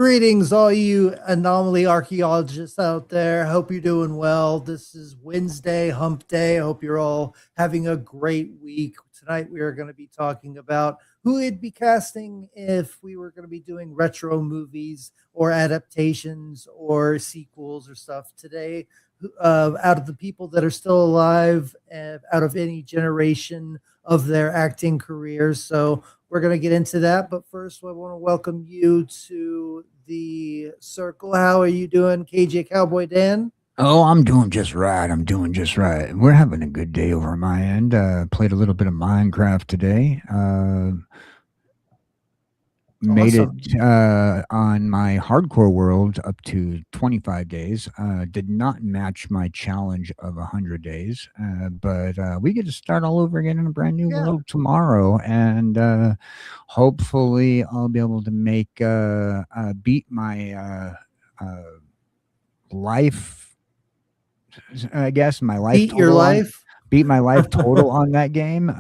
Greetings, all you anomaly archaeologists out there. Hope you're doing well. This is Wednesday, Hump Day. I hope you're all having a great week. Tonight, we are going to be talking about who we'd be casting if we were going to be doing retro movies or adaptations or sequels or stuff. Today, out of the people that are still alive, out of any generation of their acting careers. So, we're going to get into that, but first, I want to welcome you to the circle. How are you doing, KJ Cowboy Dan? Oh, I'm doing just right. I'm doing just right. We're having a good day over on my end. Played a little bit of Minecraft today. Made it Awesome. on my hardcore world up to 25 days. Did not match my challenge of 100 days, but we get to start all over again in a brand new Yeah. world tomorrow. And hopefully, I'll be able to make beat my life. I guess my life Beat your total on life. beat my life total on that game.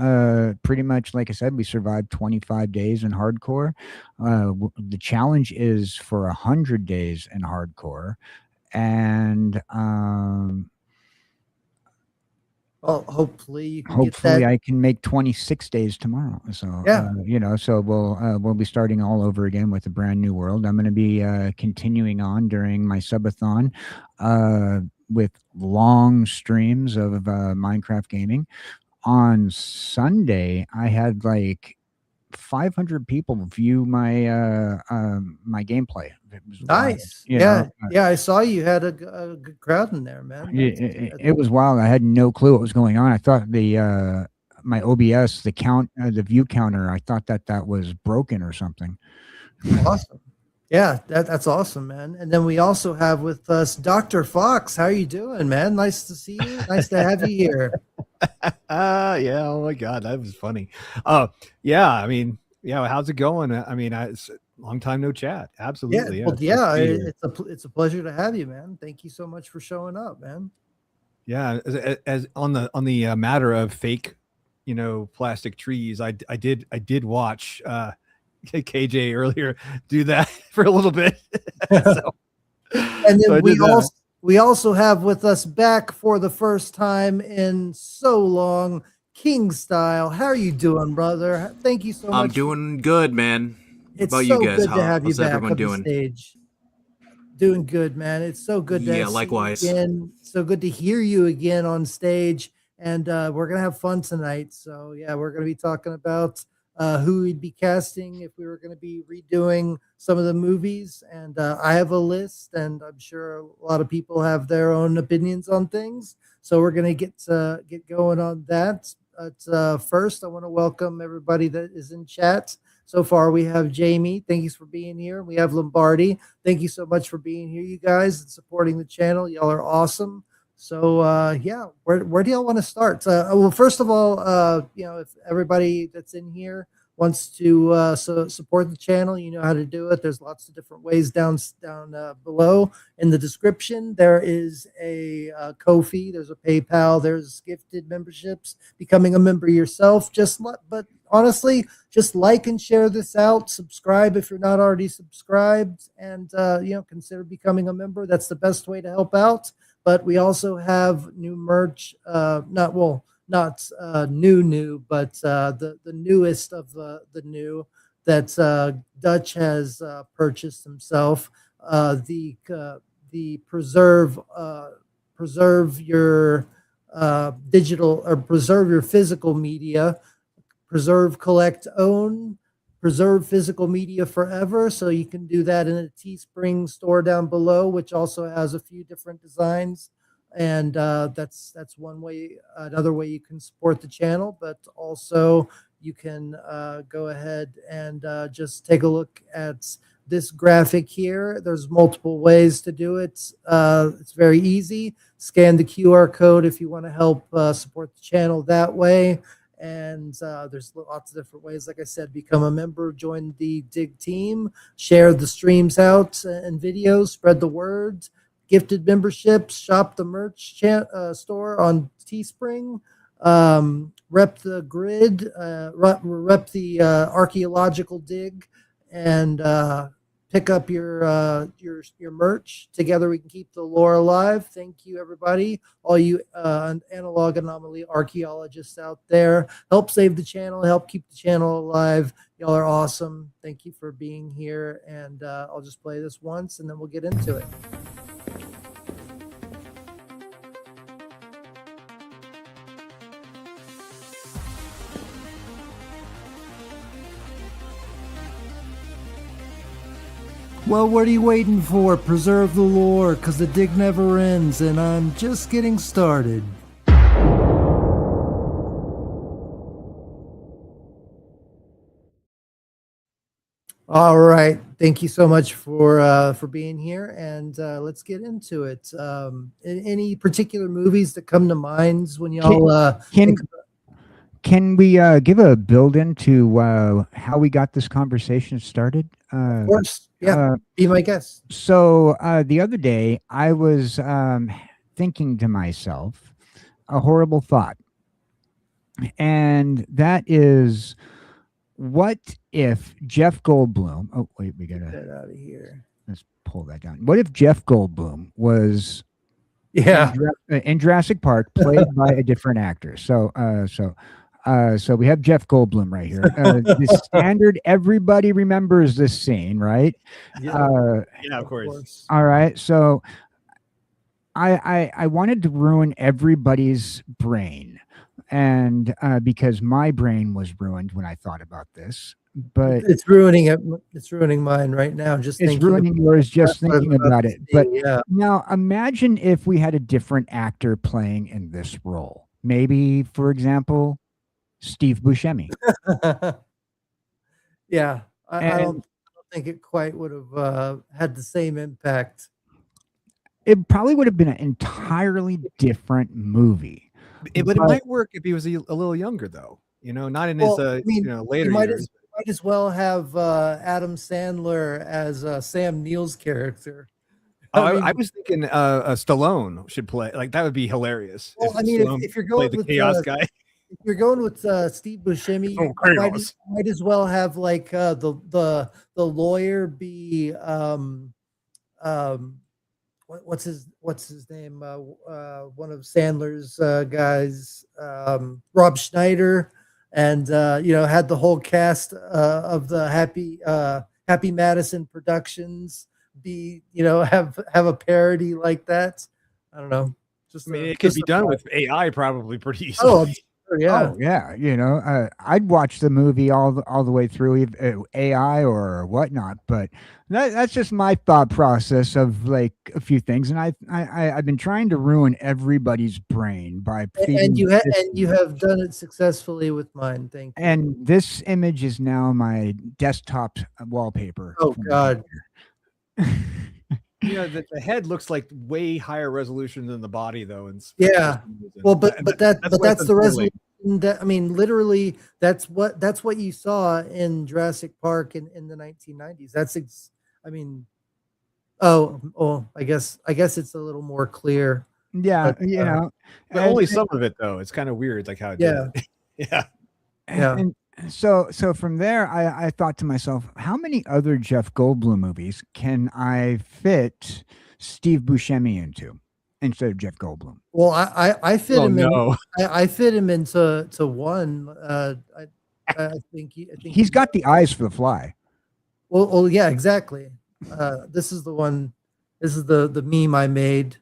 Pretty much, like I said, we survived 25 days in hardcore. The challenge is for 100 days in hardcore, and Well, hopefully you can get hopefully that. I can make 26 days tomorrow. So Yeah. so we'll be starting all over again with a brand new world. I'm going to be continuing on during my subathon with long streams of Minecraft gaming. On Sunday, I had like 500 people view my gameplay. It was wild, Nice. Yeah. Yeah. I saw you had a good crowd in there, man. it was wild. I had no clue what was going on. I thought the my OBS, the count, the view counter, I thought that was broken or something. Awesome. Yeah, that's awesome, man. And then we also have with us Dr. Fox. How are you doing, man? Nice to see you. Nice to have you here. Yeah. Oh my God, that was funny. Yeah. I mean, yeah. How's it going? I mean, it's a long time no chat. Yeah, Absolutely. Yeah. well, It's nice to yeah, be here. it's a pleasure to have you, man. Thank you so much for showing up, man. Yeah. As on the matter of fake, plastic trees, I did watch KJ earlier do that for a little bit. so And so then I did that. we also have with us back for the first time in so long, King Style. How are you doing, brother? Thank you so I'm much. doing good, man. What It's about you so guys? good to have you How's back everyone on the doing? stage. Doing good, man. It's so good to Yeah, see you likewise. again. So good to hear you again on stage. And we're gonna have fun tonight. So yeah, we're gonna be talking about who we'd be casting if we were gonna be redoing some of the movies. And I have a list, and I'm sure a lot of people have their own opinions on things. So we're gonna get going on that. But first, I want to welcome everybody that is in chat. So far, we have Jamie. Thank you for being here. We have Lombardi. Thank you so much for being here, you guys, and supporting the channel. Y'all are awesome. So yeah, where do y'all want to start? Well, first of all, if everybody that's in here wants to support the channel, you know how to do it. There's lots of different ways down below in the description. There is a Ko-fi, there's a PayPal, there's gifted memberships. Becoming a member yourself, but honestly, just like and share this out. Subscribe if you're not already subscribed, and consider becoming a member. That's the best way to help out. But we also have new merch. Not new, but the newest of the new that Dutch has purchased himself. The preserve your digital, or preserve your physical media, preserve, collect, own, preserve physical media forever. So you can do that in a Teespring store down below, which also has a few different designs. And that's one way. Another way you can support the channel, but also you can go ahead and just take a look at this graphic here. There's multiple ways to do it. It's very easy. Scan the QR code if you want to help support the channel that way. And there's lots of different ways. Like I said, become a member, join the Dig team, share the streams out and videos, spread the word, gifted memberships, shop the merch store on Teespring, rep the grid, rep the archaeological dig, and pick up your merch. Together we can keep the lore alive. Thank you, everybody. All you analog anomaly archaeologists out there. Help save the channel. Help keep the channel alive. Y'all are awesome. Thank you for being here. And I'll just play this once, and then we'll get into it. Well, what are you waiting for? Preserve the lore, because the dig never ends, and I'm just getting started. All right. Thank you so much for being here, and let's get into it. Any particular movies that come to mind when y'all Can we give a build into how we got this conversation started? Of course. Yeah. Be my guest. So the other day, I was thinking to myself a horrible thought. And that is, what if Jeff Goldblum... Oh, wait, we got to... Get that out of here. Let's pull that down. What if Jeff Goldblum was... in Jurassic Park, played by a different actor? So we have Jeff Goldblum right here. The standard, everybody remembers this scene, right? Yeah, yeah, of course. All right. So I wanted to ruin everybody's brain, and because my brain was ruined when I thought about this. But it's ruining it. It's ruining mine right now. Just it's ruining yours just thinking about it. But now imagine if we had a different actor playing in this role. Maybe, for example, Steve Buscemi. Yeah, I don't think it quite would have had the same impact. It probably would have been an entirely different movie. But it might work if he was a little younger, though. You know, not in his later years. Might as well have Adam Sandler as Sam Neill's character. I was thinking Stallone should play. Like, that would be hilarious. Well, I mean, if you're going with with the chaos guy, if you're going with Steve Buscemi, might as well have like the lawyer be what's his name? One of Sandler's guys, Rob Schneider, and had the whole cast of the Happy Madison Productions be have a parody like that. I don't know. It could be done with AI probably pretty easily. Oh, yeah. Oh, yeah. I'd watch the movie all the way through, AI or whatnot. But that's just my thought process of like a few things. And I've been trying to ruin everybody's brain by and you have done it successfully with mine. Thank you. And this image is now my desktop wallpaper. Oh God. The head looks like way higher resolution than the body, though. And well, but that's the resolution. That, I mean, literally, that's what you saw in Jurassic Park in the 1990s. I guess it's a little more clear. Yeah, but only some of it though. It's kind of weird, like how it did. Yeah. And so from there, I thought to myself, how many other Jeff Goldblum movies can I fit Steve Buscemi into instead of Jeff Goldblum? Well, I fit him in. I fit him into one. I think he's got the eyes for the fly. Well, yeah, exactly. This is the one. This is the meme I made.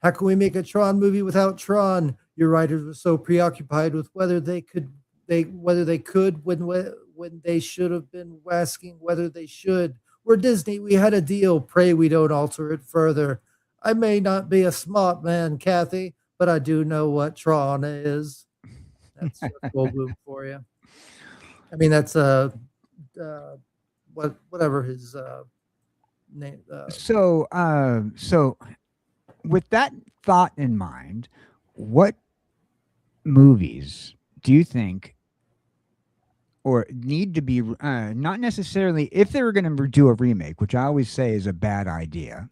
How can we make a Tron movie without Tron? Your writers were so preoccupied with whether they could when they should have been asking whether they should. We're Disney. We had a deal. Pray we don't alter it further. I may not be a smart man, Kathy, but I do know what Tron is. That's Goldblum for you. I mean, that's whatever his name. So with that thought in mind, what movies do you think or need to be not necessarily, if they were going to do a remake, which I always say is a bad idea,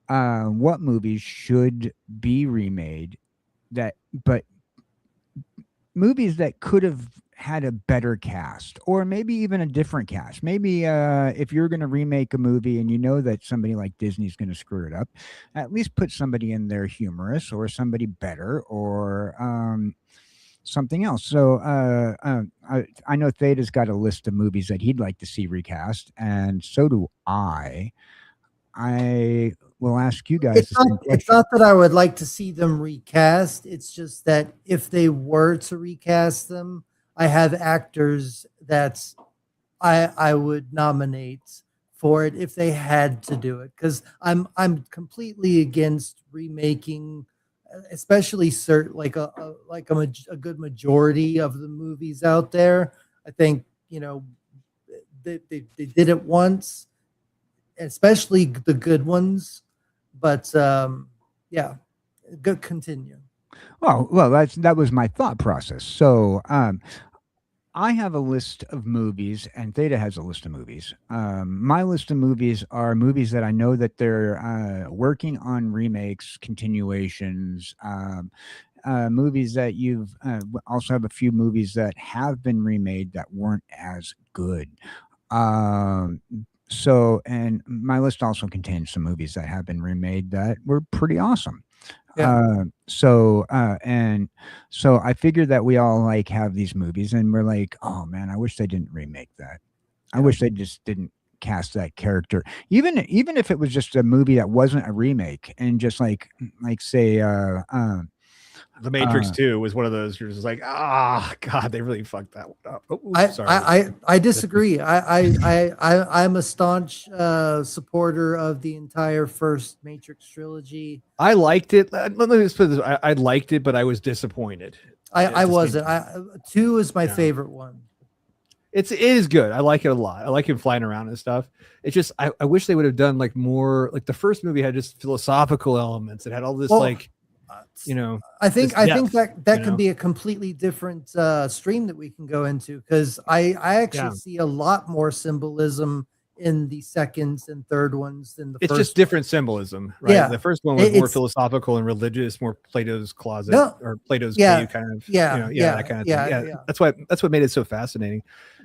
what movies should be remade but movies that could have had a better cast, or maybe even a different cast. Maybe if you're going to remake a movie and you know that somebody like Disney's going to screw it up, at least put somebody in there humorous, or somebody better, or something else. So I know Theta's got a list of movies that he'd like to see recast, and so do I. I will ask you guys the same It's question. not that I would like to see them recast. It's just that if they were to recast them, I have actors that I would nominate for it if they had to do it, because I'm completely against remaking, especially like a good majority of the movies out there. I think they did it once, especially the good ones. But yeah, good. Continue. Well, that was my thought process. So I have a list of movies, and Theta has a list of movies. My list of movies are movies that I know that they're working on remakes, continuations, movies that you've also have a few movies that have been remade that weren't as good. So, and my list also contains some movies that have been remade that were pretty awesome. Yeah. So I figured that we all like have these movies, and we're like, oh man, I wish they didn't remake that. I wish they just didn't cast that character. Even if it was just a movie that wasn't a remake, and just like say The Matrix 2 was one of those. You're just like, God, they really fucked that one up. Oh, sorry. I disagree. I'm a staunch supporter of the entire first Matrix trilogy. I liked it. Let me just put this. I liked it, but I was disappointed. I wasn't. 2 is my favorite one. It is good. I like it a lot. I like him flying around and stuff. It's just I wish they would have done like more. Like the first movie had just philosophical elements. It had all this I think that can know? be a completely different stream that we can go into, because I actually see a lot more symbolism in the second and third ones than the first. It's just different symbolism, right? Yeah. The first one was more philosophical and religious, more Plato's closet or Plato's cave kind of, that kind of thing. Yeah. That's what made it so fascinating.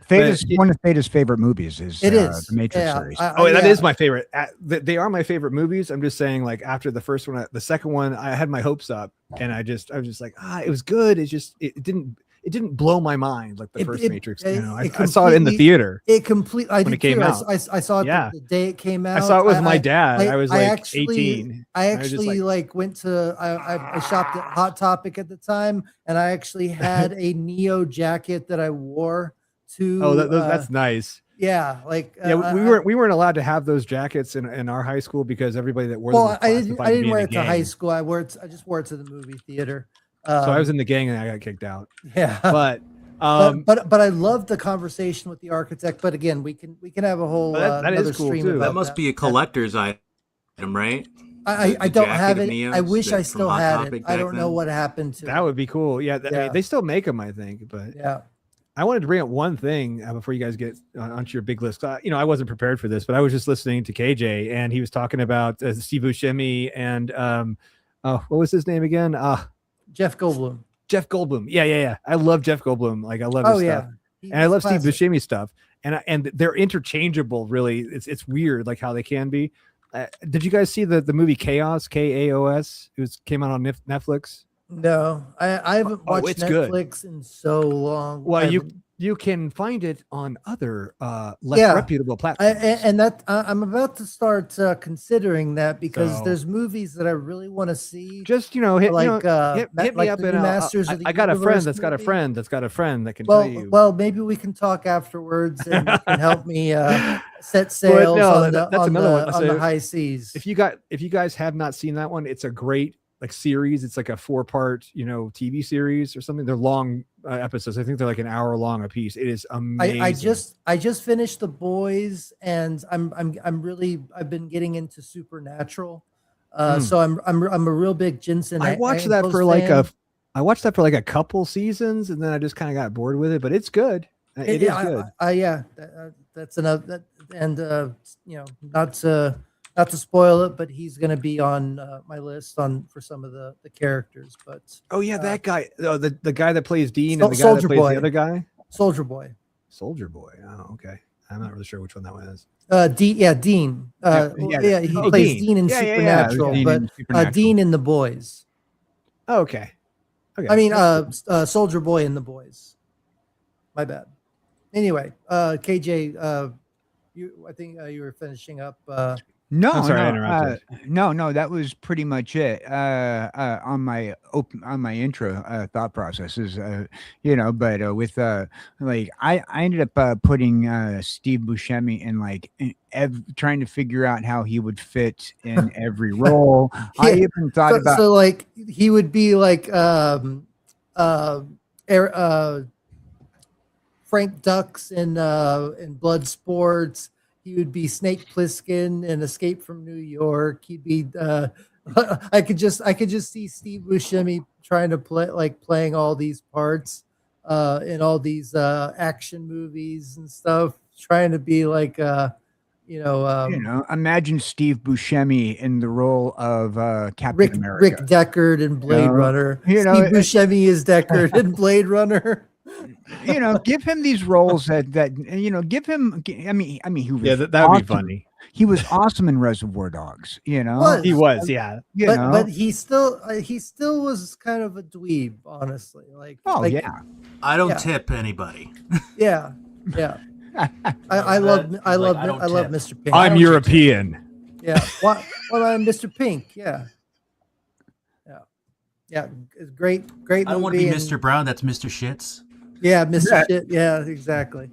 One of Theta's favorite movies is the Matrix series. That is my favorite. They are my favorite movies. I'm just saying, like after the first one, the second one, I had my hopes up, and I was just like, it was good. It didn't blow my mind like the first Matrix. I saw it in the theater. It came out. I saw it the day it came out. I saw it with my dad. I was like 18. I actually went to. I shopped at Hot Topic at the time, and I actually had a Neo jacket that I wore to. That's nice. Yeah, we weren't allowed to have those jackets in our high school because everybody that wore them was classified I didn't wear it to high school. I just wore it to the movie theater. So I was in the gang and I got kicked out. Yeah, but I love the conversation with the architect. But again, we can have a whole that is cool stream too. about that must be a collector's item, right? I don't have it. I wish I still had it. I don't know what happened to it. That would be cool. Yeah, they still make them, I think. But yeah. I wanted to bring up one thing before you guys get onto your big list. I wasn't prepared for this, but I was just listening to KJ, and he was talking about Steve Buscemi and what was his name again? Jeff Goldblum. Jeff Goldblum. Yeah. I love Jeff Goldblum. Like I love his stuff, and I love Steve Buscemi stuff. And they're interchangeable. Really, it's weird like how they can be. Did you guys see the movie Chaos? Kaos. It came out on Netflix. No, I haven't watched Netflix in so long. Well, you can find it on other less reputable platforms. And that I'm about to start considering that, because there's movies that I really want to see. Just hit me up and Masters of the I got a friend that's got a friend that can tell you. Well, maybe we can talk afterwards, and you can help me set sails on the high seas. If you guys have not seen that one, it's a great series. It's like a 4-part TV series or something. They're long episodes. I think they're like an hour long a piece. It is amazing. I just finished The Boys, and I've been getting into Supernatural. So I'm a real big Jensen. I watched that for like a couple seasons, and then I just kind of got bored with it, but it's good. It is good. That's another not to spoil it, but he's going to be on my list for some of the characters. But that guy, the guy that plays Dean and the guy Soldier that plays Boy. the other guy. Soldier Boy. Soldier Boy. Oh, okay. I'm not really sure which one that one is. Dean. Dean. He plays Dean in Supernatural, Dean but in Supernatural. Dean in The Boys. Oh, okay. Okay. I mean, That's cool. Soldier Boy in The Boys. My bad. Anyway, KJ, I think you were finishing up. No, I'm sorry, I no, interrupted. no. That was pretty much it. On my intro thought processes, But with like I ended up putting Steve Buscemi in like trying to figure out how he would fit in every role. I Yeah. even thought about So like he would be like Frank Dux in Bloodsport. He would be Snake Plissken in Escape from New York. He'd be I could just see Steve Buscemi trying to playing all these parts in all these action movies and stuff, trying to be like imagine Steve Buscemi in the role of Captain Rick America. Deckard in Blade Runner. you know, Steve Buscemi is Deckard in Blade Runner. Give him these roles that give him. I mean, he was Yeah, that would awesome. be funny. He was awesome in Reservoir Dogs. He was, yeah. But he still was kind of a dweeb, honestly. Yeah. I don't tip anybody. Yeah. I love Mr. Pink. I'm European. Yeah. What I'm Mr. Pink. Yeah. It's great movie. I don't want to be Mr. Brown. That's Mr. Shits. Yeah, Mr. Shit. Yeah, exactly.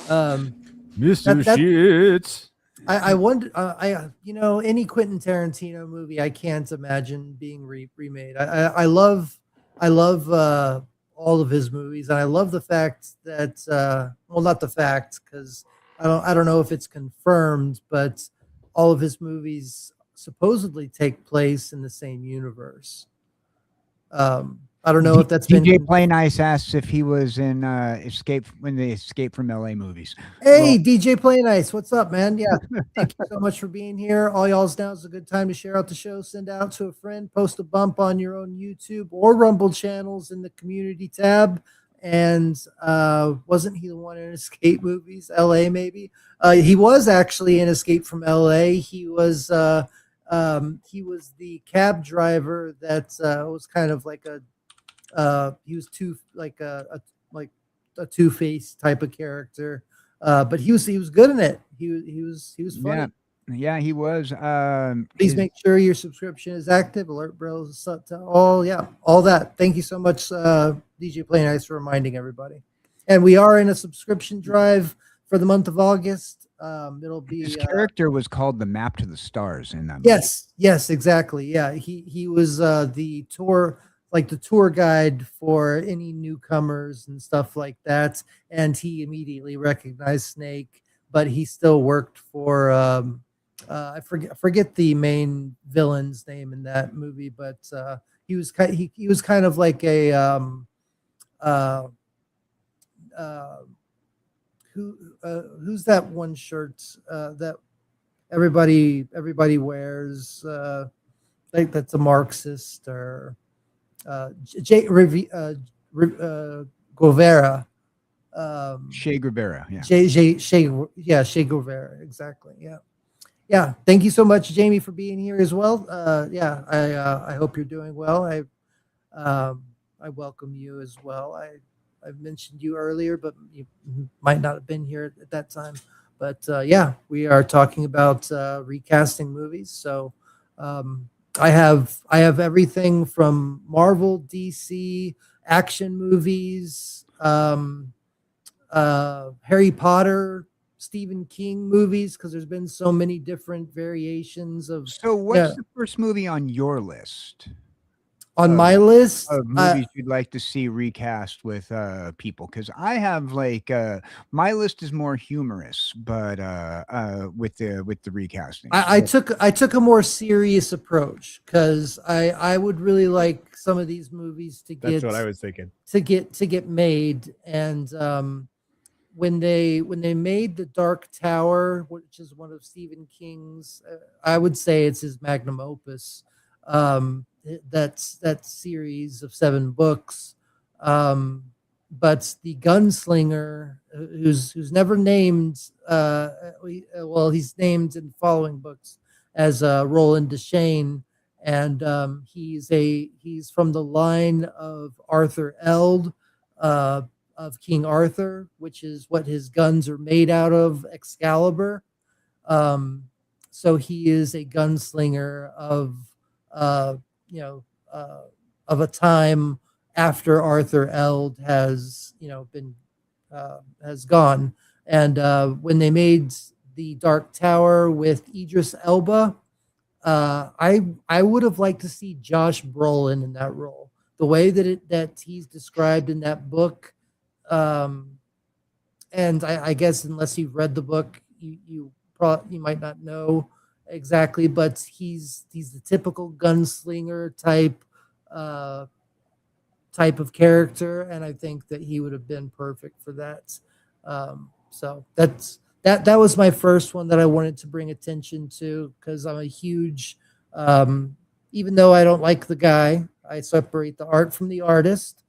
Mr. Shits. I wonder. Any Quentin Tarantino movie, I can't imagine being remade. I love all of his movies, and I love the fact that not the fact, because I don't know if it's confirmed, but all of his movies supposedly take place in the same universe. I don't know if that's DJ Play Nice asks if he was in Escape from LA movies. Hey, DJ Play Nice, what's up, man? Yeah, thank you so much for being here. All y'all's now is a good time to share out the show, send out to a friend, post a bump on your own YouTube or Rumble channels in the community tab. And wasn't he the one in Escape Movies LA? Maybe he was actually in Escape from LA. He was the cab driver that was kind of like he was a two-faced type of character, but he was good in it. He was funny. Yeah, he was. Please make sure your subscription is active. Alert bells, all that. Thank you so much, DJ Play Nice, for reminding everybody. And we are in a subscription drive for the month of August. It'll be his character was called the Map to the Stars in that movie. Yes, exactly. Yeah, he was the tour guide for any newcomers and stuff like that. And he immediately recognized Snake, but he still worked for I forget the main villain's name in that movie, but he was kind of like a who's that one shirt that everybody wears, like that's a Marxist, or Guevara. Che Guevara, Che Guevara, exactly. Yeah. Thank you so much, Jamie, for being here as well. I hope you're doing well. I welcome you as well. I've mentioned you earlier, but you might not have been here at that time. But we are talking about recasting movies. So I have everything from Marvel, DC, action movies, Harry Potter, Stephen King movies, because there's been so many different variations of. So what's the first movie on your list? On my list of movies you'd like to see recast with people, because I have my list is more humorous, but with the recasting, I took a more serious approach, because I would really like some of these movies to get. That's what I was thinking. To get made, and when they made The Dark Tower, which is one of Stephen King's, I would say it's his magnum opus. That series of 7 books. but the gunslinger, who's never named, well, he's named in following books as Roland Deschain, and he's from the line of Arthur Eld, of King Arthur, which is what his guns are made out of, Excalibur. So he is a gunslinger of, uh, you know, of a time after Arthur Eld has, been has gone. And when they made the Dark Tower with Idris Elba, I would have liked to see Josh Brolin in that role. The way that he's described in that book, and I guess unless you've read the book, you might not know exactly, but he's the typical gunslinger type of character, and I think that he would have been perfect for that. So that was my first one that I wanted to bring attention to, because I'm a huge, even though I don't like the guy, I separate the art from the artist,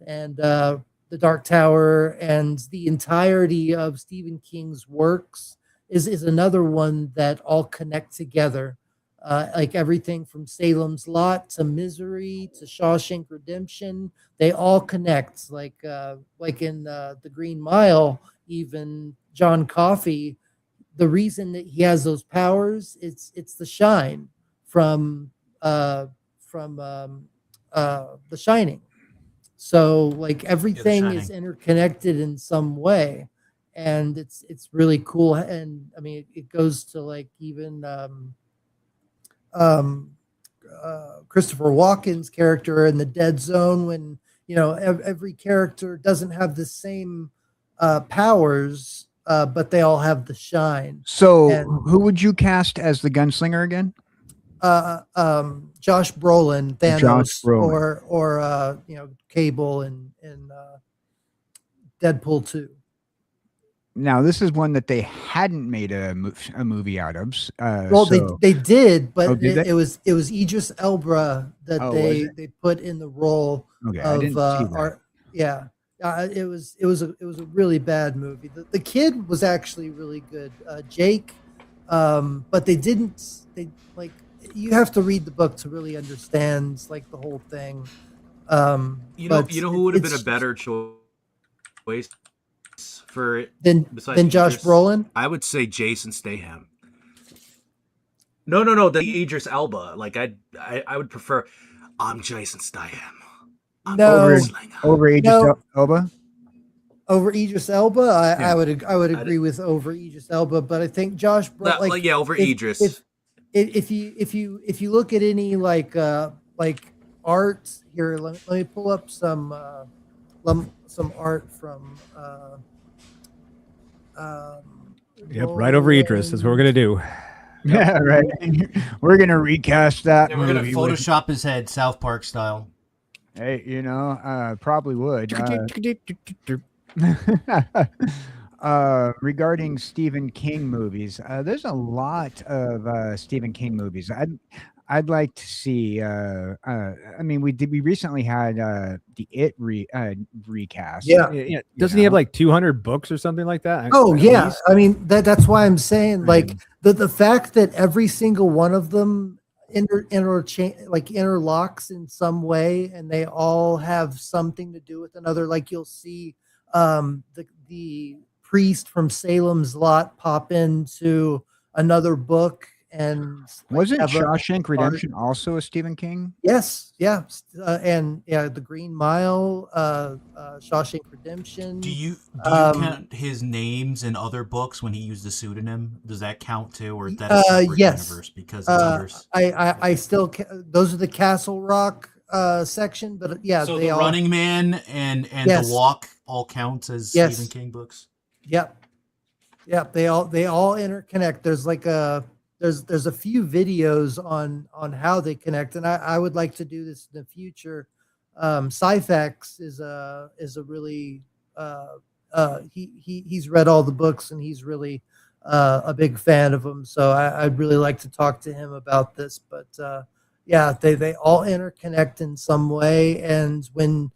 and the Dark Tower and the entirety of Stephen King's works is another one that all connect together. Like everything from Salem's Lot to Misery to Shawshank Redemption, they all connect. Like in The Green Mile, even John Coffey, the reason that he has those powers, it's the shine from The Shining. So like everything is interconnected in some way, and it's really cool. And I mean, it goes to like even Christopher Walken's character in The Dead Zone, when every character doesn't have the same powers, but they all have the shine. So And who would you cast as the gunslinger again? Josh Brolin, Thanos, Josh Brolin. or Cable in Deadpool 2. Now, this is one that they hadn't made a movie out of. Well, they did, but did they? it was Idris Elba that they put in the role Okay, of I didn't see that. yeah. It was a really bad movie. The kid was actually really good, Jake, but they you have to read the book to really understand like the whole thing. You know who would have been a better choice for it than Josh Idris? Brolin? I would say Jason Statham. No, the Idris Elba. Like I would prefer. I'm Jason Statham. I'm Over Idris Elba. Over Idris Elba, I would agree with over Idris Elba, but I think Josh Brolin, over Idris. If you look at any like art here, let me pull up some art from Yep, right over Idris. That's what we're gonna do. Yeah, right. We're gonna recast that. Yeah, we're gonna movie Photoshop his head, South Park style. Hey, probably would. Regarding Stephen King movies, there's a lot of Stephen King movies. I'd like to see. I mean, we recently had the It recast. Yeah. Doesn't he have like 200 books or something like that? Oh At yeah, least? I mean that's why I'm saying like the fact that every single one of them interlocks in some way, and they all have something to do with another. Like you'll see the priest from Salem's Lot pop into another book, and wasn't Shawshank Redemption also a Stephen King? Yes, yeah, and yeah, The Green Mile, Shawshank Redemption. Do you count his names in other books when he used a pseudonym? Does that count too, or is that a separate universe because it's others? I still those are the Castle Rock section, but yeah, so they the Running Man and Yes. The Walk all count as Yes. Stephen King books. Yep. They all interconnect. There's like there's a few videos on how they connect, and I would like to do this in the future. Syphax is a really he's read all the books, and he's really a big fan of them. So I'd really like to talk to him about this. But yeah, they all interconnect in some way, and when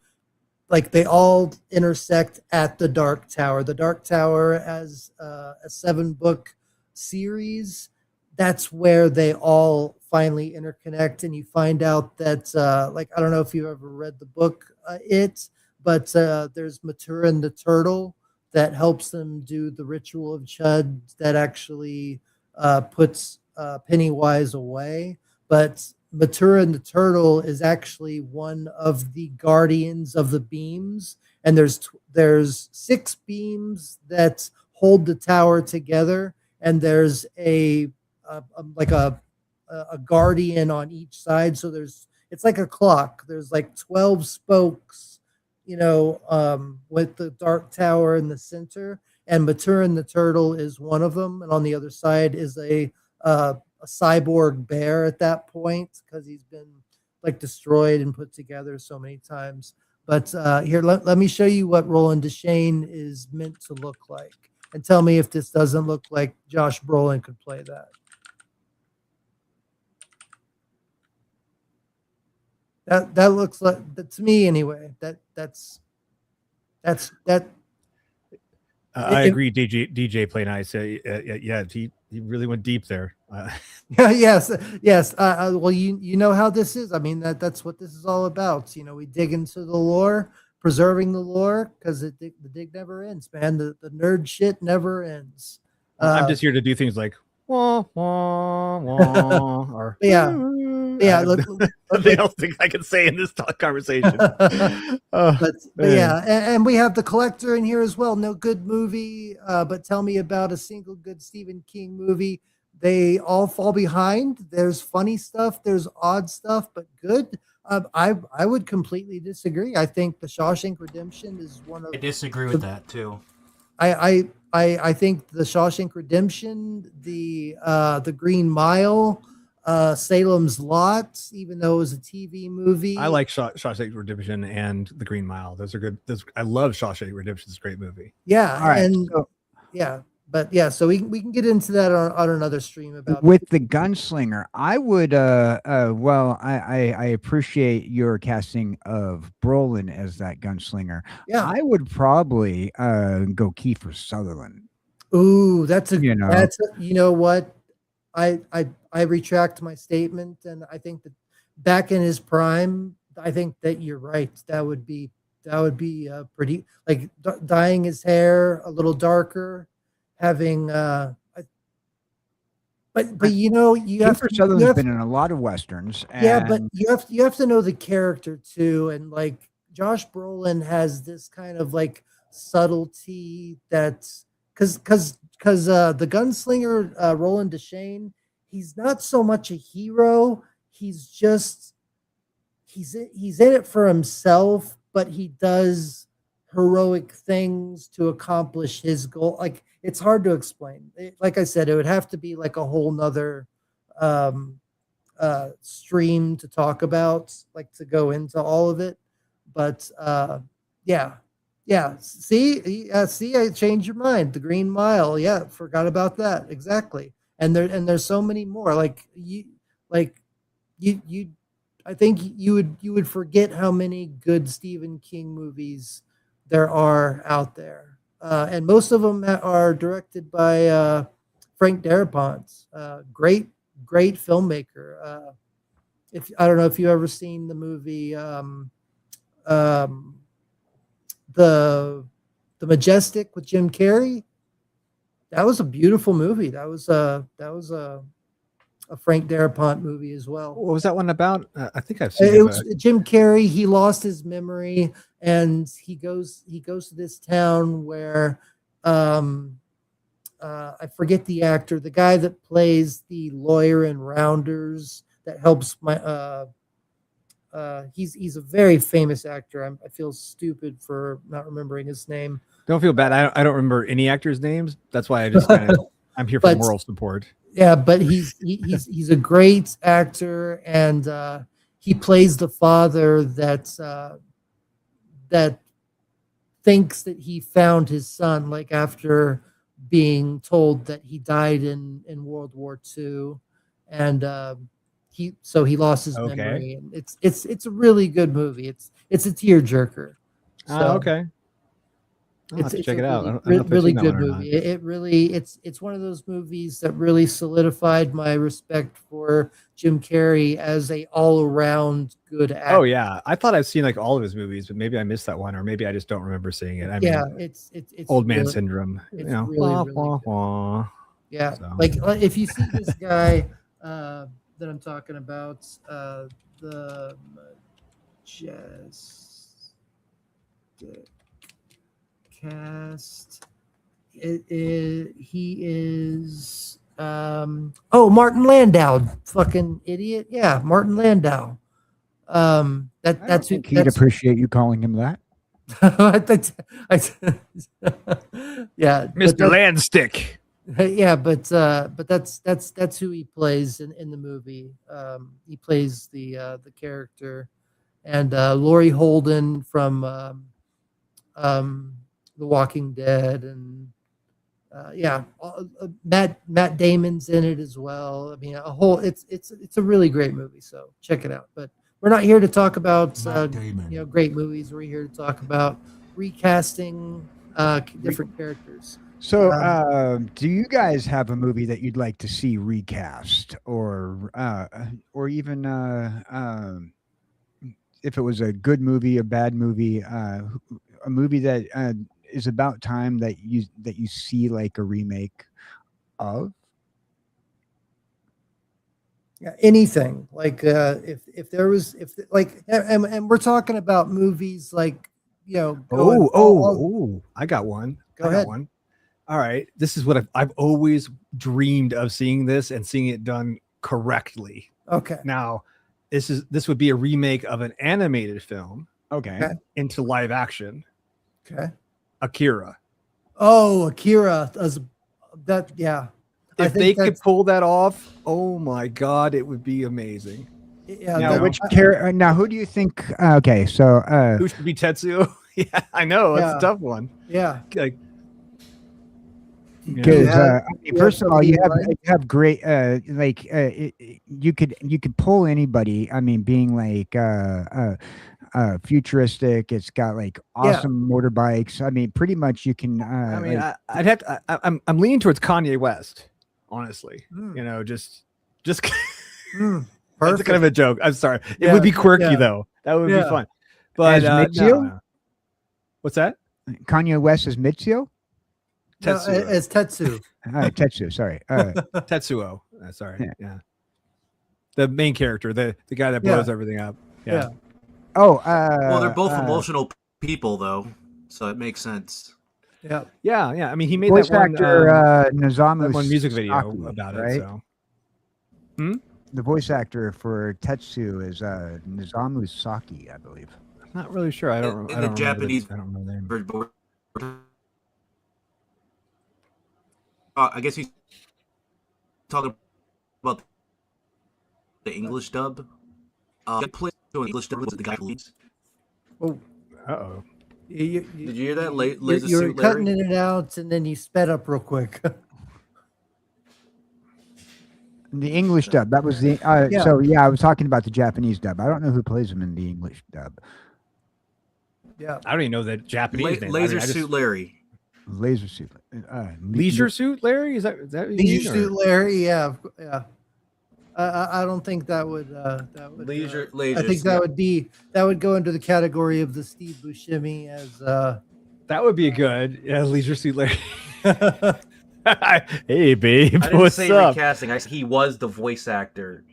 like they all intersect at the Dark Tower. The Dark Tower as a 7-book series. That's where they all finally interconnect, and you find out that like I don't know if you've ever read the book but there's Maturin the turtle that helps them do the ritual of Chud that actually puts Pennywise away. But Maturin the turtle is actually one of the guardians of the beams, and there's 6 beams that hold the tower together, and there's a guardian on each side. So it's like a clock. There's like 12 spokes, with the Dark Tower in the center, and Maturin the turtle is one of them, and on the other side is a cyborg bear at that point because he's been like destroyed and put together so many times. But here, let me show you what Roland Deschain is meant to look like, and tell me if this doesn't look like Josh Brolin could play that. That looks like, to me anyway. That's I agree. DJ Play Nice. Yeah, he really went deep there. yes. Well, you know how this is. I mean, that's what this is all about. We dig into the lore, preserving the lore, because the dig never ends, man. The nerd shit never ends. I'm just here to do things like wah wah wah, or yeah. Nothing else I can say in this conversation. But yeah, and we have the collector in here as well. No good movie, but tell me about a single good Stephen King movie. They all fall behind. There's funny stuff, there's odd stuff, but good. I would completely disagree. I think The Shawshank Redemption is one of. I disagree with that too. I think The Shawshank Redemption, the Green Mile, Salem's Lot, even though it was a TV movie. I like Shawshank Redemption and The Green Mile. Those are good. I love Shawshank Redemption. It's a great movie. Yeah, all right. So we can get into that on another stream about with the gunslinger. I would I appreciate your casting of Brolin as that gunslinger. Yeah, I would probably go Kiefer Sutherland. Ooh, you know what? I retract my statement, and I think that back in his prime, I think that you're right. That would be pretty, like dyeing his hair a little darker, having but Kiefer Sutherland's been in a lot of westerns. But you have to know the character too, and like Josh Brolin has this kind of like subtlety that's because the gunslinger Roland Deschain, he's not so much a hero. He's in it for himself, but he does heroic things to accomplish his goal. Like, it's hard to explain. Like I said, it would have to be like a whole nother stream to talk about, like to go into all of it. But yeah. See, I changed your mind. The Green Mile. Yeah, forgot about that. Exactly. And there's so many more. I think you would forget how many good Stephen King movies there are out there, and most of them are directed by Frank Darabont. Great filmmaker. I don't know if you've ever seen the movie the Majestic with Jim Carrey. That was a beautiful movie. That was a Frank Darabont movie as well. What was that one about? I think I've seen it. It was Jim Carrey. He lost his memory, and he goes to this town where I forget the actor, the guy that plays the lawyer in Rounders that helps he's a very famous actor. I feel stupid for not remembering his name. Don't feel bad. I don't remember any actors' names. That's why I just I'm here for moral support. Yeah, but he's a great actor, and he plays the father that thinks that he found his son, like after being told that he died in World War II, and he lost his memory. And it's a really good movie. It's a tearjerker. So okay. I'll have to check it out. I don't know Really, if I've really seen that good one or not. movie. It really, it's one of those movies that really solidified my respect for Jim Carrey as a all around good actor. Oh yeah, I thought I've seen like all of his movies, but maybe I missed that one, or maybe I just don't remember seeing it. I mean, it's old man really, syndrome. it's You know, really, wah, really wah, good. wah. Yeah, So. like if you see this guy that I'm talking about, the Majestic Cast, he is Martin Landau, fucking idiot. Yeah, Martin Landau. That's who. He'd appreciate you calling him that. Yeah, Mr. Landstick. Yeah, but that's who he plays in the movie. He plays the character, and Laurie Holden from The Walking Dead, and Matt Damon's in it as well. I mean, it's a really great movie. So check it out. But we're not here to talk about great movies. We're here to talk about recasting different characters. So, do you guys have a movie that you'd like to see recast, or even if it was a good movie, a bad movie, a movie that is about time that you see like a remake of? Yeah, anything like if there was and we're talking about movies like I got one. Go ahead. One. All right, this is what I've always dreamed of, seeing this and seeing it done correctly. Okay. Now, this would be a remake of an animated film. Okay. Into live action. Okay. Akira. Oh, Akira. Yeah. If they could pull that off, oh my God, it would be amazing. Yeah. Now, who do you think? Okay, so who should be Tetsuo? Yeah, I know it's a tough one. Yeah. Like, because first of all, you have great you could pull anybody. I mean, being like futuristic. It's got like awesome motorbikes. I mean, pretty much you can. I mean, I'd have to. I'm leaning towards Kanye West, honestly. You know, just. That's kind of a joke. I'm sorry. It would be quirky though. That would be fun. But no. What's that? Kanye West is Mitsuo? Tetsuo. No, it's Tetsu. Tetsu, sorry. Tetsuo. Sorry. Yeah. The main character, the guy that blows everything up. Yeah. Oh, well, they're both emotional people though, so it makes sense. Yeah. I mean, he made voice that one actor Nozomu that one music video Saki, about right? it. So. The voice actor for Tetsu is Nozomu Saki, I believe. I'm not really sure. I don't. I don't Japanese. I don't know the name. I guess he's talking about the English dub. Play to English dub with the guy who leads. Oh. Uh-oh. Did you hear that? You were cutting it out, and then you sped up real quick. The English dub. That was the. So yeah, I was talking about the Japanese dub. I don't know who plays him in the English dub. Yeah, I don't even know that Japanese name. Laser Suit Larry. Laser Suit. Leisure Suit Larry? Is that Leisure Suit Larry? Yeah. I don't think that would. Leisure. I think that would go into the category of the Steve Buscemi as. That would be good. Yeah, Leisure Suit Larry. Hey, babe. I didn't what's say up? recasting. He was the voice actor.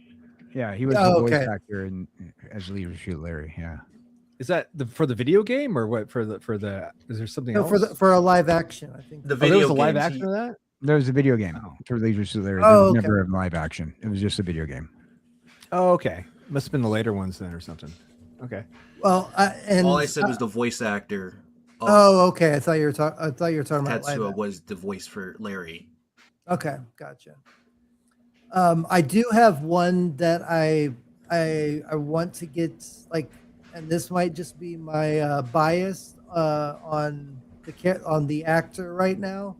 Yeah, he was the voice actor as Leisure Suit Larry. Yeah. Is that for the video game or what? For the is there something else? For a live action, I think. The video there was a live action of that? There was a video game for Leisure Suit Larry. Oh, there was never a live action. It was just a video game. Oh, okay. Must have been the later ones then or something. Okay. Well, and all I said was the voice actor. Oh, okay. I thought you were talking about Tetsuo was the voice for Larry. Okay, gotcha. I do have one that I want to get and this might just be my bias on the actor right now,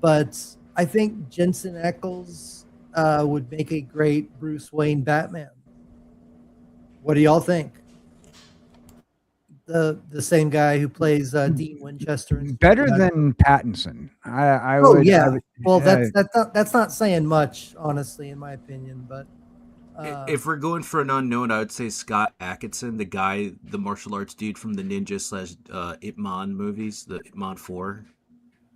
but I think Jensen Ackles would make a great Bruce Wayne Batman. What do y'all think? the same guy who plays Dean Winchester. In Better Supernatural. than Pattinson. I Oh would. yeah. I would, Well, that's not saying much, honestly, in my opinion. But If we're going for an unknown, I would say Scott Adkison, the martial arts dude from the Ninja / Ip Man movies, the Ip Man 4.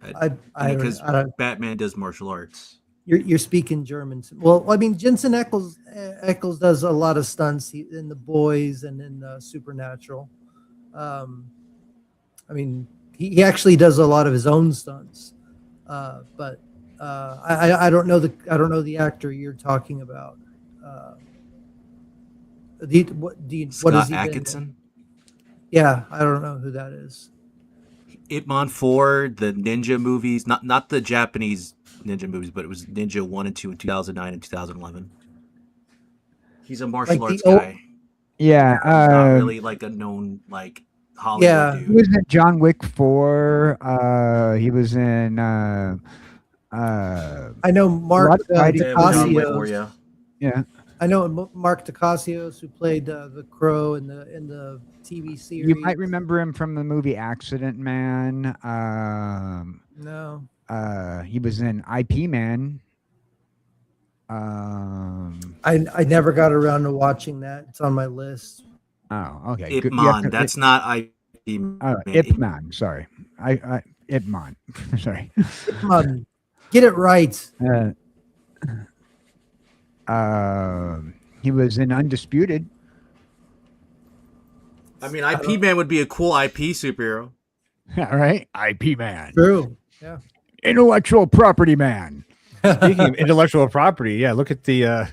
Because I don't. Batman does martial arts. You're speaking German. Well, I mean, Jensen Ackles does a lot of stunts in The Boys and in Supernatural. I mean, he actually does a lot of his own stunts. But I don't know the actor you're talking about. Scott what is he Adkison? Yeah, I don't know who that is. Ip Man 4, the ninja movies, not the Japanese ninja movies, but it was Ninja 1 and 2 in 2009 and 2011. He's a martial arts guy. Yeah. Not really like a known like Hollywood dude. He was in John Wick 4. He was in. I know Mark Dacascos. Yeah. I know Mark Dacascos, who played the Crow in the TV series. You might remember him from the movie Accident Man. No. He was in IP Man. I never got around to watching that. It's on my list. Oh, okay. Ip Man. That's not IP Man. Ip Man. Sorry. Ip Man. Sorry. Ip Man. Get it right. He was in Undisputed. I mean, IP Man would be a cool IP superhero. All right. IP Man. True. Yeah. Intellectual property man. Speaking of intellectual property, yeah, look at the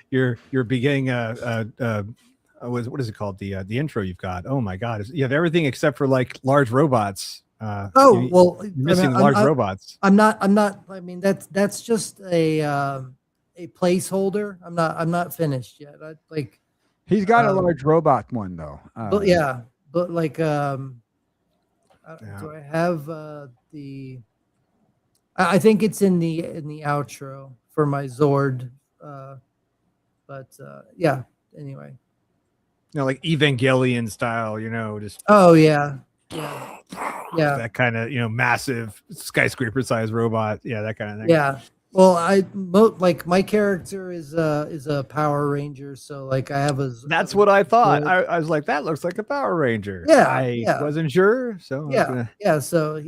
your beginning what is it called? The intro you've got. Oh my god. You have everything except for like large robots. You're missing large robots. I'm not I mean that's just a placeholder. I'm not finished yet. He's got a large robot one though. But yeah, but like do I have the I think it's in the outro for my Zord. But yeah, anyway. Like Evangelion style, just oh yeah. That kind of massive skyscraper sized robot, that kind of thing. Yeah. Well, like my character is a Power Ranger, so like I have That's what I thought. I was like, that looks like a Power Ranger. Yeah, I wasn't sure, so yeah. So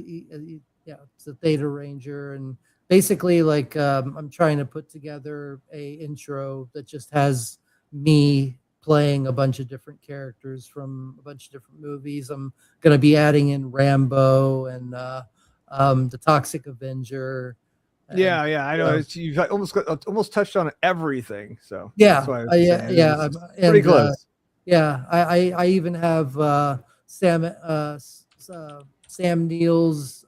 it's a Theta Ranger, and basically like I'm trying to put together a intro that just has me playing a bunch of different characters from a bunch of different movies. I'm gonna be adding in Rambo and the Toxic Avenger. Yeah, I know. You've almost touched on everything. So yeah, pretty close. I even have Sam Neill's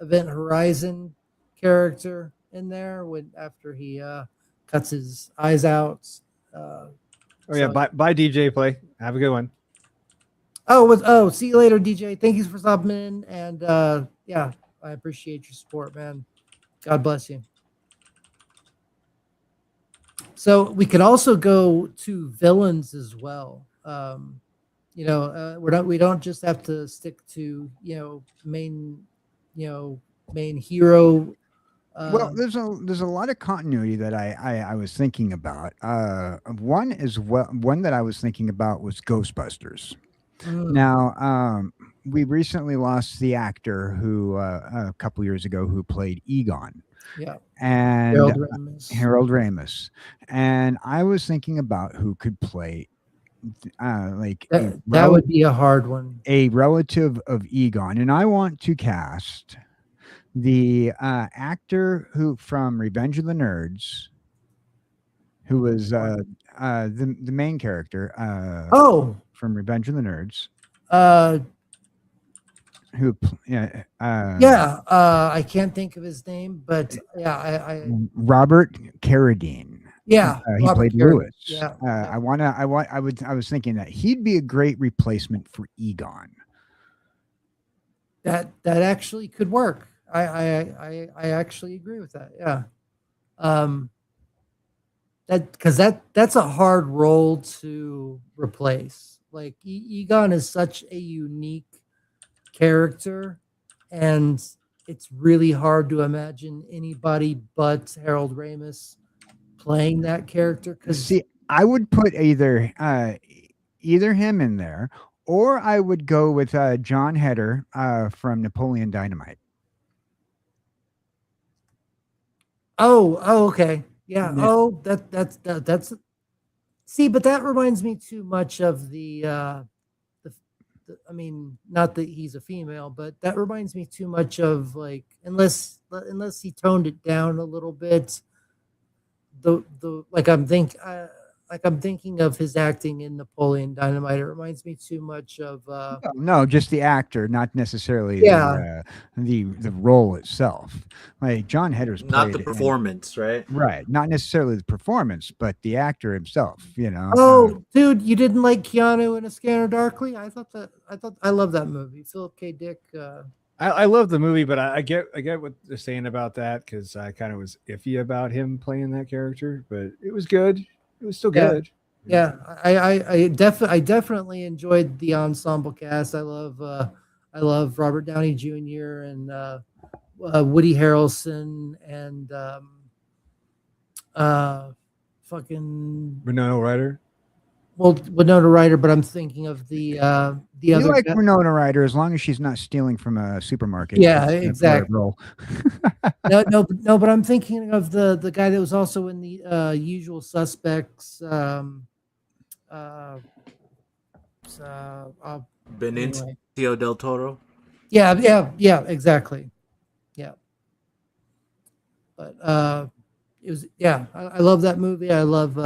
Event Horizon character in there after he cuts his eyes out. Bye DJ Play. Have a good one. See you later, DJ. Thank you for stopping in, and I appreciate your support, man. God bless you. So we could also go to villains as well. We don't just have to stick to main hero. Well, there's a lot of continuity that I was thinking about. One that I was thinking about was Ghostbusters. Now, we recently lost the actor who a couple years ago who played Egon. Yeah. And Harold Ramis. And I was thinking about who could play that would be a hard one. A relative of Egon. And I want to cast the actor who from Revenge of the Nerds, who was the main character from Revenge of the Nerds. I can't think of his name, but Robert Carradine. Yeah, he played Lewis. Yeah, I was thinking that he'd be a great replacement for Egon. That actually could work. I actually agree with that. Yeah. That's a hard role to replace. Like Egon is such a unique character, and it's really hard to imagine anybody but Harold Ramis playing that character. Because See, I would put either him in there, or I would go with John Heder from Napoleon Dynamite. oh, okay, yeah. Yeah. Oh, that's. See, but that reminds me too much of I mean, not that he's a female, but that reminds me too much of like unless he toned it down a little bit. Like I'm thinking of his acting in Napoleon Dynamite. It reminds me too much of No, just the actor, not necessarily yeah. the role itself. Like John Hedder's Not the played performance, right? right, not necessarily the performance, but the actor himself. You know. Oh, dude, you didn't like Keanu in A Scanner Darkly? I love that movie. Philip K. Dick. I love the movie, but I get what they're saying about that because I kind of was iffy about him playing that character, but it was good. It was still Yeah. good. Yeah, I definitely enjoyed the ensemble cast. I love Robert Downey Jr. and Woody Harrelson and fucking Winona Ryder. Winona Ryder, but I'm thinking of the You other like guy. Winona Ryder as long as she's not stealing from a supermarket. Yeah, That's the right exactly. role. No, but I'm thinking of the guy that was also in the Usual Suspects. Benicio Anyway. del Toro. Yeah, exactly. Yeah. But it was I love that movie. I love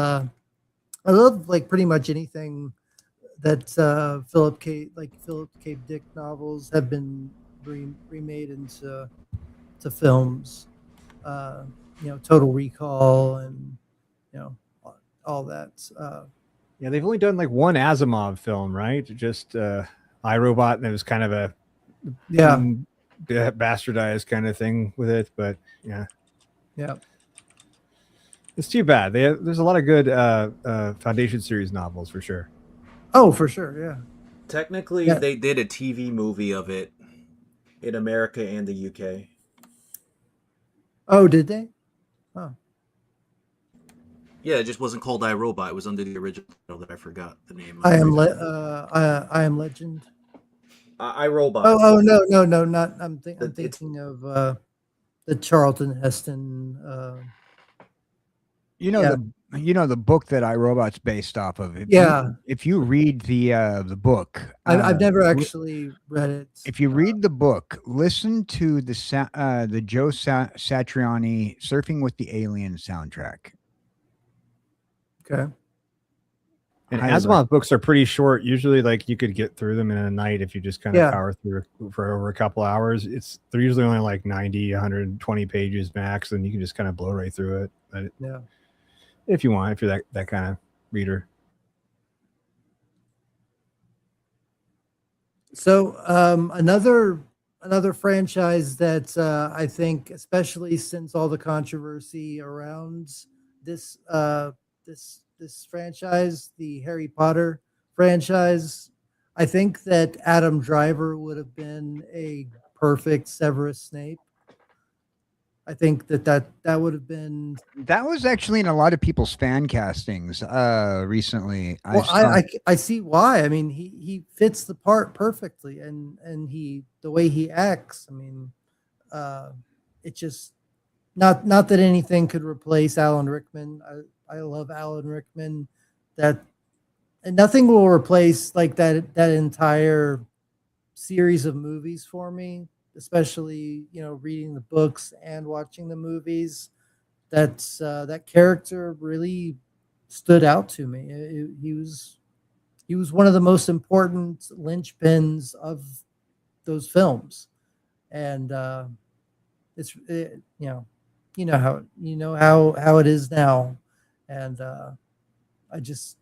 like pretty much anything that Philip K. Dick novels have been remade into films. Total Recall and all that. Yeah, they've only done like one Asimov film, right? Just iRobot, and it was kind of a bastardized kind of thing with it, but yeah, it's too bad. There's a lot of good Foundation series novels for sure. Oh, for sure, yeah. Technically, they did a TV movie of it in America and the UK. Oh, did they? Oh. Yeah, it just wasn't called iRobot. It was under the original title that I forgot the name of. I Am Legend. iRobot. Oh no, not. I'm thinking of the Charlton Heston. The book that iRobot's based off of. If you read the book, I've never actually read it. If you read the book, listen to the Joe Satriani "Surfing with the Alien" soundtrack. Okay. And Asimov books are pretty short. Usually, like you could get through them in a night if you just kind of power through for over a couple hours. They're usually only like 90, 120 pages max, and you can just kind of blow right through it. But if you want, if you're that kind of reader. So another franchise that I think, especially since all the controversy around this franchise, the Harry Potter franchise, I think that Adam Driver would have been a perfect Severus Snape. I think that would have been. That was actually in a lot of people's fan castings recently. Well, I see why. I mean, he fits the part perfectly, and the way he acts. I mean, it just not that anything could replace Alan Rickman. I love Alan Rickman. And nothing will replace like that entire series of movies for me. Especially, reading the books and watching the movies, that character really stood out to me. He was one of the most important linchpins of those films, and it's how it is now, and I just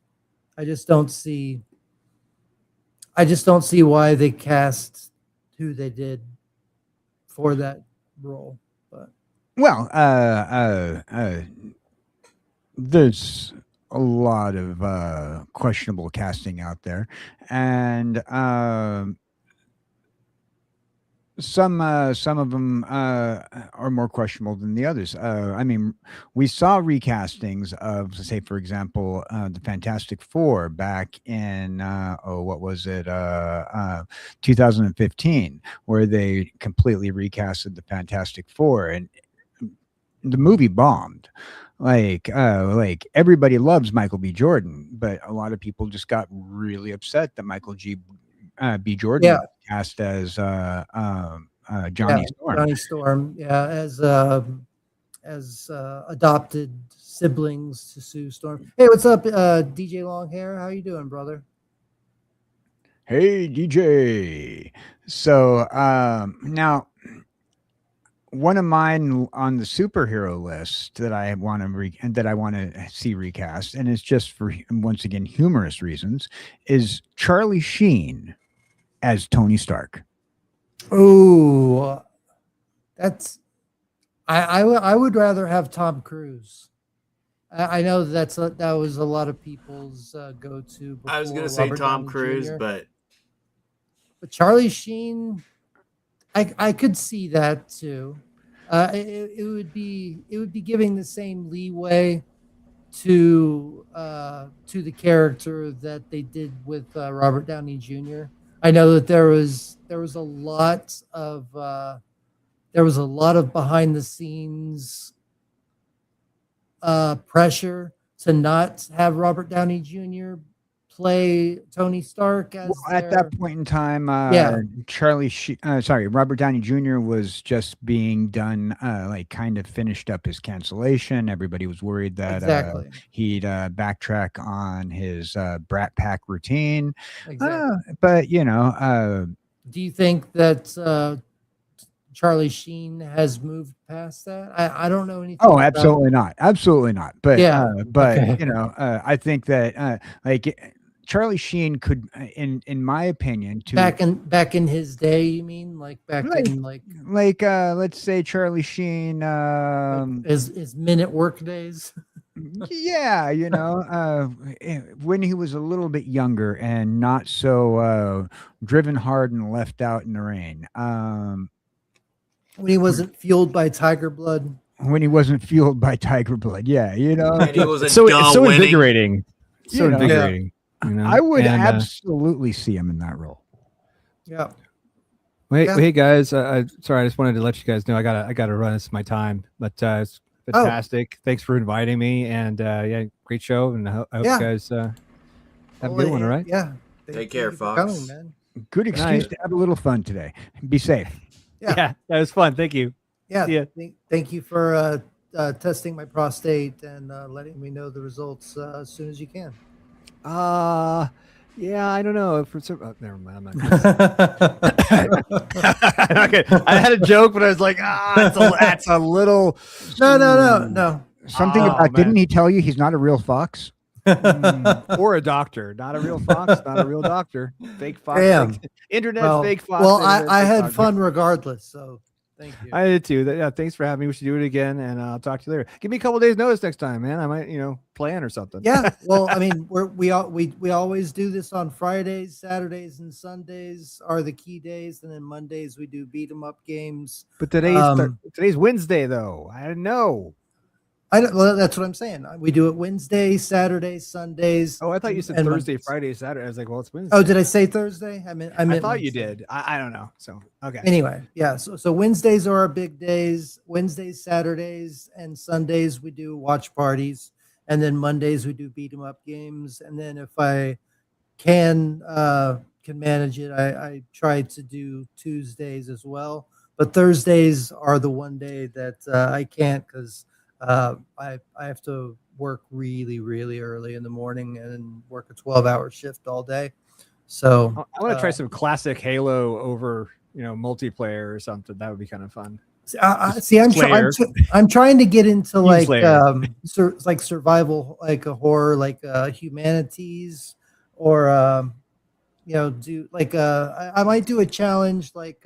don't see why they cast who they did for that role. But there's a lot of questionable casting out there, and some of them are more questionable than the others. I mean, we saw recastings of, say, for example, the Fantastic Four back in what was it, 2015, where they completely recasted the Fantastic Four, and the movie bombed. Like everybody loves Michael B. Jordan, but a lot of people just got really upset that Michael B. Jordan was cast as Johnny Storm. Johnny Storm, as adopted siblings to Sue Storm. Hey, what's up, DJ Longhair? How you doing, brother? Hey, DJ. So now, one of mine on the superhero list that I want to see recast, and it's just for, once again, humorous reasons, is Charlie Sheen as Tony Stark. Oh, that's I would rather have Tom Cruise. I know that was a lot of people's go-to. I was gonna say Tom Cruise, but Charlie Sheen, I could see that too. It would be giving the same leeway to the character that they did with Robert Downey Jr. I know that there was a lot of behind the scenes pressure to not have Robert Downey Jr. play Tony Stark as at that point in time. Robert Downey Jr. was just being done, like kind of finished up his cancellation. Everybody was worried that he'd backtrack on his Brat Pack routine. But you know, do you think that Charlie Sheen has moved past that? I don't know anything. Oh, absolutely not. Absolutely not. But you know, I think that like Charlie Sheen could, in my opinion, back in his day, you mean, like let's say Charlie Sheen, his minute work days. Yeah, you know, when he was a little bit younger and not so driven hard and left out in the rain. When he wasn't fueled by tiger blood. Yeah, you know, and he was so invigorating. So invigorating. You know? I would absolutely see him in that role. Yeah. Hey guys, sorry, I just wanted to let you guys know I gotta run. It's my time, but it's fantastic. Thanks for inviting me, and great show, and I hope you guys have a good one. All right. Yeah. Take care, Fox. Coming, man. Good excuse to have a little fun today. Be safe. Yeah, that was fun. Thank you. Yeah. Thank you for testing my prostate and letting me know the results as soon as you can. Yeah, I don't know. Never mind. I'm not okay. I had a joke, but I was like, that's a little. No. Something about, didn't he tell you he's not a real fox? Or a doctor, not a real fox, not a real doctor. Fake fox. Internet fake fox. Well, I had fun regardless, so thank you. I did too. Yeah, thanks for having me. We should do it again, and I'll talk to you later. Give me a couple days notice next time, man. I might, plan or something. Yeah. Well, I mean, we always do this on Fridays, Saturdays, and Sundays are the key days, and then Mondays we do beat 'em up games. But today's Wednesday, though. I didn't know. Well, that's what I'm saying. We do it Wednesday, Saturday, Sundays. Oh, I thought you said Thursday, Mondays. Friday, Saturday. I was like, well, it's Wednesday. Oh, did I say Thursday? I meant I thought Wednesday. you did. I don't know. So, okay. Anyway, yeah. So Wednesdays are our big days. Wednesdays, Saturdays, and Sundays we do watch parties, and then Mondays we do beat 'em up games. And then if I can manage it, I try to do Tuesdays as well. But Thursdays are the one day that I can't, because I have to work really, really early in the morning and work a 12-hour shift all day. So I want to try some classic Halo over, multiplayer or something. That would be kind of fun. I'm trying to get into like survival, like a horror, like humanities, or do like I might do a challenge like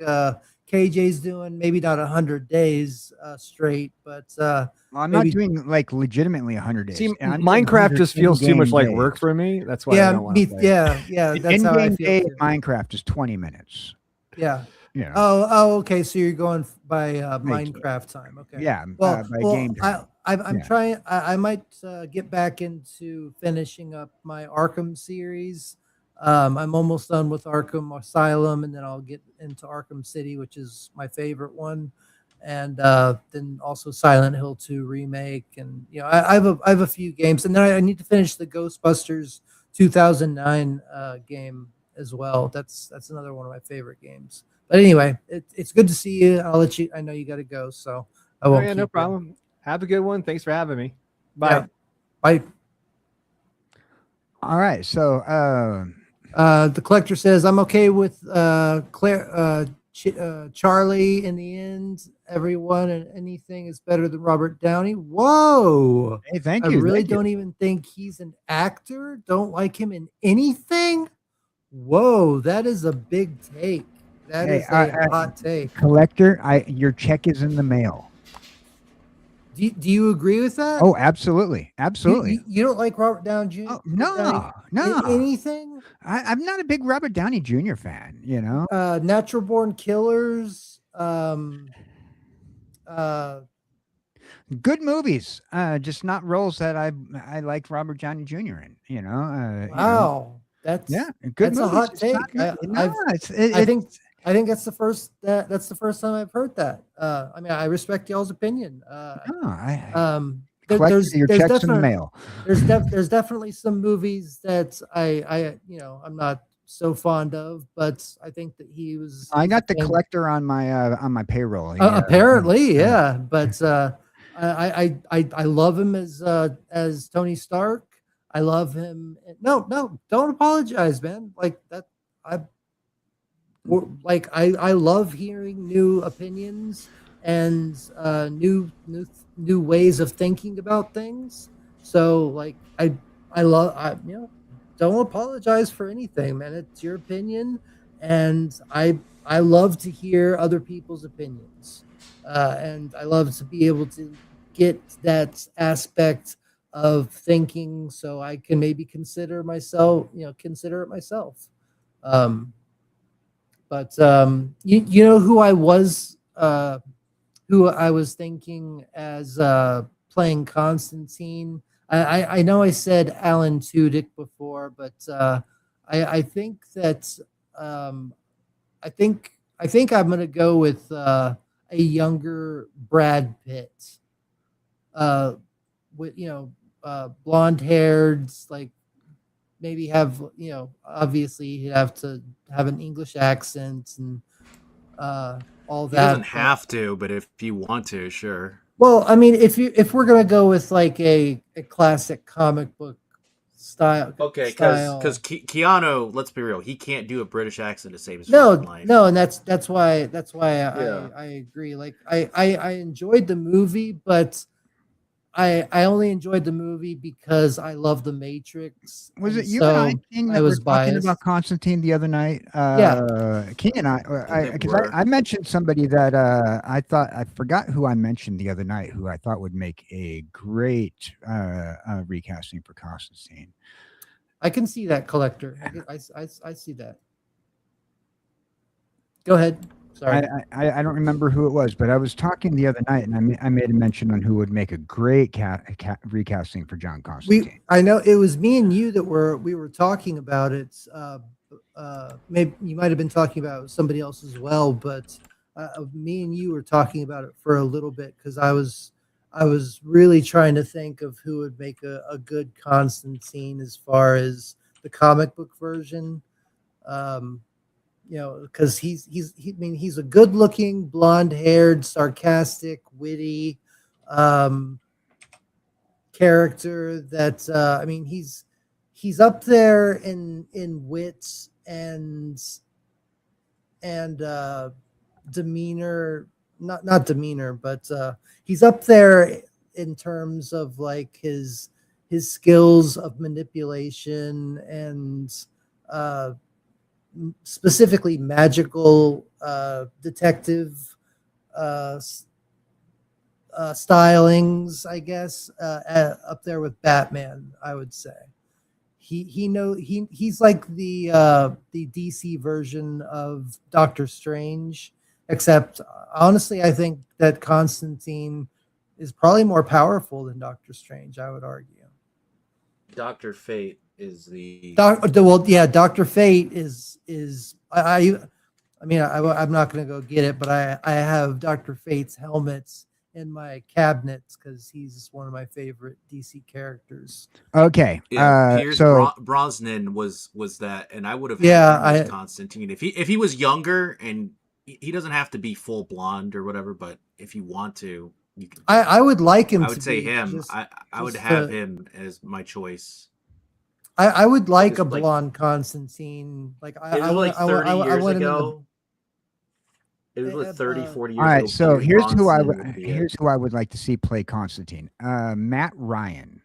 KJ's doing. Maybe not 100 days straight, but Well, I'm maybe- not doing like legitimately 100 days. See, I'm doing Minecraft 100 just feels too much in-game like days. work for me. That's why I yeah, don't want to play. yeah. An That's how I in-game feel. day Too. in Minecraft is 20 minutes. Yeah. You know. Oh, okay. So you're going by Like, Minecraft time. Okay. Yeah, Well, by game time. I'm Yeah. trying. I might get back into finishing up my Arkham series. I'm almost done with Arkham Asylum, and then I'll get into Arkham City, which is my favorite one, and then also Silent Hill 2 remake, and I have a few games, and then I need to finish the Ghostbusters 2009 game as well. That's another one of my favorite games. But anyway, it's good to see you. I'll let you. I know you got to go, so I won't. No keep you. problem. Have a good one. Thanks for having me. Bye. Yeah. Bye. All right, so The collector says, I'm okay with Charlie in the end. Everyone and anything is better than Robert Downey. Whoa. hey, thank I you. really thank you. don't even think he's an actor. Don't like him in anything. Whoa, that is a big take. That Hey, is a hot take. Collector, your check is in the mail. Do you agree with that? Oh, absolutely, absolutely. You don't like Robert Downey Jr.? Oh, no. Anything? I'm not a big Robert Downey Jr. fan. Natural Born Killers. Good movies, just not roles that I like Robert Downey Jr. in. Wow, good that's movies. a hot It's take. not- I think that's the first time I've heard that. I mean, I respect y'all's opinion. Collector, your check's in the mail. There's definitely some movies that I'm not so fond of, but I think that I got the collector on my payroll. Apparently, yeah. But I love him as Tony Stark. I love him. No, don't apologize, man. Like that, I love hearing new opinions and new ways of thinking about things. So like I love don't apologize for anything, man. It's your opinion, and I love to hear other people's opinions, and I love to be able to get that aspect of thinking, so I can maybe consider it myself. But you know who I was thinking as playing Constantine. I know I said Alan Tudyk before, but I think that I think I'm gonna go with a younger Brad Pitt. With blonde haired, like maybe have obviously he'd have to have an English accent and all that. He doesn't have to, but if you want to, sure. Well, I mean, if we're gonna go with like a classic comic book style, okay, because Keanu, let's be real, he can't do a British accent to save his life. No, and that's why I agree. Like I enjoyed the movie, but I only enjoyed the movie because I love The Matrix. Was it you and I, King, that was talking about Constantine the other night? King and I mentioned somebody that I forgot who I mentioned the other night, who I thought would make a great recasting for Constantine. I can see that, Collector. I see that. Go ahead. Sorry. I don't remember who it was, but I was talking the other night, and I made a mention on who would make a great recasting for John Constantine. I know it was me and you that we were talking about it. Maybe you might have been talking about somebody else as well, but me and you were talking about it for a little bit because I was really trying to think of who would make a good Constantine as far as the comic book version. Because he's a good-looking, blonde-haired, sarcastic, witty character. That he's up there in wits and demeanor. Not demeanor, but he's up there in terms of like his skills of manipulation and specifically magical detective stylings, I guess, up there with Batman, I would say. He's like the DC version of Doctor Strange, except honestly, I think that Constantine is probably more powerful than Doctor Strange. I would argue. Dr. Fate is the Dr. Fate is I mean, I'm not going to go get it, but I have Dr. Fate's helmets in my cabinets because he's one of my favorite DC characters. Okay. Pierce So Brosnan was that, and I would have had Constantine if he was younger, and he doesn't have to be full blonde or whatever, but if you want to, you can. I would like him. I would say him. Just, I would have him as my choice. I would like a blonde Constantine. Like I like 30 years ago. It was like 30, 40 years ago. All right, so here's who I would like to see play Constantine. Matt Ryan.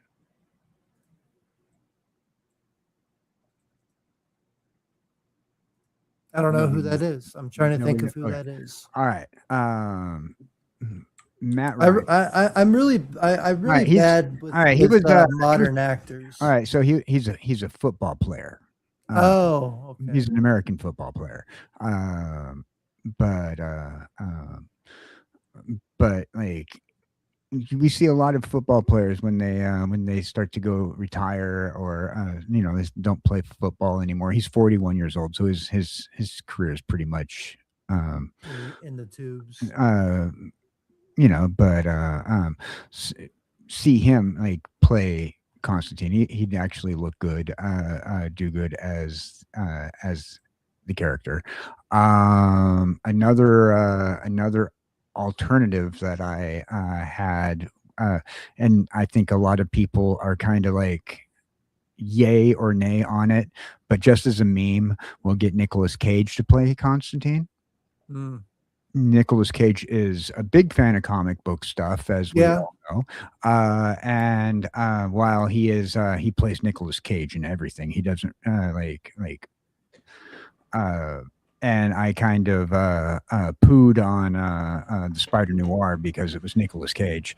I don't know who that is. I'm trying to think of who that is. All right. Matt Ryan. I'm really bad with, modern actors. All right, so he's a football player. Okay. He's an American football player. But like we see a lot of football players when they start to go retire or they don't play football anymore. He's 41 years old, so his career is pretty much in the tubes. See him like play Constantine. He'd actually look good, do good as the character. Another alternative that I had, and I think a lot of people are kind of like yay or nay on it, but just as a meme, we'll get Nicolas Cage to play Constantine. Nicolas Cage is a big fan of comic book stuff, as we all know. And while he plays Nicolas Cage in everything, he doesn't and I kind of pooed on the Spider Noir because it was Nicolas Cage,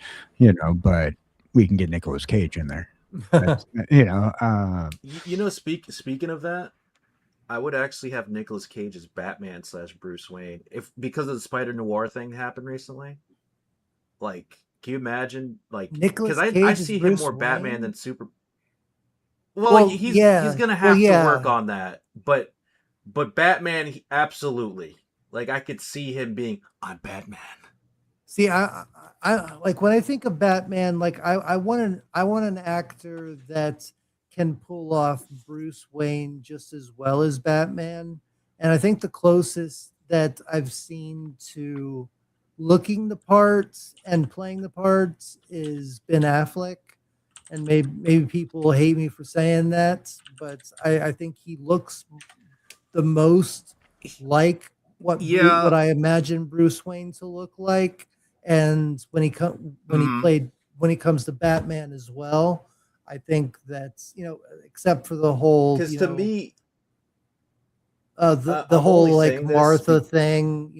but we can get Nicolas Cage in there. Speaking of that, I would actually have Nicolas Cage as Batman / Bruce Wayne because of the Spider Noir thing happened recently. Like, can you imagine? Like, because I see him more Batman than Super. Well, he's gonna have to work on that, but Batman, absolutely. Like, I could see him being, I'm Batman. See, I like when I think of Batman, like I want an actor that can pull off Bruce Wayne just as well as Batman. And I think the closest that I've seen to looking the parts and playing the parts is Ben Affleck. And maybe people will hate me for saying that, but I think he looks the most like what I imagine Bruce Wayne to look like. And when he comes to Batman as well, I think that's, except for the whole, because to me, the whole like Martha thing,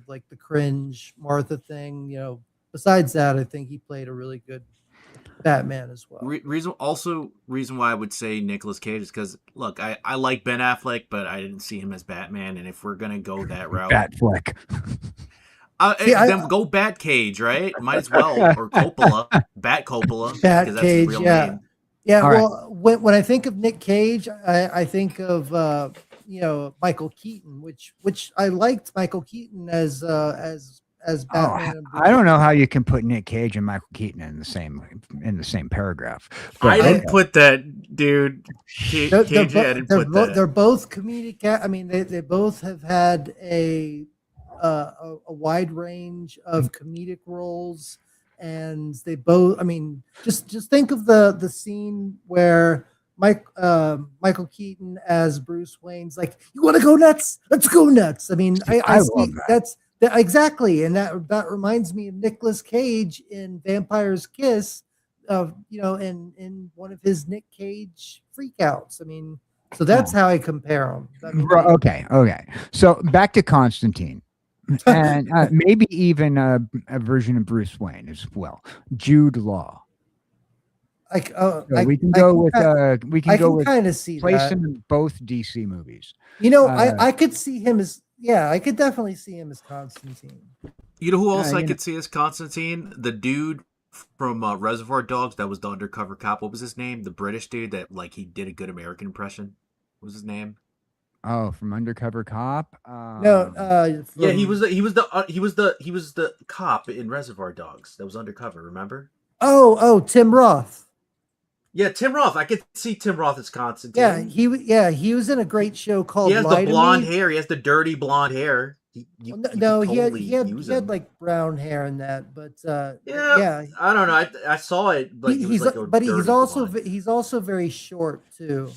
like the cringe Martha thing, besides that, I think he played a really good Batman as well. Reason why I would say Nicolas Cage is because, look, I like Ben Affleck, but I didn't see him as Batman. And if we're going to go that route, Batfleck. Then go Bat Cage, right? Might as well. Or Coppola. Bat Coppola. Bat Cage, that's his real name. Yeah, all well, right. when I think of Nick Cage, I think of Michael Keaton, which I liked Michael Keaton as Batman. I don't know how you can put Nick Cage and Michael Keaton in the same paragraph. I didn't put that, dude. They're both comedic. I mean, they both have had a wide range of comedic roles. And they both, I mean, just think of the scene where Michael Keaton as Bruce Wayne's like, you want to go nuts? Let's go nuts. I mean, I see that. Exactly. And that reminds me of Nicolas Cage in Vampire's Kiss, in one of his Nick Cage freakouts. I mean, So that's how I compare them. I mean, Okay. So back to Constantine, and maybe even a version of Bruce Wayne as well. Jude Law. We can go with kind of see place that. him in both DC movies. You know, I could see him as I could definitely see him as Constantine. You know who else I could see as Constantine? The dude from Reservoir Dogs that was the undercover cop. What was his name? The British dude that like he did a good American impression. What was his name? Oh, from Undercover Cop. No, yeah, he was the cop in Reservoir Dogs that was undercover. Remember? Oh, Tim Roth. Yeah, Tim Roth. I could see Tim Roth as Constantine. He was in a great show called. He has the blonde hair. He has the dirty blonde hair. He had like brown hair in that, but yeah. I don't know. I saw it, but he's also very short too.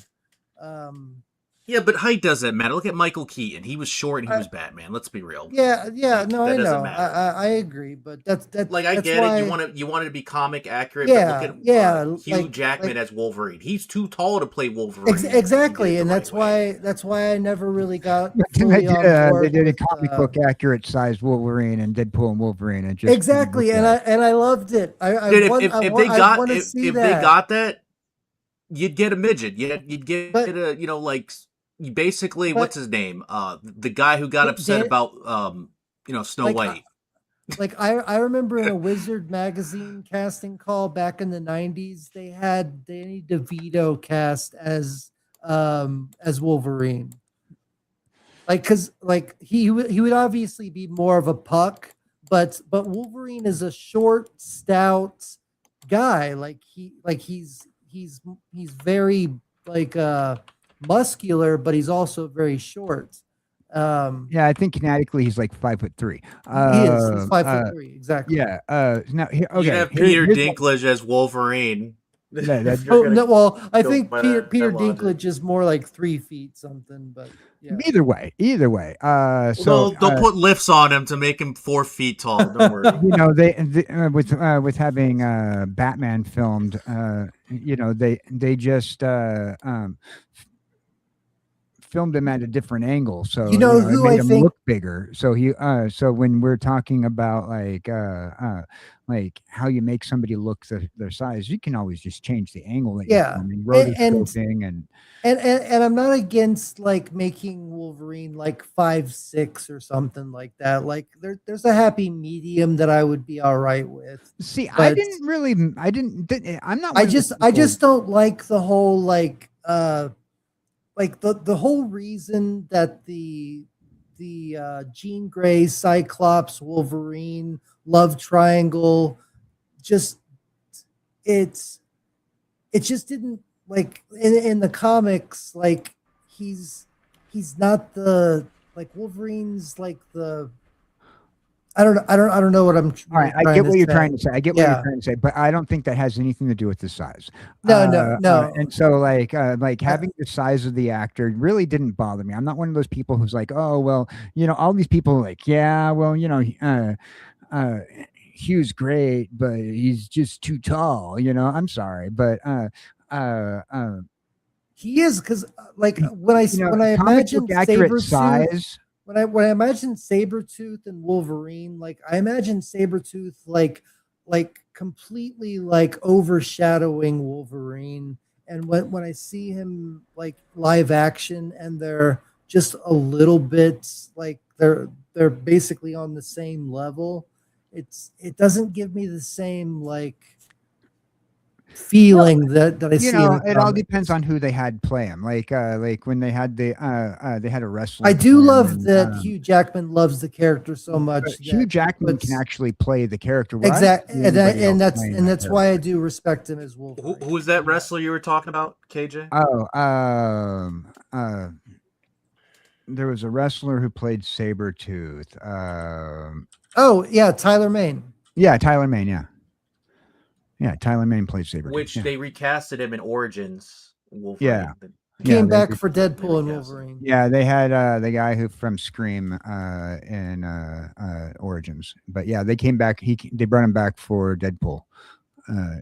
Yeah, but height doesn't matter. Look at Michael Keaton. He was short and he was Batman. Let's be real. Yeah. No, I know. I agree, but that's like I get it. You want it to be comic accurate. Yeah, but look at Hugh Jackman as Wolverine. He's too tall to play Wolverine. Exactly, and that's why I never really got. They did a comic book accurate size Wolverine and Deadpool and Wolverine, and just exactly, and I loved it. If they got that, you'd get a midget. You'd get basically, what's his name? The guy who got upset about Snow White. Like I remember in a Wizard magazine casting call back in the 90s, they had Danny DeVito cast as Wolverine. Like cuz like he would obviously be more of a puck, but Wolverine is a short, stout guy. He's very muscular, but he's also very short. I think kinetically he's like 5'3". He's 5'3", exactly. Yeah. Now here, okay. You have Peter Dinklage as Wolverine. I think Peter Dinklage is more like 3 feet something, but yeah. Either way. They'll put lifts on him to make him 4 feet tall. Don't worry. They with having Batman filmed, they just filmed him at a different angle, so who it made I him think look bigger. So so when we're talking about like how you make somebody look their size, you can always just change the angle that and I'm not against like making Wolverine like 5'6" or something like that. Like there's a happy medium that I would be all right with. See, I'm not. I just don't like the whole the whole reason that the Jean Grey, Cyclops, Wolverine love triangle it just didn't like in the comics, like he's not the Wolverine's like the I don't know what I'm. All right, I get what you're trying to say. I get what you're trying to say, but I don't think that has anything to do with the size. No. And so, having the size of the actor really didn't bother me. I'm not one of those people who's like, oh well, all these people are like, yeah, well, Hugh's great, but he's just too tall. I'm sorry, but he is, because when I imagine accurate size. When I imagine Sabretooth and Wolverine, like I imagine Sabretooth like completely like overshadowing Wolverine. And when I see him like live action and they're just a little bit like they're basically on the same level, it doesn't give me the same like feeling that I see. It all depends on who they had play him. Like when they had they had a wrestler. I do love that Hugh Jackman loves the character so much. Hugh Jackman can actually play the character. Exactly, and that's why I do respect him as Wolverine. Who was that wrestler you were talking about, KJ? There was a wrestler who played Sabretooth. Tyler Mane. Yeah, Tyler Mane. Yeah. Yeah, Tyler Mane played Sabretooth. Which they recasted him in Origins. Wolverine. Came back for Deadpool and Wolverine. Yeah, they had the guy who from Scream in Origins. But yeah, they came back. They brought him back for Deadpool.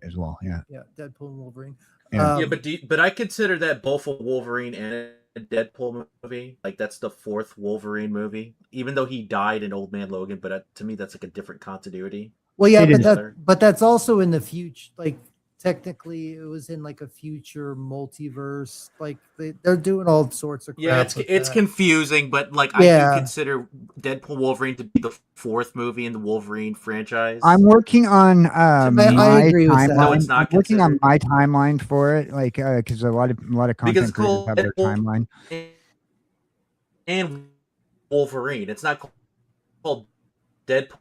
as well. Yeah. Yeah, Deadpool and Wolverine. Yeah. Yeah, but I consider that both a Wolverine and a Deadpool movie. Like that's the fourth Wolverine movie, even though he died in Old Man Logan. But to me, that's like a different continuity. Well, yeah, It is. but that's also in the future. Like technically, it was in like a future multiverse. Like they're doing all sorts of crap. Yeah, it's confusing, but like I do consider Deadpool Wolverine to be the fourth movie in the Wolverine franchise. I'm working on my agree with that. timeline. No, it's not I'm working on considered. my timeline for it, like because a lot of content creators have their Deadpool timeline. and Wolverine. It's not called Deadpool.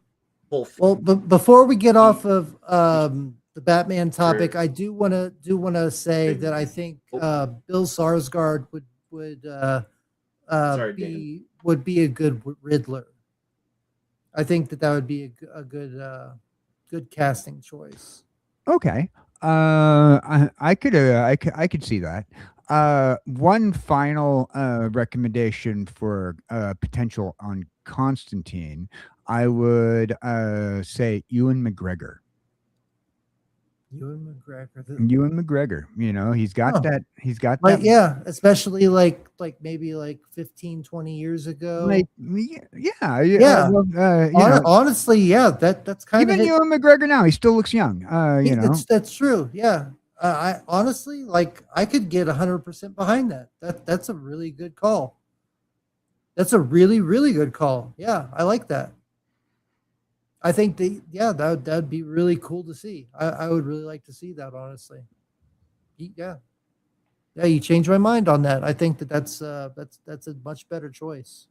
Well, but before we get off of the Batman topic, I do want to say that I think Bill Skarsgård would be a good Riddler. I think that would be a good casting choice. Okay, I could see that. One final recommendation for potential on Constantine, I would say Ewan McGregor. Ewan McGregor, you know, he's got that. He's got like, that. yeah, especially like maybe like 15, 20 years ago. Like, yeah. You know, honestly, yeah, that's kind of even Ewan McGregor now. He still looks young. You know, that's true. Yeah, I honestly like I could get 100% behind that. That's a really good call. That's a really, really good call. Yeah, I like that. I think that'd be really cool to see. I would really like to see that, honestly. Yeah, you changed my mind on that. I think that's a much better choice.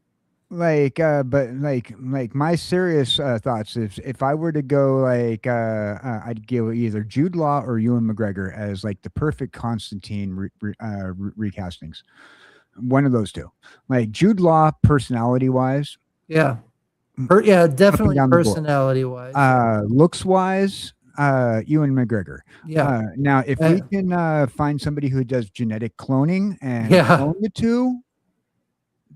but my serious thoughts, if I were to go, like I'd give either Jude Law or Ewan McGregor as like the perfect Constantine recastings. One of those two, like Jude Law, personality wise. Yeah. Definitely personality wise. Looks wise, Ewan McGregor. Yeah. Now, if we can find somebody who does genetic cloning and clone the two,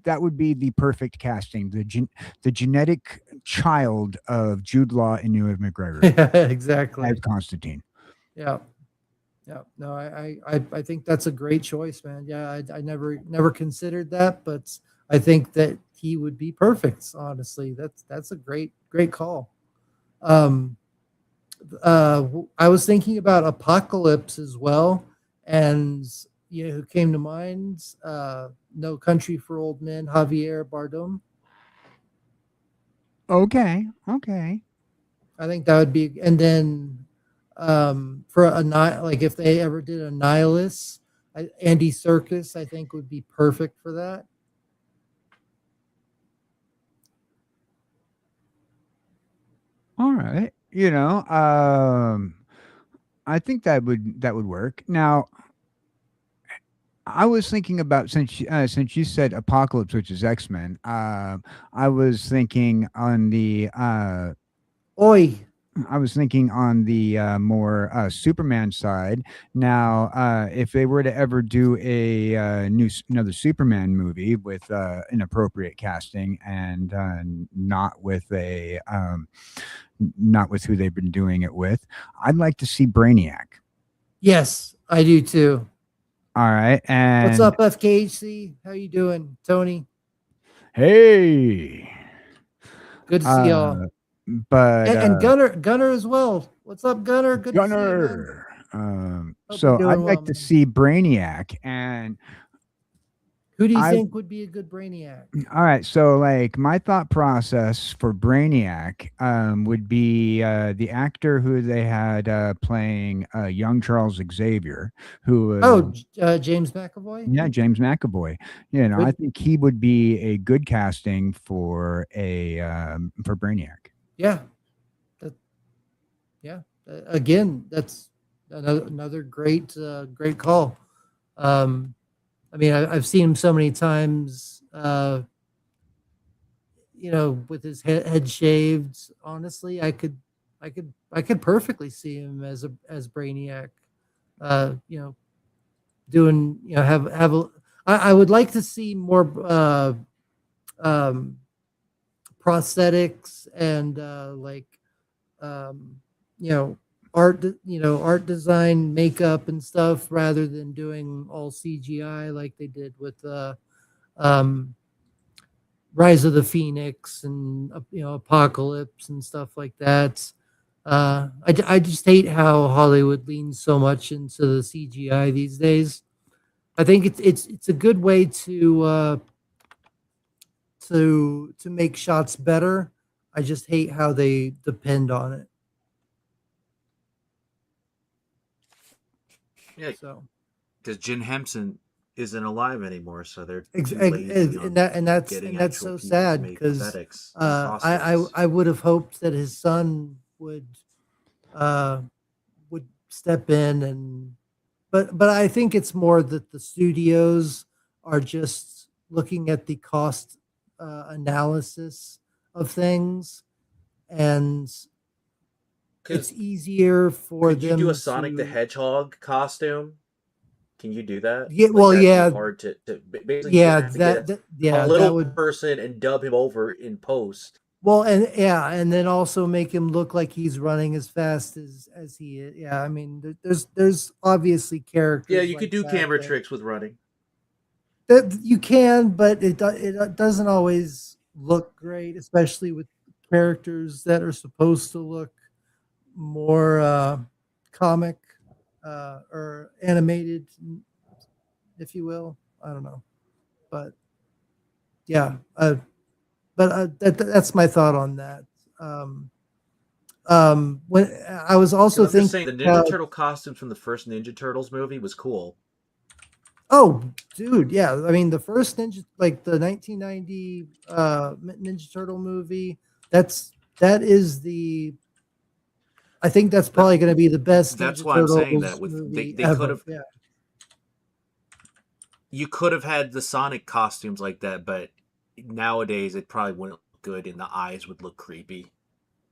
that would be the perfect casting. The genetic child of Jude Law and Ewan McGregor. Yeah, exactly. As Constantine. Yeah. Yeah. No, I think that's a great choice, man. Yeah, I never considered that, but I think that he would be perfect. Honestly, that's a great call. I was thinking about Apocalypse as well, and you know who came to mind? No Country for Old Men, Javier Bardem. Okay. I think that would be, and then for like if they ever did a Nihilist, Andy Serkis, I think would be perfect for that. All right. You know, I think that would work. Now, I was thinking about, since you said Apocalypse, which is X-Men, I was thinking on the more Superman side. Now, if they were to ever do another Superman movie with an appropriate casting and not with who they've been doing it with, I'd like to see Brainiac. Yes, I do too. All right, and what's up, FKHC? How you doing, Tony? Hey, good to see y'all. But and Gunnar as well. What's up, Gunnar? Good Gunnar. To see you, so I'd like to see Brainiac. And who do you think would be a good Brainiac? All right, so like my thought process for Brainiac would be the actor who they had playing young Charles Xavier, who James McAvoy. Yeah, James McAvoy. You know, I think he would be a good casting for Brainiac. Yeah, again, that's another great call. I mean, I've seen him so many times, you know, with his head shaved. Honestly, I could perfectly see him as Brainiac. You know, doing, you know, I would like to see more prosthetics and you know, art design, makeup and stuff, rather than doing all CGI like they did with um, Rise of the Phoenix and Apocalypse and stuff like that. I just hate how Hollywood leans so much into the CGI these days. I think it's a good way to make shots better. I just hate how they depend on it. Yeah, So because Jim Henson isn't alive anymore, so they're too and lazy on getting that's actual so people to sad make because prosthetics and costumes. I would have hoped that his son uh would step in, and but I think it's more that the studios are just looking at the cost analysis of things, and it's easier for Could you do a them Sonic the to Hedgehog costume? Can you do that? yeah, Like well, that'd yeah, be hard to basically you'd yeah, have to get a yeah, that little would. person and dub him over in post. Well, and yeah, and then also make him look like he's running as fast as he is. Yeah, I mean, there's obviously characters Yeah, you could like do that camera tricks with running. that you can, but it doesn't always look great, especially with characters that are supposed to look more comic or animated, if you will. I don't know, but yeah, that's my thought on that. When I was also Because I'm just thinking saying, the Ninja about, Turtle costumes from the first Ninja Turtles movie was cool. oh, dude, yeah, I mean the first Ninja, like the 1990 Ninja Turtle movie, that is the, I think that's probably going to be the best That's Ninja why I'm saying that Turtles with movie they could ever. have Yeah. you could have had the Sonic costumes like that, but nowadays it probably wouldn't look good and the eyes would look creepy.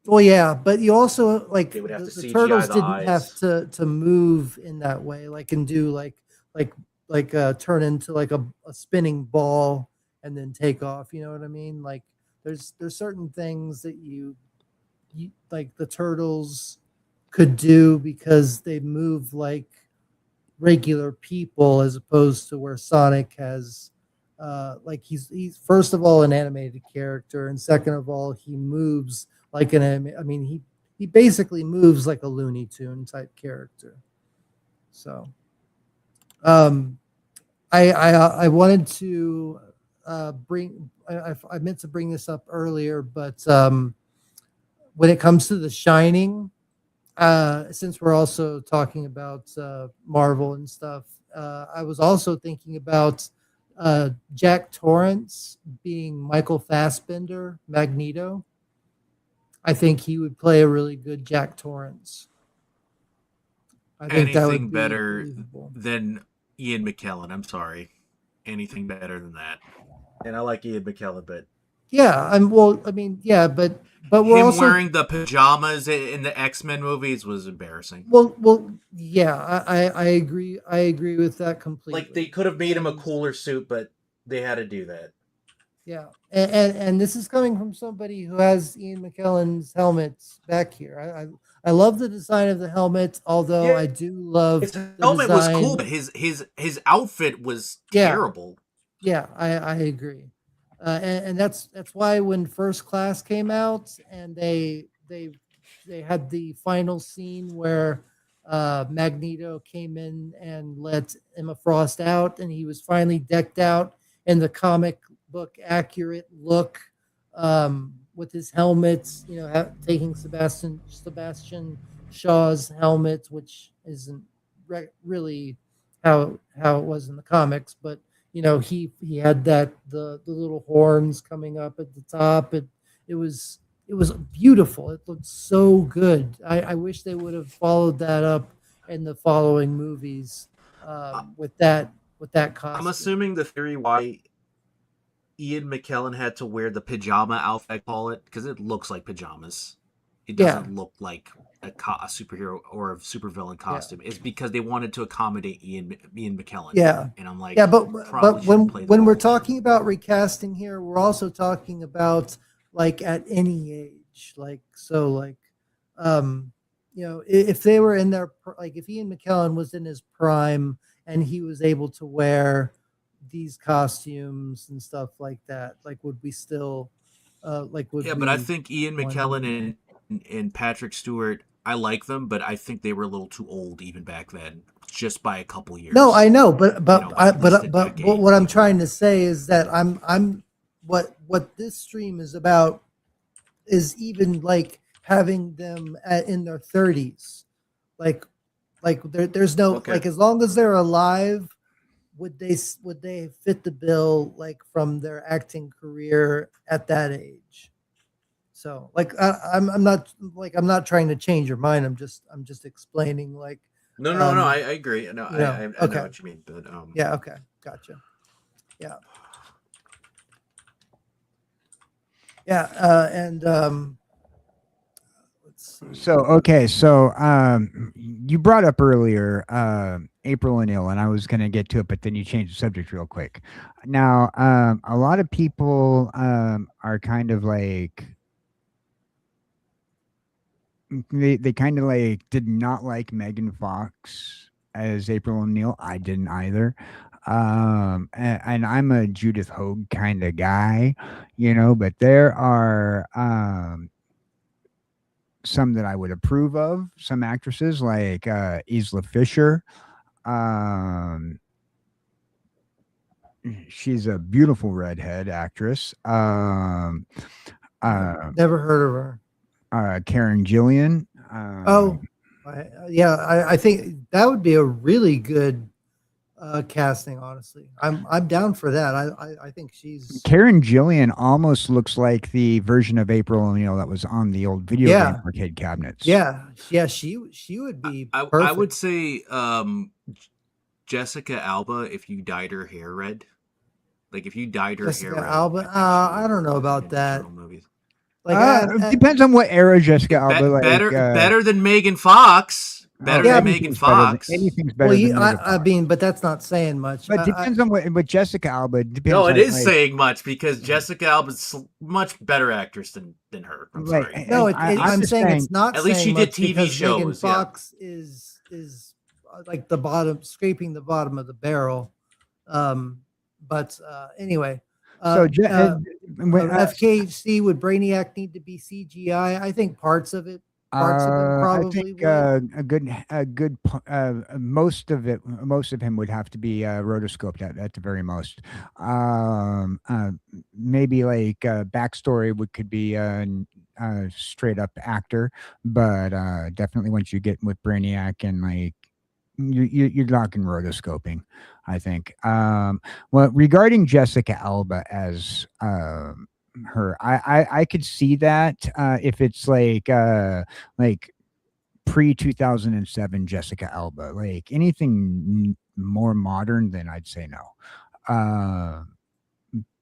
Well, yeah, but you also like They would have to the CGI turtles the didn't have eyes. to move in that way, like and do like turn into like a spinning ball and then take off. You know what I mean? Like there's certain things that you like the turtles could do because they move like regular people, as opposed to where Sonic has like he's first of all an animated character, and second of all he moves like I mean he basically moves like a Looney Tune type character. So um I wanted to bring I meant to bring this up earlier, but when it comes to The Shining, since we're also talking about Marvel and stuff, I was also thinking about Jack Torrance being Michael Fassbender, Magneto. I think he would play a really good Jack Torrance. I think that Anything would be better believable. than Ian McKellen. I'm sorry. Anything better than that. And I like Ian McKellen, but Yeah, I mean, yeah, but we're him also wearing the pajamas in the X-Men movies was embarrassing. well, yeah, I agree. I agree with that completely. Like they could have made him a And cooler suit, but they had to do that. yeah, and this is coming from somebody who has Ian McKellen's helmets back here. I love the design of the helmet, although Yeah, I do love his the helmet was cool, design. but his outfit was Yeah, terrible. yeah, I agree, and that's why when First Class came out and they had the final scene where Magneto came in and let Emma Frost out, and he was finally decked out in the comic book accurate look, with his helmets, taking Sebastian Shaw's helmet, which isn't really how it was in the comics, but he had the little horns coming up at the top. It was it was beautiful. It looked so good. I wish they would have followed that up in the following movies, with that costume. I'm assuming the theory why Ian McKellen had to wear the pajama outfit, I call it, because it looks like pajamas. It doesn't look like a superhero or a supervillain costume. It's because they wanted to accommodate Ian McKellen. Yeah, and I'm like, yeah, but when we're talking about recasting here, we're also talking about like at any age, like so, like if they were in their, like if Ian McKellen was in his prime and he was able to wear these costumes and stuff like that, like would we still would Yeah, we but I think Ian want McKellen him? and Patrick Stewart, I like them, but I think they were a little too old even back then, just by a couple years. No, I know, but by at least a decade. what I'm trying to say is that I'm what this stream is about is even like having them in their 30s, like there's no Okay. like as long as they're alive, would they fit the bill like from their acting career at that age? So like I'm not trying to change your mind. I'm just explaining like No, I agree. No, I know okay. what you mean, but Yeah, okay, gotcha. Yeah, yeah, and let's see. So okay, so you brought up earlier April O'Neil, and I was going to get to it, but then you changed the subject real quick. Now, a lot of people are kind of like they kind of like did not like Megan Fox as April O'Neil. I didn't either. And I'm a Judith Hogue kind of guy, but there are some that I would approve of, some actresses like Isla Fisher. She's a beautiful redhead actress. Never heard of her. Karen Gillian. I think that would be a really good casting. Honestly, I'm down for that. I think she's Karen Gillian almost looks like the version of April O'Neil that was on the old video game arcade cabinets. Yeah, she would be perfect. I would say Jessica Alba if you dyed her hair red. Like if you dyed her Jessica hair red. Alba. I don't know about that. Movies. Like it depends on what era Jessica Alba. Better than Megan Fox. Better than Megan Fox. Anything's better than Megan Fox. I mean, but that's not saying much. But depends on what Jessica Alba. Depends. No, it is saying much because Jessica Alba's much better actress than her. I'm sorry. No, I'm saying it's not. At least she did TV shows. Megan Fox is like the bottom, scraping the bottom of the barrel. But anyway. So FKC, would Brainiac need to be CGI? I think parts of it probably. I think a good most of him would have to be rotoscoped at the very most. Maybe like backstory could be a straight up actor, but definitely once you get with Brainiac and like you're talking rotoscoping, I think. Well, regarding Jessica Alba as her, I could see that if it's like pre 2007 Jessica Alba, like anything more modern, then I'd say no.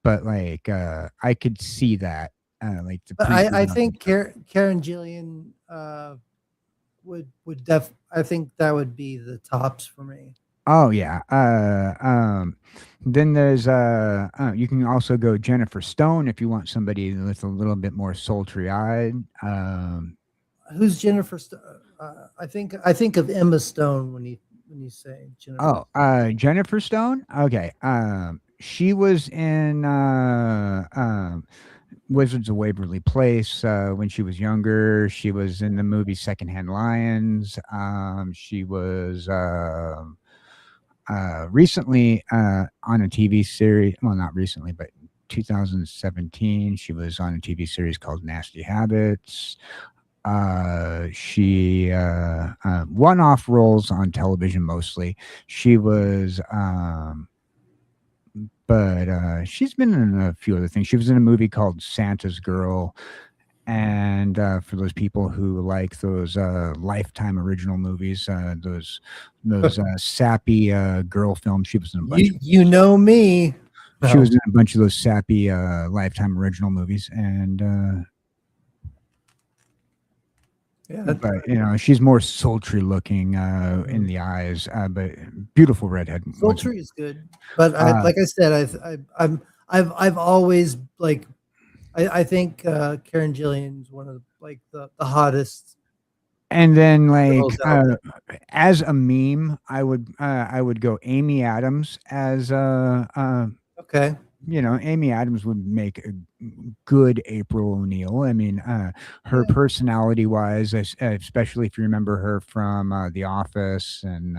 But like I could see that like the. I think Karen Gillian would I think that would be the tops for me. Oh yeah. Then there's you can also go Jennifer Stone if you want somebody with a little bit more sultry eyed. Who's Jennifer Stone? I think of Emma Stone when you say Jennifer. Oh, Jennifer Stone. Okay. She was in Wizards of Waverly Place when she was younger. She was in the movie Secondhand Lions. She was recently on a TV series. Well, not recently, but 2017. She was on a TV series called Nasty Habits. She one-off roles on television mostly. She was but she's been in a few other things. She was in a movie called Santa's Girl. And for those people who like those Lifetime original movies, those sappy girl films, she was in a bunch. You know me. She was in a bunch of those sappy Lifetime original movies, and but she's more sultry looking in the eyes, but beautiful redhead. Sultry is good, but like I said, I've always I think Karen Gillian's one of the hottest And then like Girls out there. as a meme, I would go Amy Adams as Okay. you know, Amy Adams would make a good April O'Neil. I mean, her Yeah. personality wise, especially if you remember her from The Office and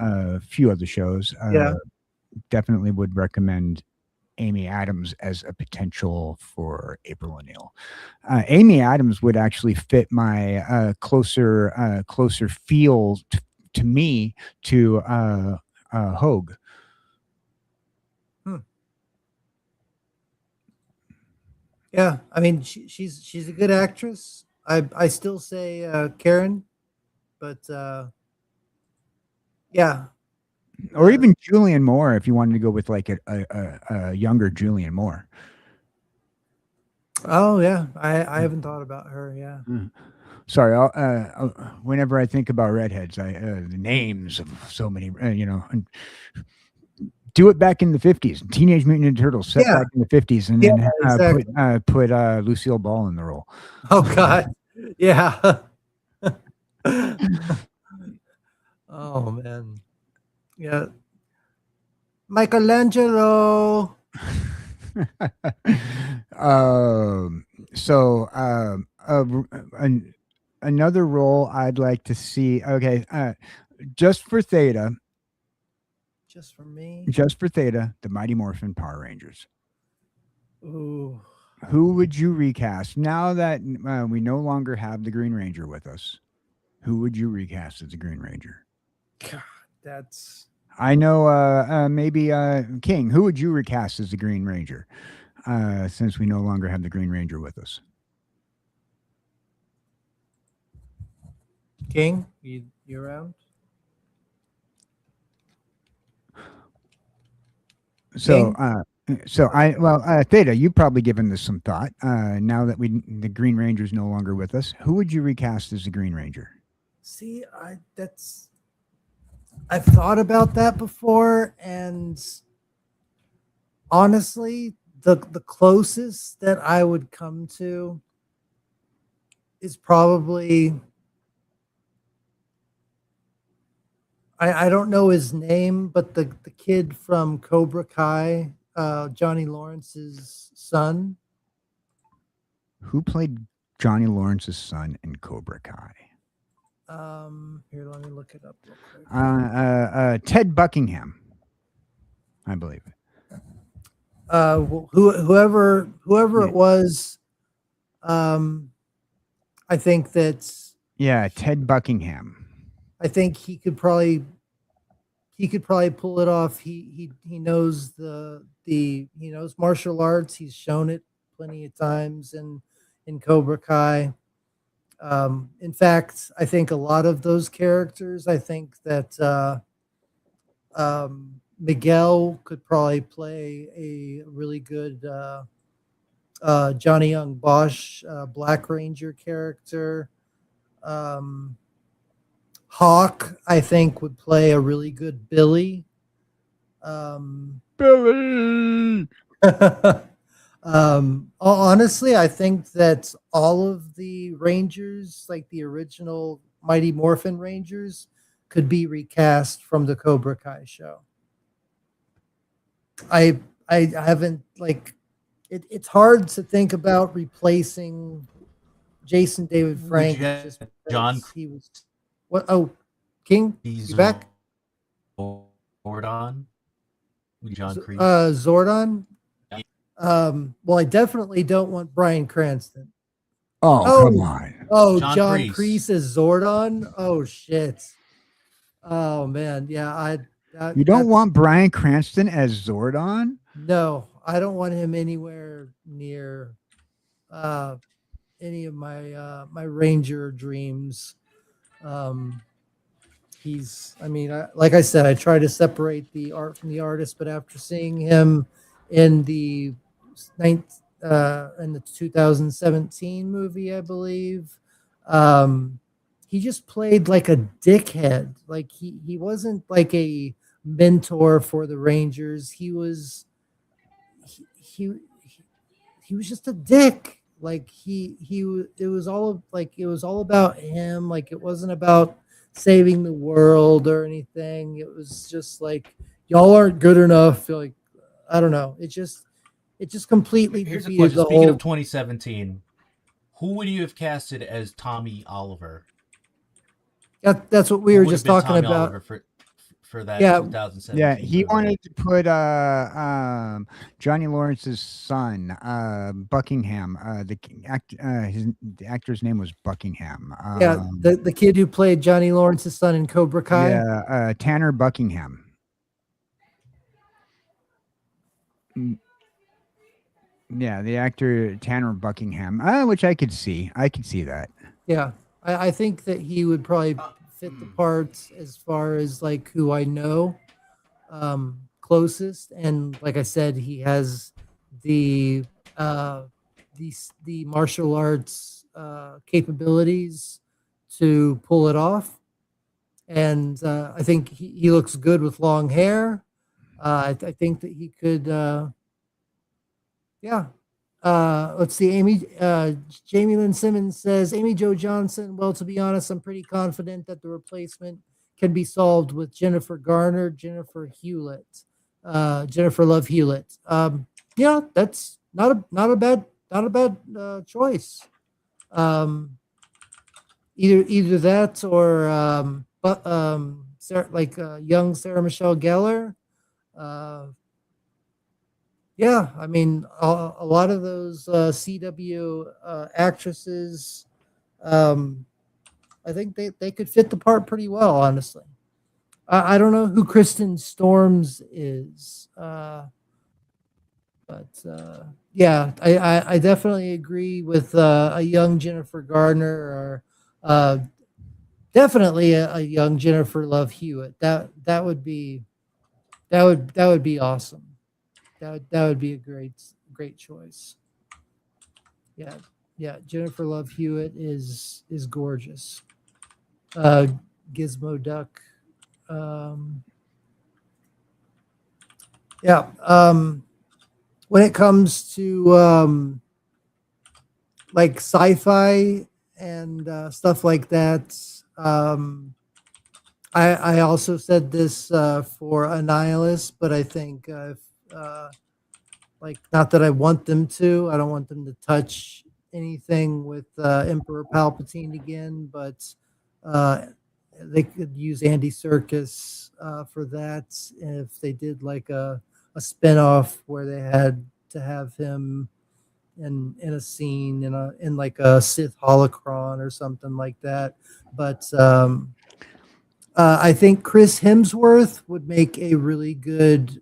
a few other shows, Yeah. definitely would recommend Amy Adams as a potential for April O'Neil. Amy Adams would actually fit my closer feel to me to Hogue. Yeah. I mean, she's a good actress. I still say Karen, but yeah. Or even Julian Moore, if you wanted to go with like a younger Julian Moore. Oh yeah, I haven't thought about her. Yeah. Sorry, whenever I think about redheads, the names of so many, you know, do it back in the 50s. Teenage Mutant Ninja Turtles set Yeah. back in the 50s, and Yeah, then exactly. put Lucille Ball in the role. Oh God. Yeah. Oh man. Yeah. Michelangelo. So another role I'd like to see. Okay, just for Theta, Just for me. the Mighty Morphin Power Rangers. Ooh. Who would you recast now that we no longer have the Green Ranger with us? Who would you recast as the Green Ranger? God, that's I know maybe King. Who would you recast as the Green Ranger? Since we no longer have the Green Ranger with us. King. You around? So King? Theta, you've probably given this some thought. Now that the Green Ranger's no longer with us, who would you recast as the Green Ranger? See, I've thought about that before, and honestly, the closest that I would come to is probably I don't know his name, but the kid from Cobra Kai, Johnny Lawrence's son. Who played Johnny Lawrence's son in Cobra Kai? Here, let me look it up real quick. Ted Buckingham, I believe. Whoever Yeah. it was, I think that's Ted Buckingham. I think he could probably pull it off. He knows he knows martial arts. He's shown it plenty of times in Cobra Kai. In fact, I think a lot of those characters, I think that Miguel could probably play a really good Johnny Young Bosch Black Ranger character. Hawk, I think, would play a really good Billy. Billy. Honestly, I think that all of the Rangers, like the original Mighty Morphin Rangers, could be recast from the Cobra Kai show. I haven't it's hard to think about replacing Jason David Frank just because John he was what? Oh, King, you back? Zordon. John Kreese. Zordon. Well, I definitely don't want Bryan Cranston. Oh, come on. Oh, John Kreese as Zordon. Oh shit. Oh man, yeah. You don't want Bryan Cranston as Zordon? No, I don't want him anywhere near any of my my Ranger dreams. Like I said, I try to separate the art from the artist, but after seeing him in the 2017 movie, I believe, he just played like a dickhead. Like he wasn't like a mentor for the Rangers. He was just a dick. Like it was all about him. Like it wasn't about saving the world or anything. It was just like y'all aren't good enough. Like I don't know. It just completely Here's a defeated question. the Speaking whole. of 2017, who would you have casted as Tommy Oliver? That's what we Who were would have just been talking Tommy about. Oliver for that Yeah. 2017 Yeah, he movie? wanted to put Johnny Lawrence's son, Buckingham. The actor's name was Buckingham. Yeah, the kid who played Johnny Lawrence's son in Cobra Kai. Yeah, Tanner Buckingham. Yeah, the actor Tanner Buckingham, which I could see. I could see that. Yeah, I think that he would probably fit the parts as far as like who I know closest. And like I said, he has the the martial arts capabilities to pull it off. And I think he looks good with long hair. I think that he could. Yeah. Let's see. Jamie Lynn Simmons says, Amy Jo Johnson. Well, to be honest, I'm pretty confident that the replacement can be solved with Jennifer Garner, Jennifer Love Hewlett. Yeah, that's not a bad choice. Either that or young Sarah Michelle Gellar. Yeah, I mean, a lot of those CW actresses, I think they could fit the part pretty well, honestly. I don't know who Kristen Storms is, but yeah, I definitely agree with a young Jennifer Gardner or definitely a young Jennifer Love Hewitt. That would be awesome. That would be a great choice. Yeah. Jennifer Love Hewitt is gorgeous. Gizmo Duck. Yeah. When it comes to like sci-fi and stuff like that, I also said this for Annihilus, but I think like not that I want them to. I don't want them to touch anything with Emperor Palpatine again, but they could use Andy Serkis for that if they did like a spinoff where they had to have him in a scene in like a Sith holocron or something like that. But I think Chris Hemsworth would make a really good.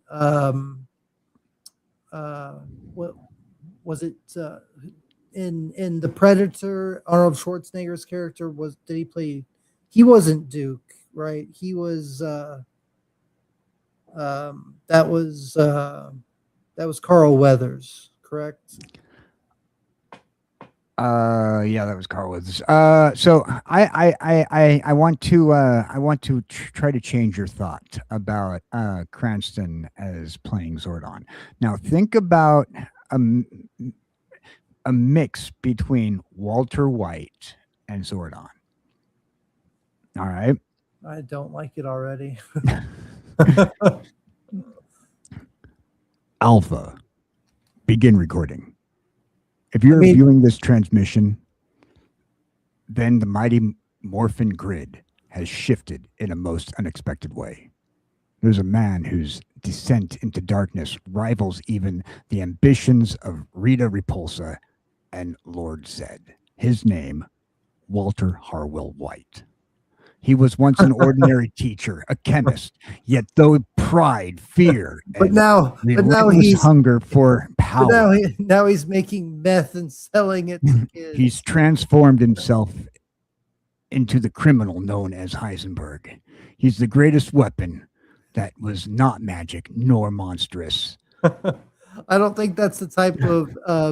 What was it in the Predator? Arnold Schwarzenegger's character did he play? He wasn't Duke, right? He was. That was Carl Weathers, correct? Yeah, that was Carl Weathers. So I want to try to change your thought about Cranston as playing Zordon. Now think about a mix between Walter White and Zordon. All right. I don't like it already. Alpha, begin recording. If you're viewing this transmission, then the mighty Morphin grid has shifted in a most unexpected way. There's a man whose descent into darkness rivals even the ambitions of Rita Repulsa and Lord Zed. His name, Walter Harwell White. He was once an ordinary teacher, a chemist, yet though pride, fear, but now he's hunger for power. Now he's making meth and selling it to kids. He's transformed himself into the criminal known as Heisenberg. He's the greatest weapon that was not magic nor monstrous. I don't think that's the type of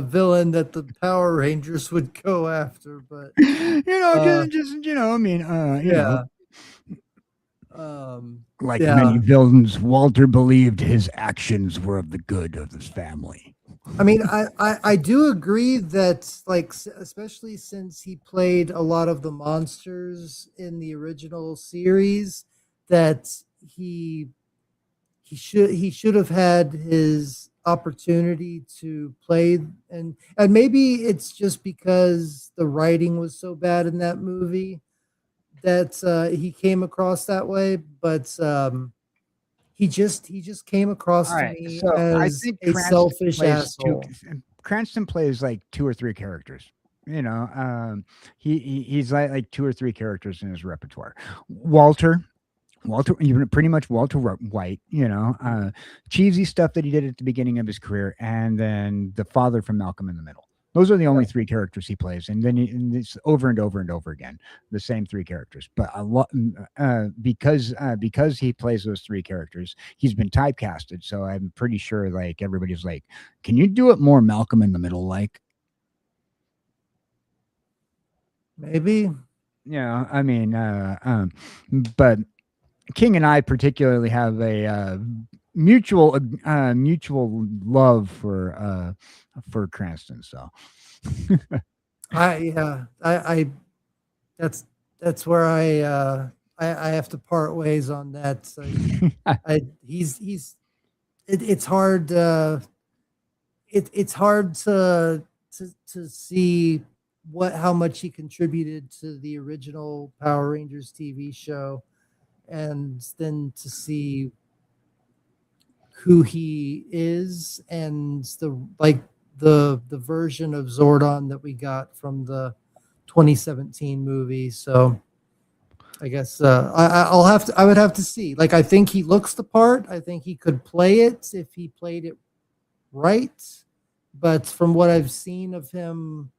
villain that the Power Rangers would go after, but you know, like many villains, Walter believed his actions were of the good of his family. I mean, I do agree that, like, especially since he played a lot of the monsters in the original series, that he he should have had his opportunity to play, and maybe it's just because the writing was so bad in that movie that he came across that way, but he just came All across to right, me so I as think a selfish asshole. Cranston plays like 2 or 3 characters. You know, he's like 2 or 3 characters in his repertoire. Walter, even pretty much Walter White, you know, cheesy stuff that he did at the beginning of his career, and then the father from Malcolm in the Middle. Those are the only 3 characters he plays, and then it's over and over and over again, the same 3 characters. But a lot because he plays those 3 characters, he's been typecasted. So I'm pretty sure like everybody's like, "Can you do it more Malcolm in the Middle like?" Maybe. Yeah, I mean, but King and I particularly have a mutual love for Cranston. So I that's where I have to part ways on that. So it's hard it's hard to see how much he contributed to the original Power Rangers TV show, and then to see who he is, and the version of Zordon that we got from the 2017 movie. So I guess I would have to see. Like, I think he looks the part. I think he could play it if he played it right. But from what I've seen of him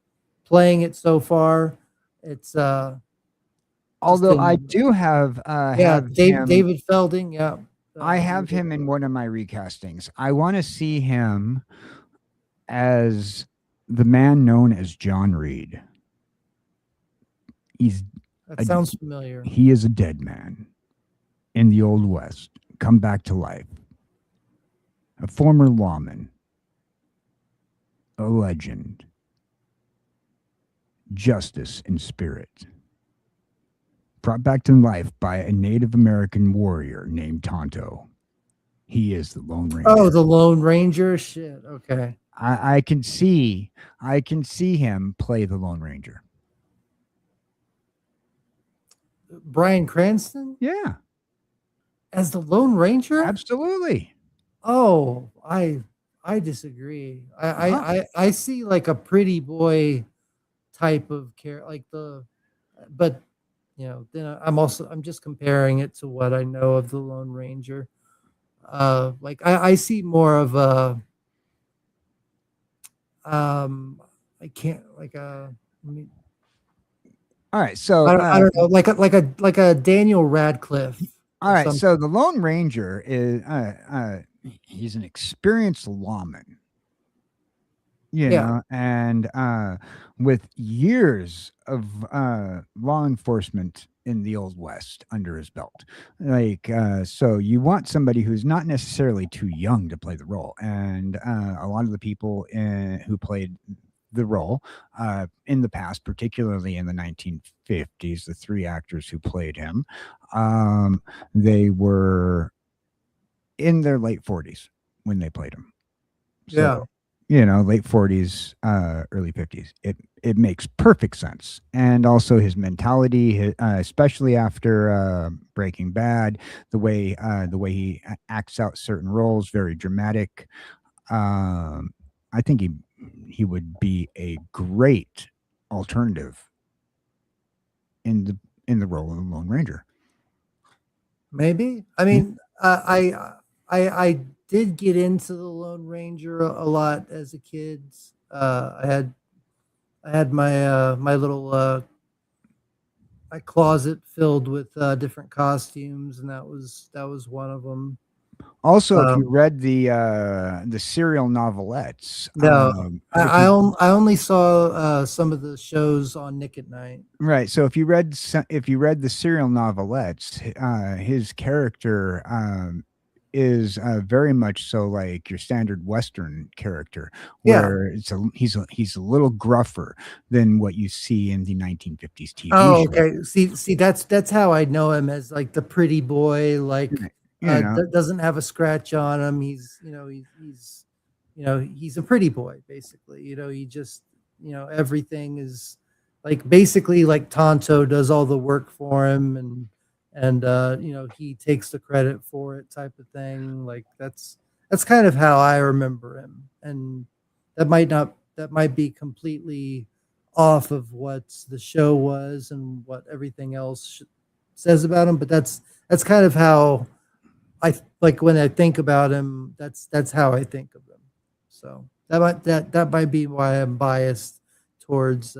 playing it so far, it's although I do have David Felding. Yeah, I have him in one of my recastings. I want to see him as the man known as John Reed. That sounds familiar. He is a dead man in the Old West, come back to life. A former lawman, a legend, justice in spirit, brought back to life by a Native American warrior named Tonto. He is the Lone Ranger. Oh, the Lone Ranger. Shit. Okay. I can see him play the Lone Ranger. Bryan Cranston? Yeah. As the Lone Ranger? Absolutely. Oh, I disagree. I see like a pretty boy type of character, like but you know, then I'm just comparing it to what I know of the Lone Ranger. Like I see more of a I can't like a let me, all right, so I don't know, like a Daniel Radcliffe. All right, so the Lone Ranger is he's an experienced lawman, you know, and with years of law enforcement in the Old West under his belt. Like, so you want somebody who's not necessarily too young to play the role, and a lot of the people who played the role in the past, particularly in the 1950s, the 3 actors who played him, they were in their late 40s when they played him. So, you know, late 40s, early 50s. It makes perfect sense. And also his mentality, especially after Breaking Bad, the way he acts out certain roles, very dramatic. I think he would be a great alternative in the role of the Lone Ranger. Maybe. I mean, I did get into the Lone Ranger a lot as a kid. I had my my little my closet filled with different costumes, and that was one of them. Also, if you read the serial novelettes, no, I only saw some of the shows on Nick at Night. Right. So if you read the serial novelettes, his character is very much so like your standard Western character, Yeah. where he's a little gruffer than what you see in the 1950s TV Oh, show. okay. See, that's how I know him, as like the pretty boy, like doesn't have a scratch on him. He's he's a pretty boy, basically. He just everything is like basically like Tonto does all the work for him, and he takes the credit for it, type of thing. Like that's kind of how I remember him, and that might be completely off of what the show was and what everything else says about him, but that's kind of how I like when I think about him. That's how I think of him. So that might be why I'm biased towards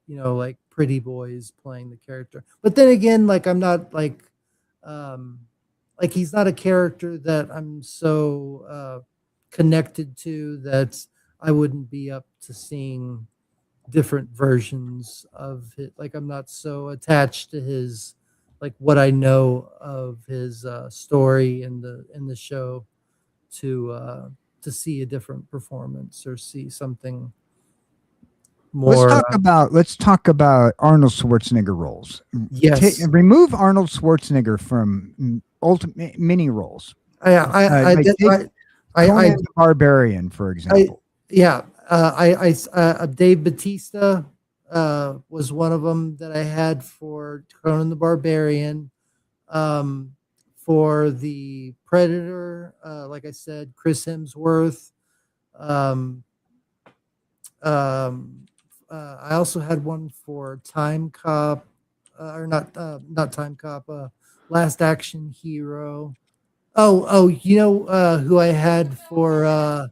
like pretty boys playing the character. But then again, like I'm not like he's not a character that I'm so connected to that I wouldn't be up to seeing different versions of it. Like I'm not so attached to his like what I know of his story in the show to see a different performance or see something more. Let's talk about Arnold Schwarzenegger roles. Yes. Remove Arnold Schwarzenegger from ultimate mini roles. Conan the Barbarian, for example. Dave Bautista was one of them that I had for Conan the Barbarian. For the Predator, like I said, Chris Hemsworth. I also had one for Time Cop, or not Time Cop, Last Action Hero. Who I had for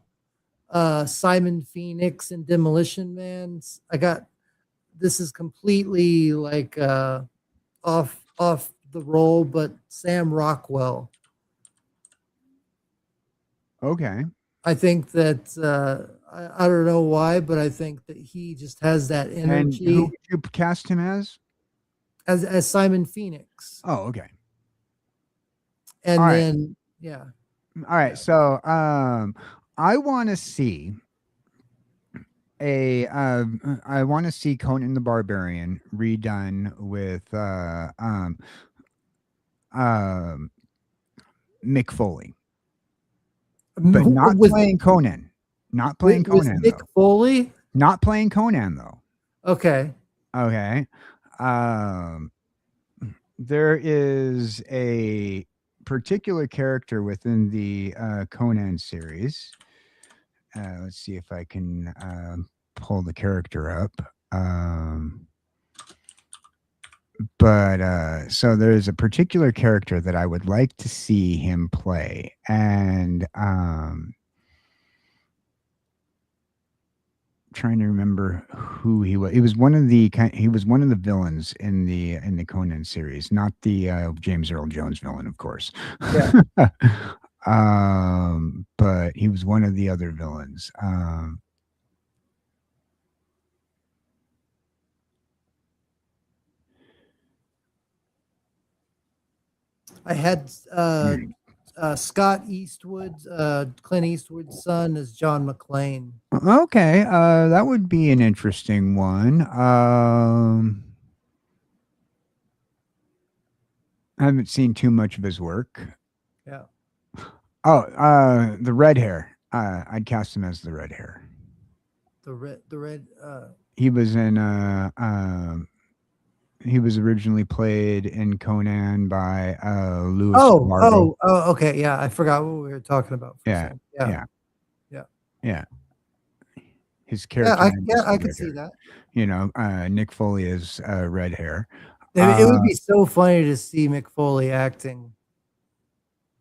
Simon Phoenix and Demolition Man. This is completely like off the roll, but Sam Rockwell. Okay. I think that I don't know why, but I think that he just has that energy. And who would you cast him as? As Simon Phoenix. Oh, okay. And all then right. Yeah. All right. So I want to see I want to see Conan the Barbarian redone with Mick Foley, but not playing Conan. Not playing Conan. Mick Foley? Not playing Conan though. Okay. Okay. There is a particular character within the Conan series. Let's see if I can pull the character up. So there's a particular character that I would like to see him play, and trying to remember who he was. He was one of the villains in the Conan series, not the James Earl Jones villain, of course. Yeah. But he was one of the other villains. I had Scott Eastwood, Clint Eastwood's son, as John McClane. Okay, that would be an interesting one. I haven't seen too much of his work. Yeah. Oh, the red hair. I'd cast him as the red hair. The red. He was in. He was originally played in Conan by Louis. Oh, okay. Yeah, I forgot what we were talking about. Yeah. His character. Yeah, I could see that. Nick Foley is red hair. It would be so funny to see Mick Foley acting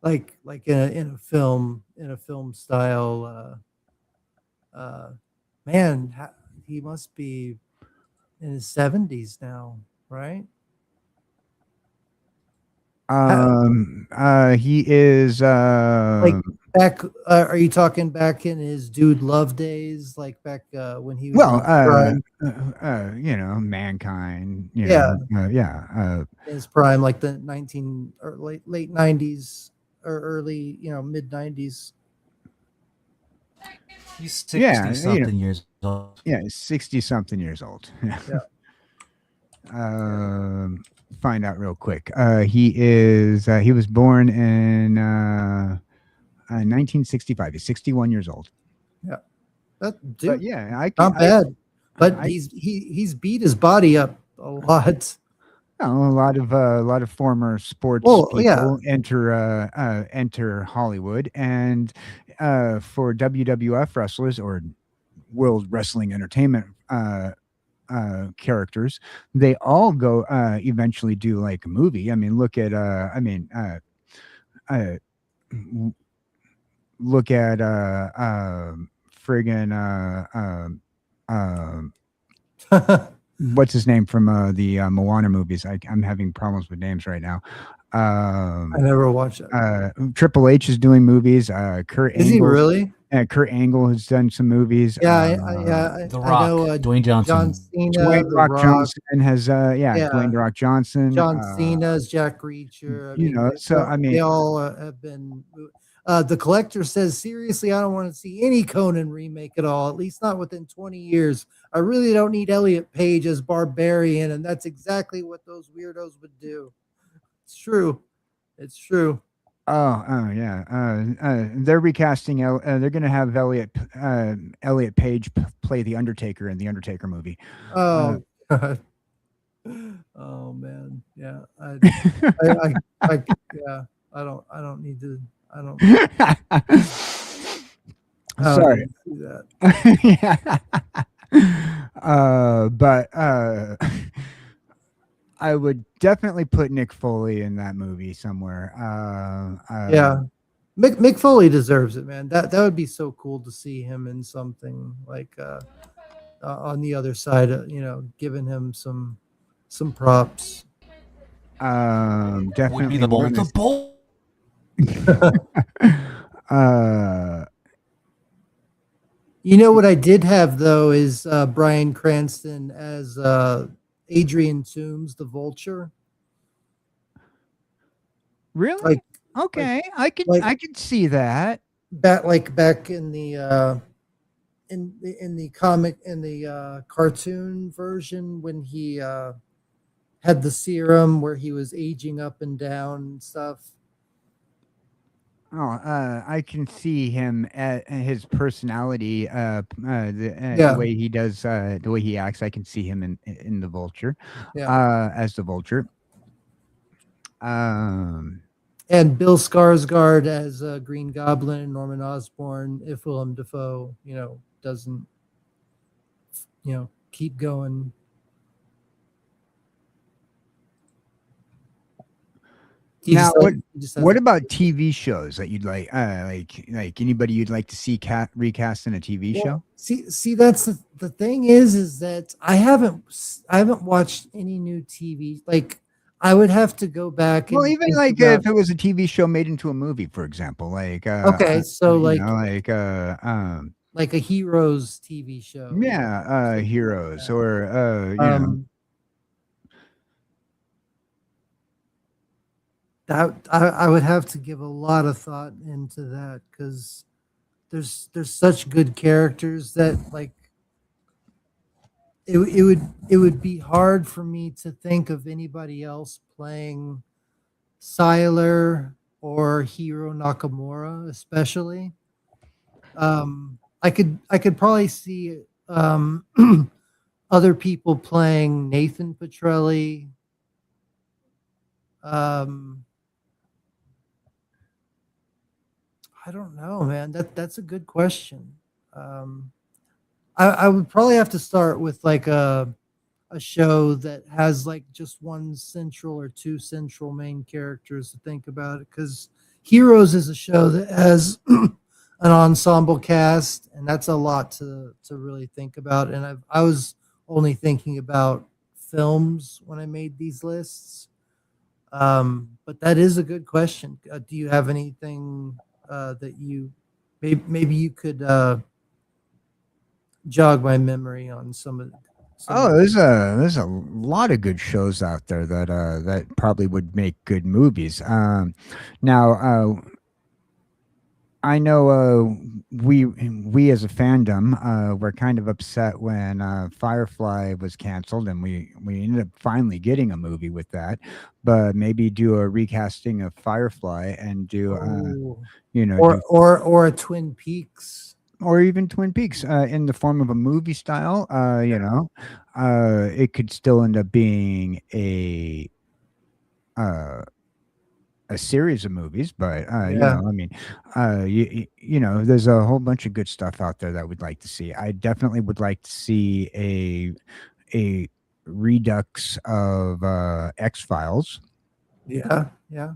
like in a film style. Man, he must be in his 70s now, right? He is like back. Are you talking back in his Dude Love days, like back when he was Mankind. His prime, like the late 90s. or early, mid 90s. He's 60 Yeah, something years old. Yeah, 60 something years old. Yeah. Find out real quick. He was born in 1965. He's 61 years old. Yeah. But Dude, yeah, not bad. But I- he's beat his body up a lot. a lot of former sports people yeah. enter Hollywood, and for WWF wrestlers or World Wrestling Entertainment characters, they all go eventually do like a movie. I mean, look at look at friggin' what's his name from the Moana movies? I'm having problems with names right now. I never watched it. Triple H is doing movies. Kurt Is he Angle, really? Kurt Angle has done some movies. Yeah, The Rock, I know, Dwayne Johnson. John Cena, Dwayne The Rock Rock, Johnson has Dwayne Rock Johnson. John Cena's Jack Reacher. They all have been. The Collector says, seriously, I don't want to see any Conan remake at all, at least not within 20 years. I really don't need Elliot Page as Barbarian, and that's exactly what those weirdos would do. It's true. It's true. Oh yeah. They're recasting. They're going to have Elliot Page play the Undertaker in the Undertaker movie. Oh, God. Oh man, yeah. I don't need to. I don't. Sorry. See that. Yeah. But I would definitely put Nick Foley in that movie somewhere. Yeah, Mick Foley deserves it, man. That would be so cool to see him in something like on the other side, giving him some props. Definitely Would be the bolt. The bolt. You know what I did have though is Bryan Cranston as Adrian Toomes, the Vulture. Really? Okay, I could see that. Back in the in the comic, in the cartoon version, when he had the serum where he was aging up and down and stuff. Oh, I can see him at his personality, the way he does, the way he acts. I can see him in the Vulture, as the Vulture. And Bill Skarsgård as Green Goblin and Norman Osborn if Willem Dafoe, doesn't, keep going. Now, what about TV shows that you'd like anybody you'd like to see recast in a TV show? See, that's the thing is that I haven't watched any new TV. Like, I would have to go back. Well, even like if it was a TV show made into a movie, for example, like like a Heroes TV show. Yeah, Heroes or I would have to give a lot of thought into that because there's such good characters that like it would be hard for me to think of anybody else playing Sylar or Hiro Nakamura, especially. I could probably see other people playing Nathan Petrelli. I don't know, man. That's a good question. I would probably have to start with like a show that has like just one central or two central main characters to think about it, because Heroes is a show that has an ensemble cast, and that's a lot to really think about. And I was only thinking about films when I made these lists, but that is a good question. Do you have anything that you maybe you could jog my memory on some of Oh, there's a lot of good shows out there that that probably would make good movies. Now I know we as a fandom were kind of upset when Firefly was canceled, and we ended up finally getting a movie with that. But maybe do a recasting of Firefly and do you know do or a Twin Peaks. or even Twin Peaks in the form of a movie style. You know, it could still end up being uh, a series of movies, but you Yeah. know, I mean, you know, there's a whole bunch of good stuff out there that we'd like to see. I definitely would like to see a redux of X-Files. Yeah, yeah.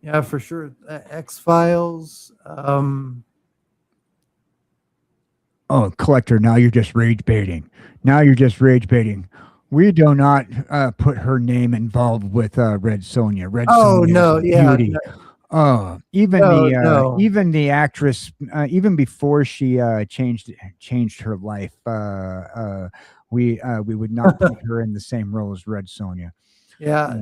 Yeah, for sure. X-Files. Oh, Collector, now you're just rage baiting. Now you're just rage baiting. We do not put her name involved with Red Sonja. Red Oh Sonja no, is a yeah, beauty. Oh, no. even the actress, even before she changed her life, we would not put her in the same role as Red Sonja. Yeah,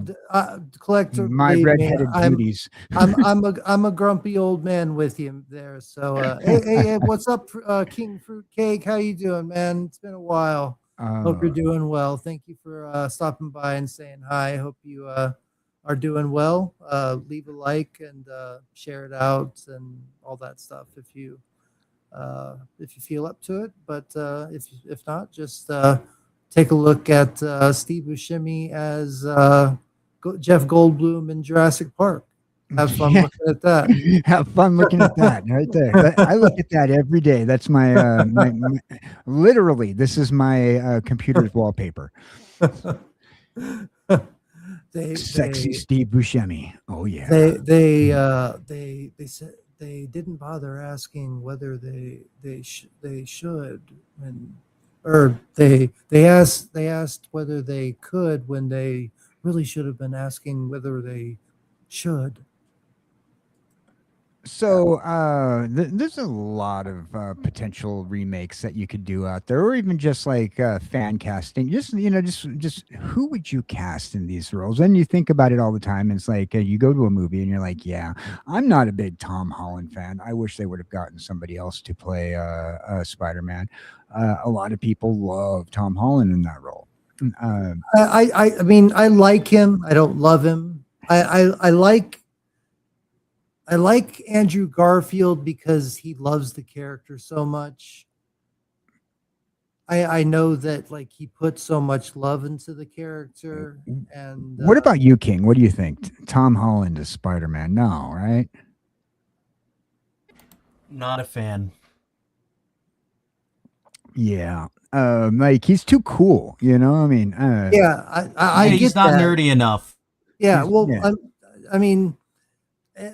Collector, My believe me, redheaded beauties. I'm a grumpy old man with you there. So hey, what's up, King Fruitcake? How you doing, man? It's been a while. Hope you're doing well. Thank you for stopping by and saying hi. Hope you are doing well. Leave a like and share it out and all that stuff if you feel up to it. But if not, just take a look at Steve Buscemi as Jeff Goldblum in Jurassic Park. Have fun looking at that. Have fun looking at that right there. I look at that every day. That's my, literally, this is my computer's wallpaper. Sexy Steve Buscemi. Oh yeah. They said they didn't bother asking whether they should, and or they asked whether they could when they really should have been asking whether they should. So there's a lot of potential remakes that you could do out there, or even just like fan casting. Just you know, just who would you cast in these roles? And you think about it all the time. And it's like you go to a movie and you're like, yeah, I'm not a big Tom Holland fan. I wish they would have gotten somebody else to play Spider-Man. A lot of people love Tom Holland in that role. I mean, I like him. I don't love him. I like Andrew Garfield because he loves the character so much. I know that like he put so much love into the character. And what about you, King? What do you think? Tom Holland is Spider-Man? No, right? Not a fan. Yeah. Like he's too cool, you know? I mean, yeah, I get he's not that. nerdy enough. Yeah, well, yeah. I mean,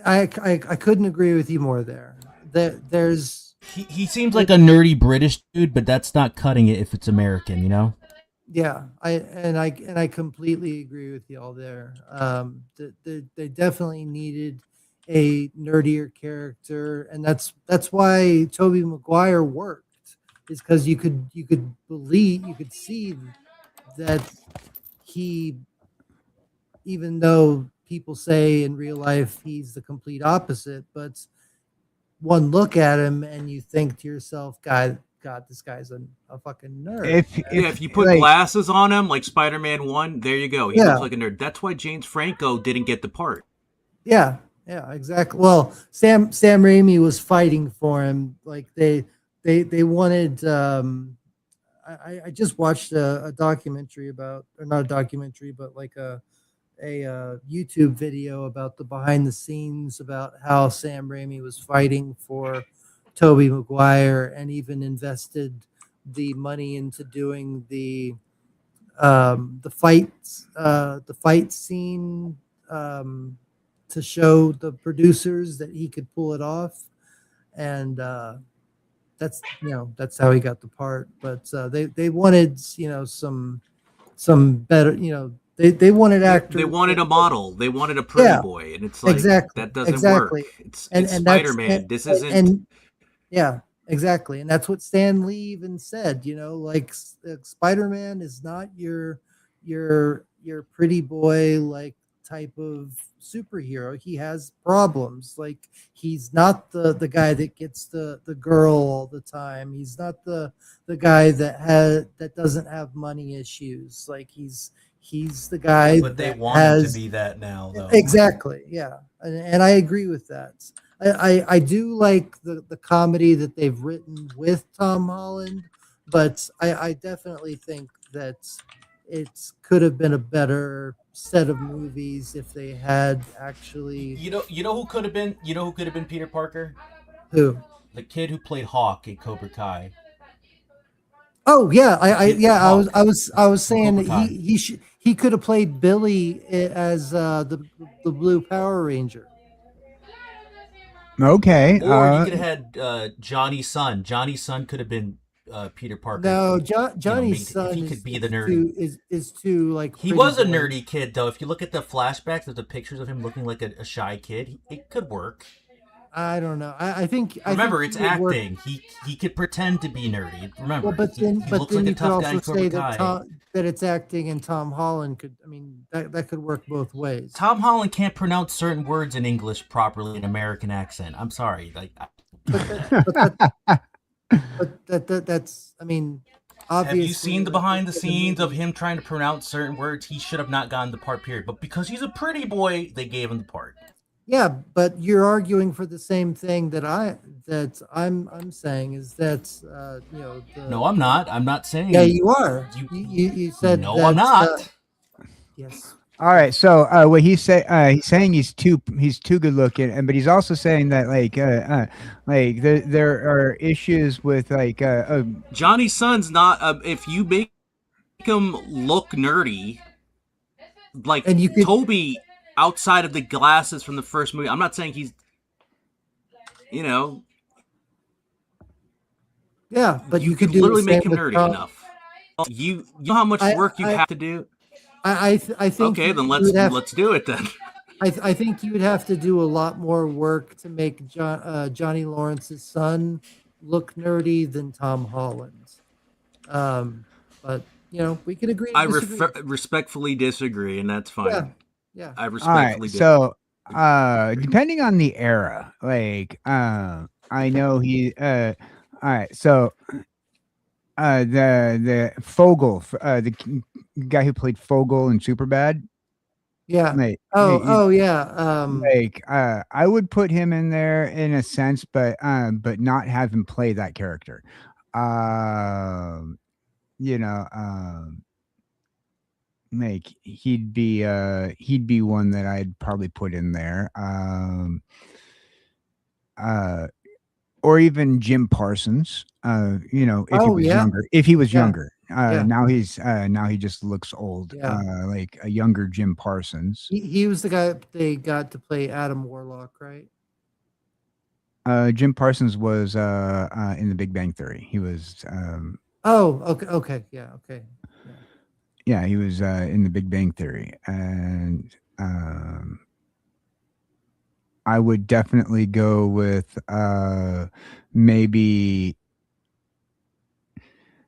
I couldn't agree with you more there. There's he seems like a nerdy British dude, but that's not cutting it if it's American, you know? Yeah, I completely agree with y'all there. They definitely needed a nerdier character, and that's why Tobey Maguire worked, is because you could see that he, even though people say in real life he's the complete opposite, but one look at him and you think to yourself, God, this guy's a fucking nerd. If you put glasses on him like Spider-Man 1, there you go. He looks like a nerd. That's why James Franco didn't get the part. Yeah, exactly. Well, Sam Raimi was fighting for him. Like they wanted. I just watched a documentary about, or not a documentary, but like a YouTube video about the behind the scenes about how Sam Raimi was fighting for Tobey Maguire and even invested the money into doing the fight scene to show the producers that he could pull it off, and that's how he got the part. But they wanted some better They wanted actors. They wanted a model. They wanted a pretty boy, and it's like that doesn't work. It's Spider-Man. This isn't. Exactly, and that's what Stan Lee even said. Like Spider-Man is not your pretty boy like type of superhero. He has problems. Like he's not the guy that gets the girl all the time. He's not the guy that doesn't have money issues. Like he's the guy But they that want him to has be that now, though. exactly, yeah, and I agree with that. I do like the comedy that they've written with Tom Holland, but I definitely think that it could have been a better set of movies if they had actually You know who could have been Peter Parker? who. The kid who played Hawk in Cobra Kai. Oh yeah, Kid Hawk I was from saying Cobra that Kai. he could have played Billy as the Blue Power Ranger. Okay. Or you could have had Johnny's son. Johnny's son could have been Peter Parker. No, if Johnny's son he is, could be the is nerdy. too is too like He pretty was a boy. nerdy kid, though. If you look at the flashbacks of the pictures of him looking like a shy kid, it could work. I don't know. I think Remember, think it's he would work. acting. He could pretend to be nerdy. Remember, Well, but he then looks like a you could tough guy in also Cobra say Kai. that it's acting, and Tom Holland could. I mean, that could work both ways. Tom Holland can't pronounce certain words in English properly in American accent. I'm sorry. That's. I mean, obviously. Have you seen the behind the scenes of him trying to pronounce certain words? He should have not gotten the part, period. But because he's a pretty boy, they gave him the part. Yeah, but you're arguing for the same thing that I'm saying is that No, I'm not. I'm not saying. Yeah, you are. You said no, that, I'm not. Yes. All right, so what he's saying he's too good looking, but he's also saying that like there are issues with like Johnny's son's not. If you make him look nerdy, like and you could, Toby, outside of the glasses from the first movie, I'm not saying he's, yeah, but you could literally do make him nerdy enough. You know how much work you have to do. I think. Okay, then let's do it then. I think you would have to do a lot more work to make Johnny Lawrence's son look nerdy than Tom Holland. But we can agree. I respectfully disagree, and that's fine. Yeah. I respectfully disagree. So, depending on the era, like I know he. All right, so the Fogel, the guy who played Fogel in Superbad. Yeah. Like, yeah. Like I would put him in there in a sense, but not have him play that character. Like he'd be one that I'd probably put in there. Or even Jim Parsons. If he was younger. If he was younger. Now he just looks old. Like a younger Jim Parsons. He was the guy they got to play Adam Warlock, right? Jim Parsons was in The Big Bang Theory. He was okay. Yeah, he was in The Big Bang Theory, and I would definitely go with maybe.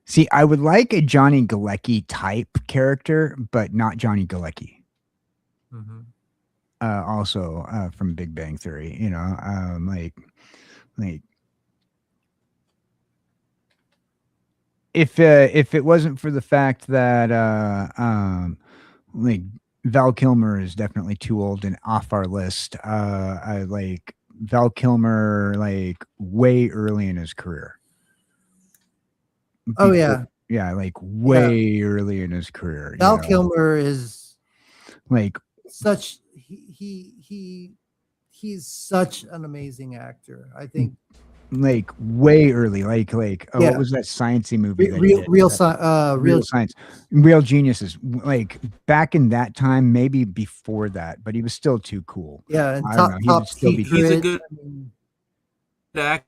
See, I would like a Johnny Galecki type character, but not Johnny Galecki. Mm-hmm. Also from Big Bang Theory, like if it wasn't for the fact that like Val Kilmer is definitely too old and off our list. I like Val Kilmer like way early in his career. Oh yeah, like way early in his career. Val Kilmer is like such he's such an amazing actor. I think like way early, like what was that sciencey movie? Real Science, Real Geniuses. Like back in that time, maybe before that, but he was still too cool. Yeah, and top he's a good actor.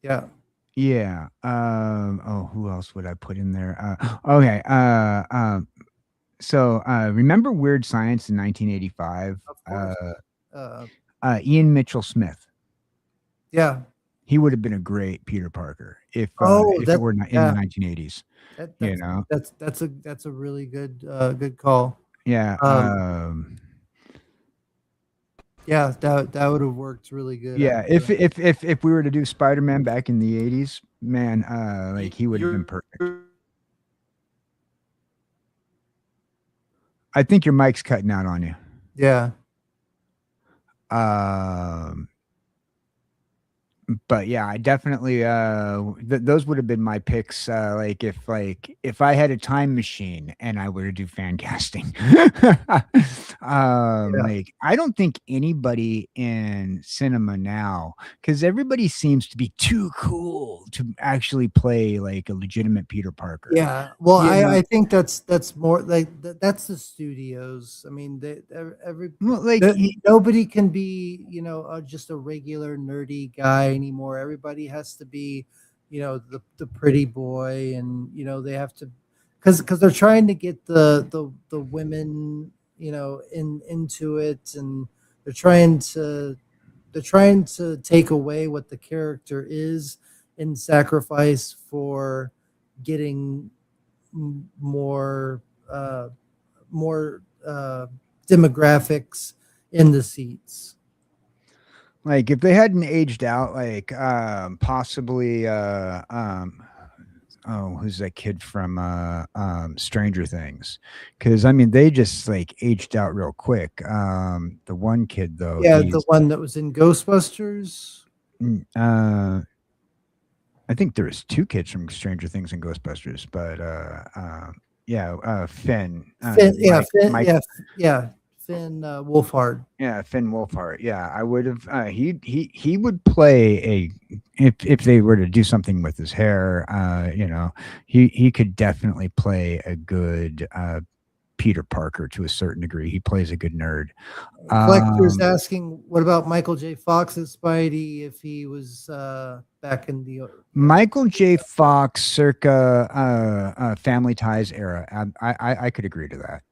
Yeah. Yeah. Who else would I put in there? Okay. So remember Weird Science in 1985? Ian Mitchell Smith. Yeah. He would have been a great Peter Parker if Oh, it that were not in the 1980s. You know, that's a really good good call. yeah. Yeah, that would have worked really good. Yeah, Actually. if we were to do Spider-Man back in the 80s, man, like he would have been perfect. I think your mic's cutting out on you. Yeah. But yeah, I definitely those would have been my picks. Like if I had a time machine and I were to do fan casting. Like I don't think anybody in cinema now, because everybody seems to be too cool to actually play like a legitimate Peter Parker. Yeah. Well, You know? I think that's more like that's the studios. I mean, Well, like nobody can be, you know, just a regular nerdy guy anymore. Everybody has to be, you know, the pretty boy, and you know they have to, because they're trying to get the women, you know, into it, and they're trying to take away what the character is in sacrifice for getting more demographics in the seats. Like if they hadn't aged out, like possibly oh, who's that kid from Stranger Things? Because I mean they just like aged out real quick. The one kid though, Yeah, the one that was in Ghostbusters. I think there was two kids from Stranger Things and Ghostbusters, but Finn. Finn Wolfhard. Yeah, Finn Wolfhard. Yeah, I would have. He would play a if they were to do something with his hair. You know, he could definitely play a good Peter Parker to a certain degree. He plays a good nerd. Collector's asking, what about Michael J. Fox's Spidey if he was back in the Michael J. Fox circa Family Ties era? I could agree to that.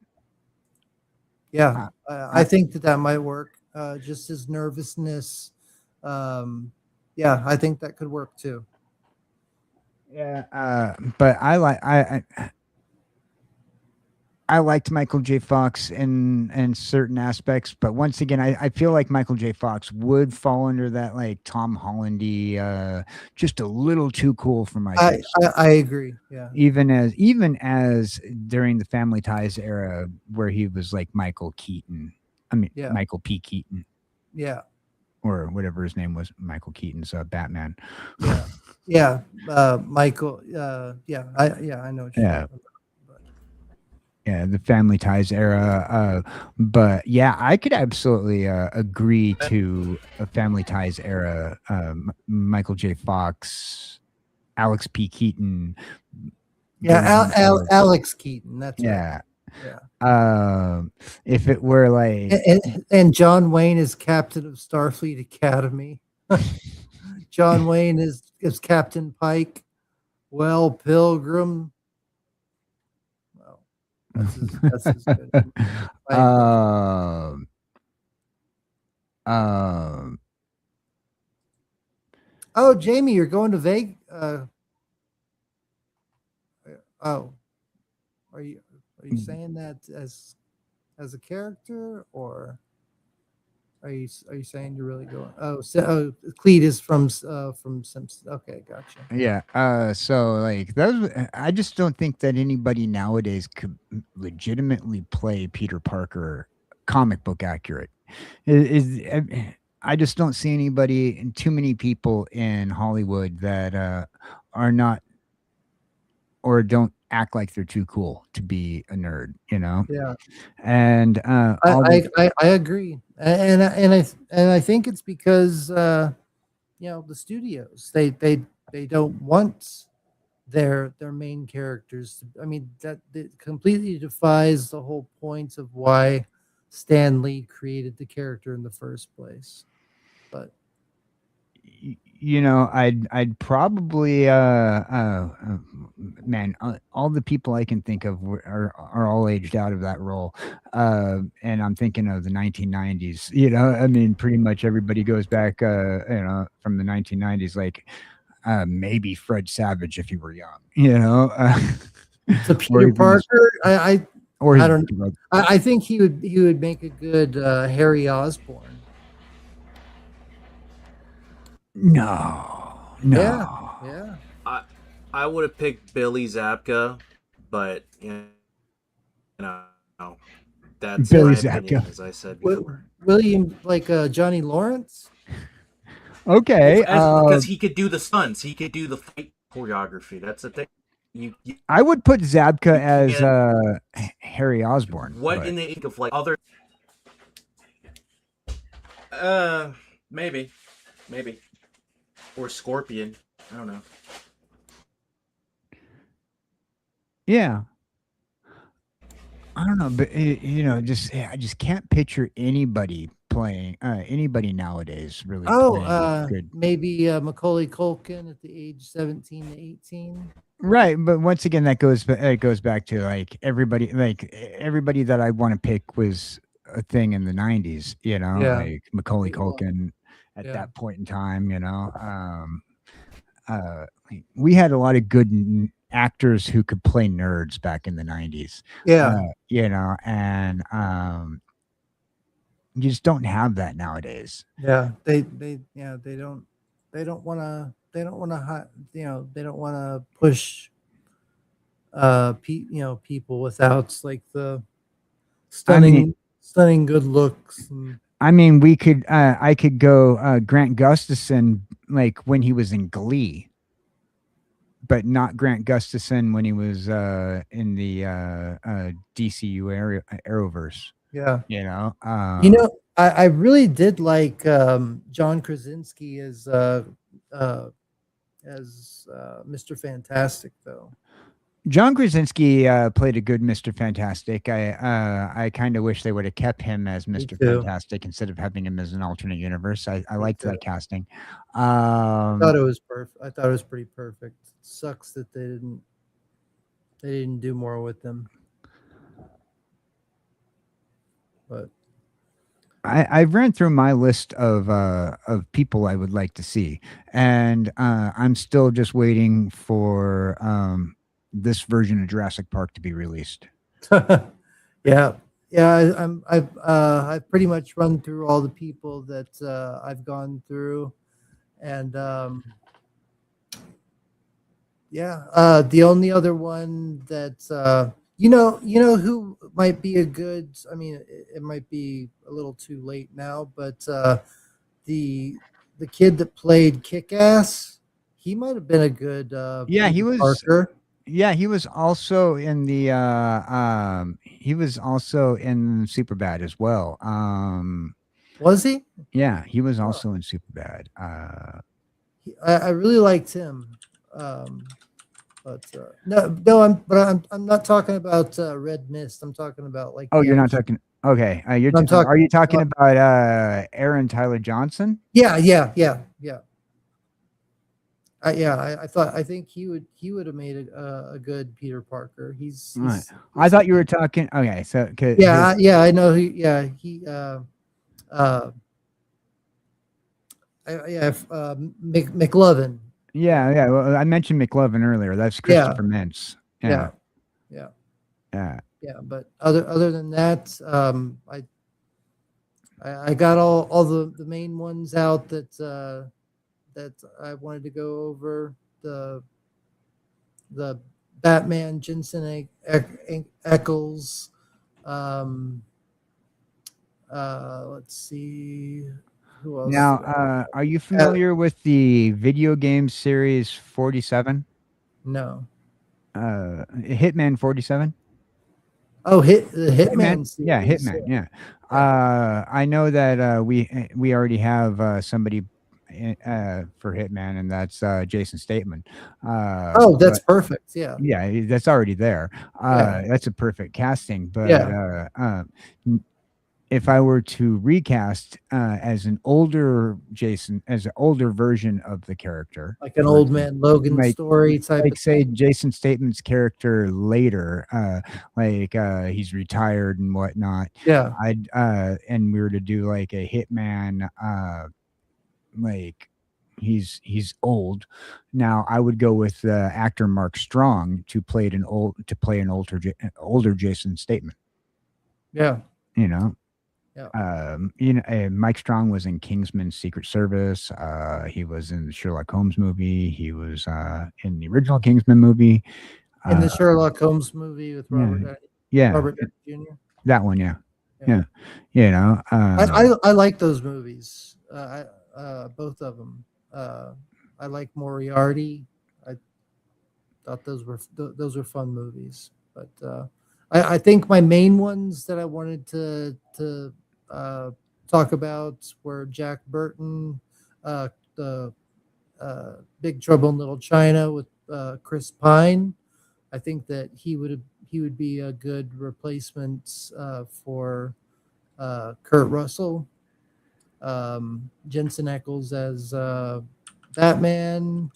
Yeah, I think that might work. Just his nervousness. Yeah, I think that could work too. Yeah, but I liked Michael J. Fox in certain aspects, but once again, I feel like Michael J. Fox would fall under that like Tom Hollandy, just a little too cool for my taste. I agree. Yeah. Even as during the Family Ties era, where he was like Michael Keaton. I mean, yeah. Michael P. Keaton. Yeah. Or whatever his name was, Michael Keaton's Batman. Yeah. Yeah. Michael. I know what you're talking about. Yeah, the Family Ties era. But yeah, I could absolutely agree to a Family Ties era. Michael J. Fox, Alex P. Keaton. Yeah, Alex Keaton. That's yeah. Right. Yeah. If it were like and John Wayne is captain of Starfleet Academy. John Wayne is Captain Pike. Well, Pilgrim. That's his good. Oh, Jamie, you're going to Vegas. Are you saying that as a character, or are you saying you're really going? Cleet is from Simpsons. Okay, gotcha. Yeah. So like those, I just don't think that anybody nowadays could legitimately play Peter Parker comic book accurate. I just don't see anybody and too many people in Hollywood that are not or don't act like they're too cool to be a nerd, you know? Yeah. And I agree. And I think it's because you know, the studios they don't want their main characters to, I mean, that completely defies the whole point of why Stan Lee created the character in the first place. But I'd probably man, all the people I can think of are all aged out of that role, and I'm thinking of the 1990s. I mean, pretty much everybody goes back, from the 1990s, like maybe Fred Savage if you were young, So Peter Parker, I don't know. I think he would make a good Harry Osborn. No. Yeah. I would have picked Billy Zabka, but that's Billy my opinion, Zabka. as I said before. William, like Johnny Lawrence. Okay, because he could do the stunts, he could do the fight choreography. That's the thing. I would put Zabka as Harry Osborn. What in the ink of like other? Maybe, or Scorpion. I don't know. Yeah, I don't know, but I just can't picture anybody playing anybody nowadays really. Good. Maybe Macaulay Culkin at the age 17 to 18. Right, but once again, it goes back to like everybody that I want to pick was a thing in the 90s, like Macaulay Culkin at that point in time, we had a lot of good actors who could play nerds back in the 90s. And you just don't have that nowadays. Yeah, they don't want to they don't want to push people without like the stunning good looks. I mean, we could I could go Grant Gustafson like when he was in Glee, but not Grant Gustafson when he was in the DCU Arrowverse. Yeah. I really did like John Krasinski as Mr. Fantastic, though. John Krasinski played a good Mr. Fantastic. I kind of wish they would have kept him as Mr. Fantastic instead of having him as an alternate universe. I liked that casting. I thought it was perfect. I thought it was pretty perfect. Sucks that they didn't do more with them. But I've ran through my list of people I would like to see, and I'm still just waiting for this version of Jurassic Park to be released. I've pretty much run through all the people that I've gone through, and the only other one that you know who might be a good, I mean, it might be a little too late now, but the kid that played Kick-Ass, he might have been a good he was Parker. Yeah, he was also in the he was also in Superbad as well. Was he? Yeah, he was also in Superbad. I really liked him. But I'm not talking about Red Mist. I'm talking about like. Oh, you're not talking. Okay, are you talking about Aaron Tyler Johnson? Yeah. I think he would have made a good Peter Parker. He's I thought you were talking. Okay, so I know. McLovin. Yeah. Well, I mentioned McLovin earlier. That's Christopher Mintz. Yeah. But other than that, I got all the main ones out that I wanted to go over. The Batman, Jensen Ackles. Let's see. Who else? Now, are you familiar with the video game series 47? No. Hitman 47? Oh, Hitman. Yeah, Hitman. Yeah. I know that we already have somebody for Hitman, and that's Jason Statham. That's perfect. Yeah. Yeah, that's already there. That's a perfect casting. But if I were to recast as an older Jason, as an older version of the character, like an old man Logan like story type like of say thing. Jason Statement's character later, he's retired and whatnot. Yeah. I'd and we were to do like a hitman, like he's old now. I would go with actor Mark Strong to play an older Jason Statement. Yeah. You know, Yeah. Mike Strong was in Kingsman's Secret Service. He was in the Sherlock Holmes movie. He was in the original Kingsman movie. In the Sherlock Holmes movie with Yeah, Robert Downey Jr. that one. Yeah. Yeah. You know, I like those movies. Both of them. I like Moriarty. I thought those were fun movies. But I think my main ones that I wanted to talk about were Jack Burton, the Big Trouble in Little China with Chris Pine. I think that he would be a good replacement for Kurt Russell. Jensen Ackles as Batman.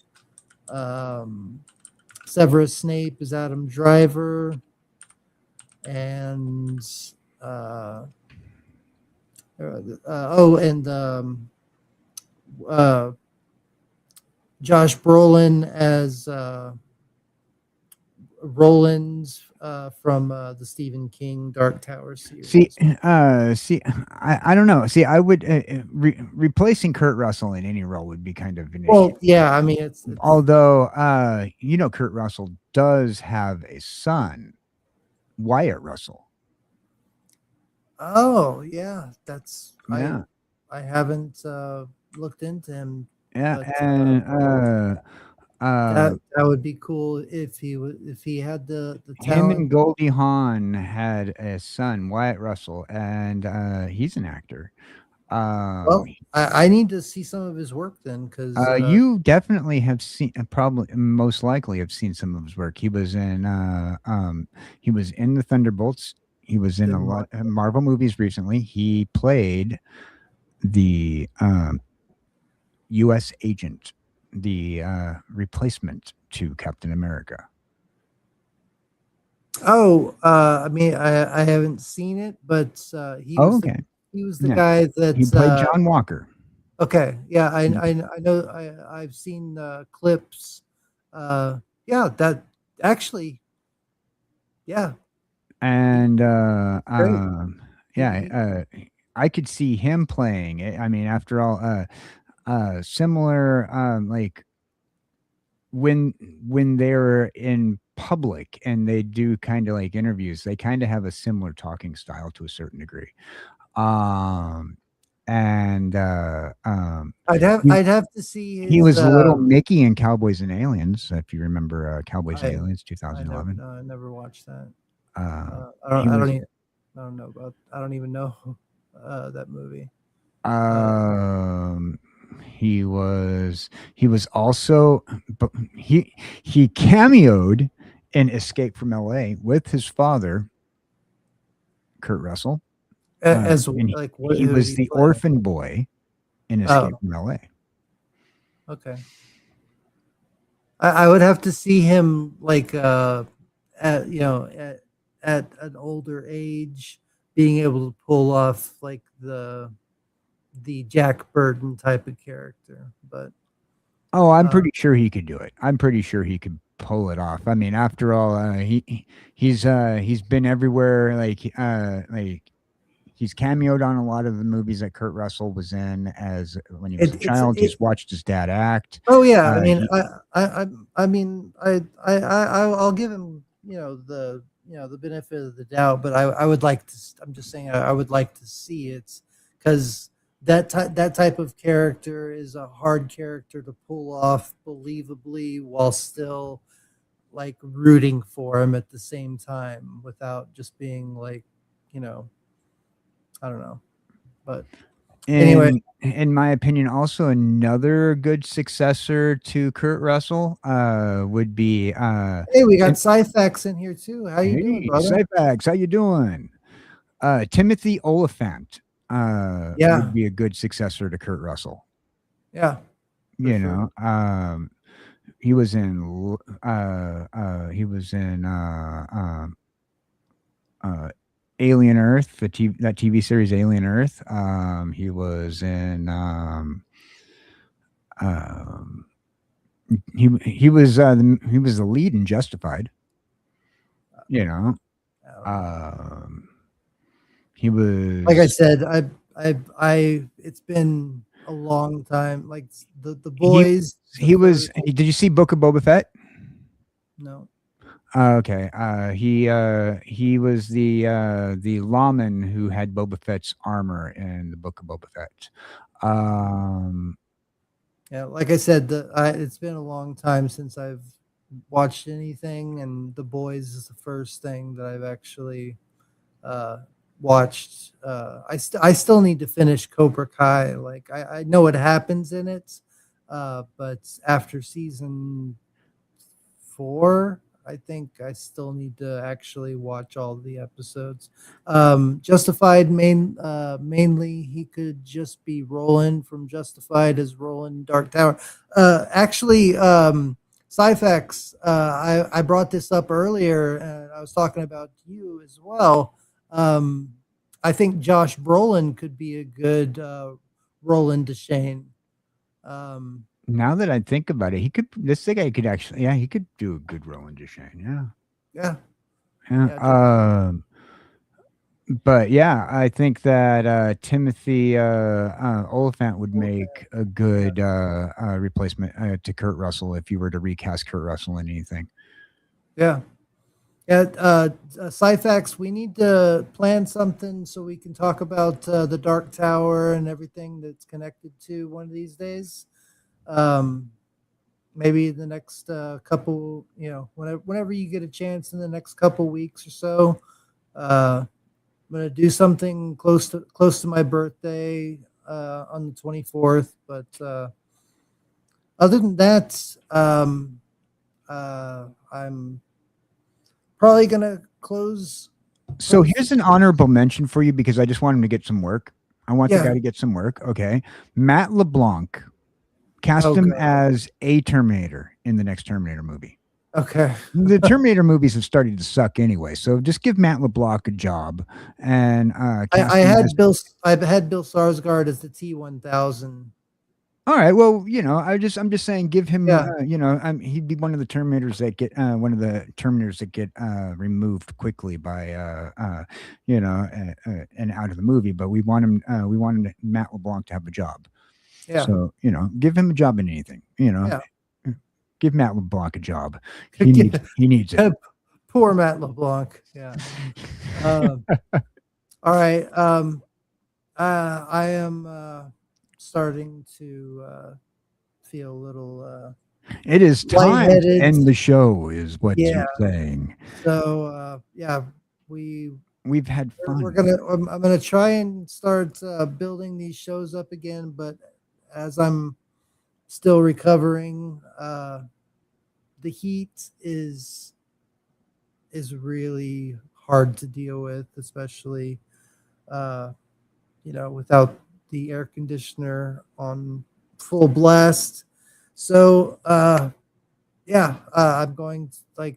Severus Snape as Adam Driver. And Josh Brolin as Roland from the Stephen King Dark Tower series. See, I don't know. See, I would replacing Kurt Russell in any role would be kind of an issue. Yeah, I mean, it's although Kurt Russell does have a son, Wyatt Russell. Oh yeah, that's Yeah. I haven't looked into him. Yeah, but, and that would be cool if he had the him talent. and Goldie Hawn had a son, Wyatt Russell, and he's an actor. Well, I need to see some of his work then, because you definitely have seen, probably most likely have seen some of his work. He was in the Thunderbolts. He was in a lot of Marvel movies recently. He played the U.S. agent, the replacement to Captain America. Oh, I mean, I haven't seen it, but he was the guy that he played John Walker. Okay, yeah, I know. I've seen clips. Yeah, that actually, yeah. And I could see him playing it. I mean, after all, similar, like when they're in public and they do kind of like interviews, they kind of have a similar talking style to a certain degree. I'd have to see. He was Little Mickey in Cowboys and Aliens, if you remember Cowboys and Aliens 2011. I never watched that. I don't even know that movie. He was also, he cameoed in Escape from LA with his father, Kurt Russell. He was the orphan boy in Escape from LA. Okay. I would have to see him like at an older age, being able to pull off like the Jack Burton type of character. But I'm pretty sure he could do it. I'm pretty sure he could pull it off. I mean, after all, he's been everywhere. Like he's cameoed on a lot of the movies that Kurt Russell was in as when he was a child. He's watched his dad act. Oh yeah, I'll give him the benefit of the doubt, but I would like to. I'm just saying I would like to see it, because that type of character is a hard character to pull off believably while still like rooting for him at the same time without just being like, I don't know. But anyway, in my opinion, also another good successor to Kurt Russell would be hey, we got Sci-Fax in here too. How you doing, brother? Sci-Fax, how you doing? Timothy Oliphant Yeah. would be a good successor to Kurt Russell. Yeah. You sure. know, he was in Alien Earth, that TV series Alien Earth. He was in he was the lead in Justified. You know, he was, like I said, it's been a long time. Like the boys. He was. Did you see Book of Boba Fett? No. Okay. He was the lawman who had Boba Fett's armor in the Book of Boba Fett. Yeah, like I said, it's been a long time since I've watched anything, and The Boys is the first thing that I've actually watched. I still need to finish Cobra Kai. Like I know what happens in it, but after season 4, I think I still need to actually watch all the episodes. Justified mainly he could just be Roland from Justified as Roland Dark Tower. Actually, Syphex, I brought this up earlier, and I was talking about you as well. I think Josh Brolin could be a good Roland Deshane. Now that I think about it, this guy could actually, he could do a good Roland Deshane. Yeah. But yeah, I think that Timothy Oliphant would make a good replacement to Kurt Russell if you were to recast Kurt Russell in anything. Yeah. Syphex, we need to plan something so we can talk about the Dark Tower and everything that's connected to one of these days. Maybe the next couple, whenever you get a chance in the next couple weeks or so. I'm gonna do something close to my birthday on the 24th. But other than that, I'm probably gonna close. So here's an honorable mention for you because I just want him to get some work. I want the guy to get some work. Okay, Matt LeBlanc. Cast him as a Terminator in the next Terminator movie. Okay. The Terminator movies have started to suck anyway, so just give Matt LeBlanc a job. And I had Bill Skarsgård as the T-1000. All right. Well, I'm just saying, give him. He'd be one of the Terminators that get removed quickly by and out of the movie. But we want him. Matt LeBlanc to have a job. Yeah. So, give him a job in anything, give Matt LeBlanc a job. He needs it. Poor Matt LeBlanc. Yeah. All right. I am starting to feel a little it is time to end the show is what you're saying. So we've had fun. I'm gonna try and start building these shows up again, but as I'm still recovering, the heat is really hard to deal with, especially without the air conditioner on full blast. So I'm going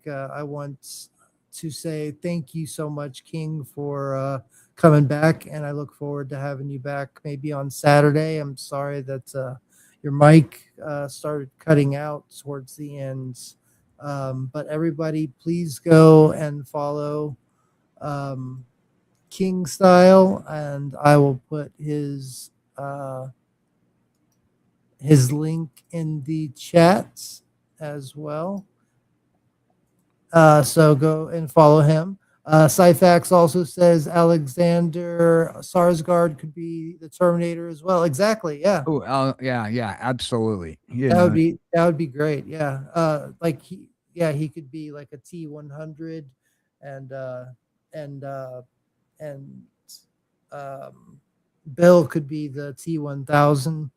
I want to say thank you so much, King, for coming back, and I look forward to having you back maybe on Saturday. I'm sorry that your mic started cutting out towards the end, but everybody, please go and follow King Style, and I will put his link in the chat as well. So go and follow him. Syphax also says Alexander Skarsgård could be the Terminator as well. Exactly. Yeah. Oh, yeah, absolutely. That would be great. Yeah. He could be like a T-100, and Bill could be the T-1000.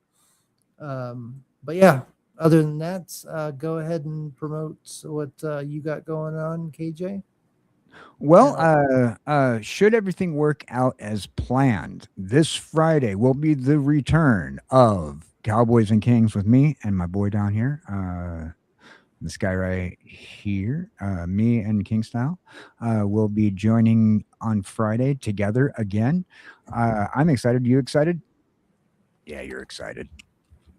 But yeah, other than that, go ahead and promote what you got going on, KJ. Well, should everything work out as planned, this Friday will be the return of Cowboys and Kings with me and my boy down here. This guy right here, me and King Style, will be joining on Friday together again. I'm excited. You excited? Yeah, you're excited.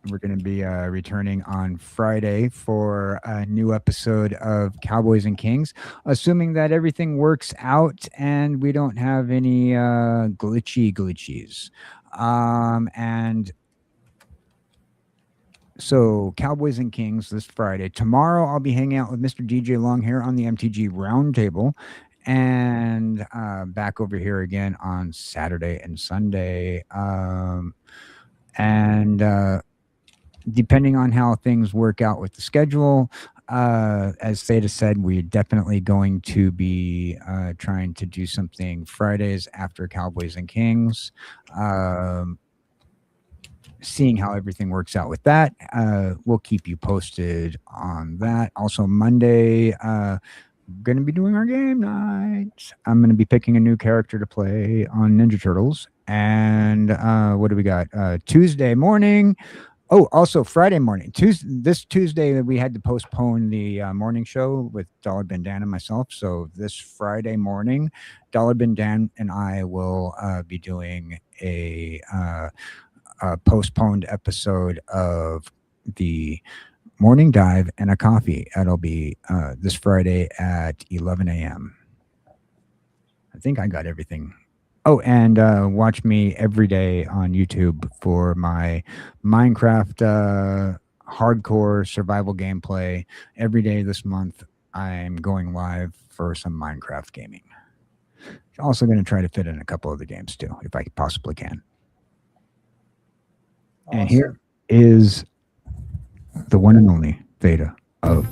We're going to be returning on Friday for a new episode of Cowboys and Kings, assuming that everything works out and we don't have any glitchies. And so Cowboys and Kings this Friday. Tomorrow I'll be hanging out with Mr. DJ Longhair on the MTG Roundtable, and back over here again on Saturday and Sunday. And depending on how things work out with the schedule, as Theta said, we're definitely going to be trying to do something Fridays after Cowboys and Kings. Seeing how everything works out with that, we'll keep you posted on that. Also, Monday, going to be doing our game night. I'm going to be picking a new character to play on Ninja Turtles. And what do we got? Tuesday morning. Oh, also Friday morning. This Tuesday, we had to postpone the morning show with Dollar Bin Dan and myself. So this Friday morning, Dollar Bin Dan and I will be doing a postponed episode of the Morning Dive and a Coffee. That'll be this Friday at 11 a.m. I think I got everything. Oh, and watch me every day on YouTube for my Minecraft hardcore survival gameplay. Every day this month, I'm going live for some Minecraft gaming. Also going to try to fit in a couple other games too, if I possibly can. Awesome. And here is the one and only Theta of.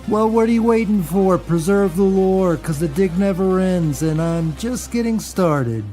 Well, what are you waiting for? Preserve the lore, because the dig never ends, and I'm just getting started.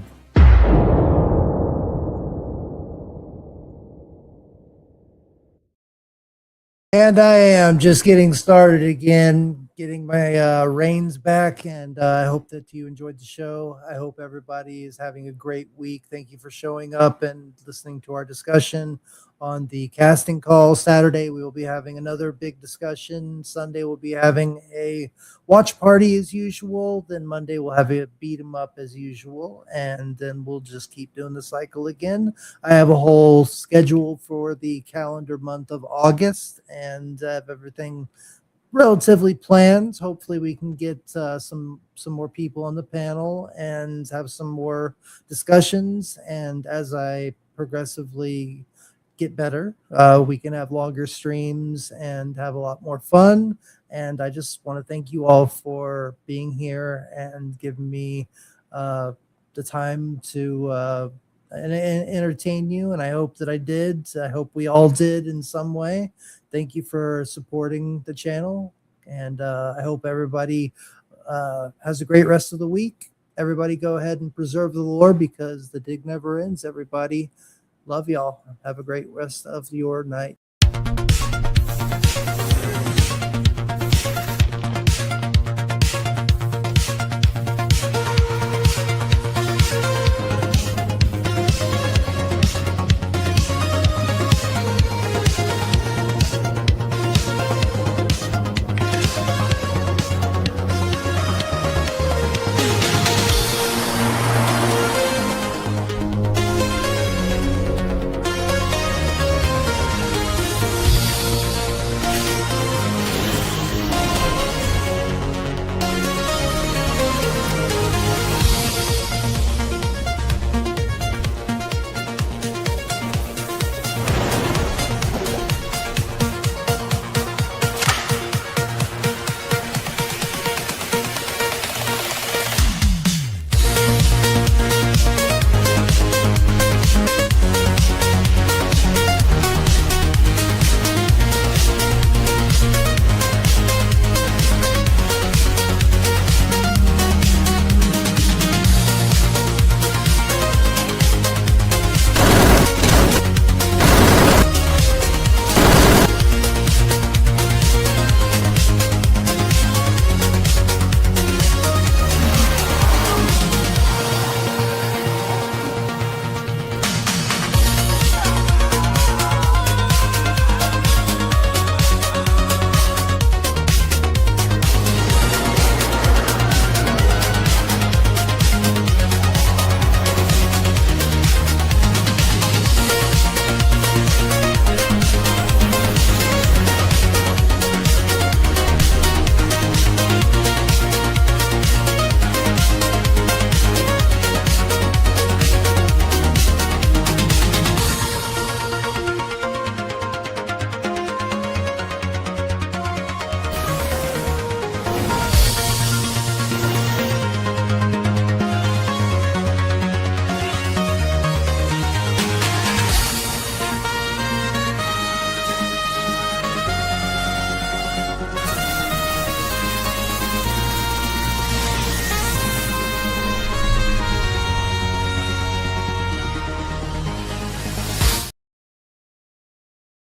And I am just getting started again, getting my reins back, and I hope that you enjoyed the show. I hope everybody is having a great week. Thank you for showing up and listening to our discussion on the casting call. Saturday, we will be having another big discussion. Sunday, we'll be having a watch party as usual. Then Monday, we'll have a beat 'em up as usual, and then we'll just keep doing the cycle again. I have a whole schedule for the calendar month of August, and have everything relatively planned. Hopefully, we can get some more people on the panel and have some more discussions. And as I progressively get better, we can have longer streams and have a lot more fun. And I just want to thank you all for being here and giving me the time to and entertain you. And I hope that I did. I hope we all did in some way. Thank you for supporting the channel. And I hope everybody has a great rest of the week. Everybody go ahead and preserve the lore, because the dig never ends, everybody. Love y'all. Have a great rest of your night.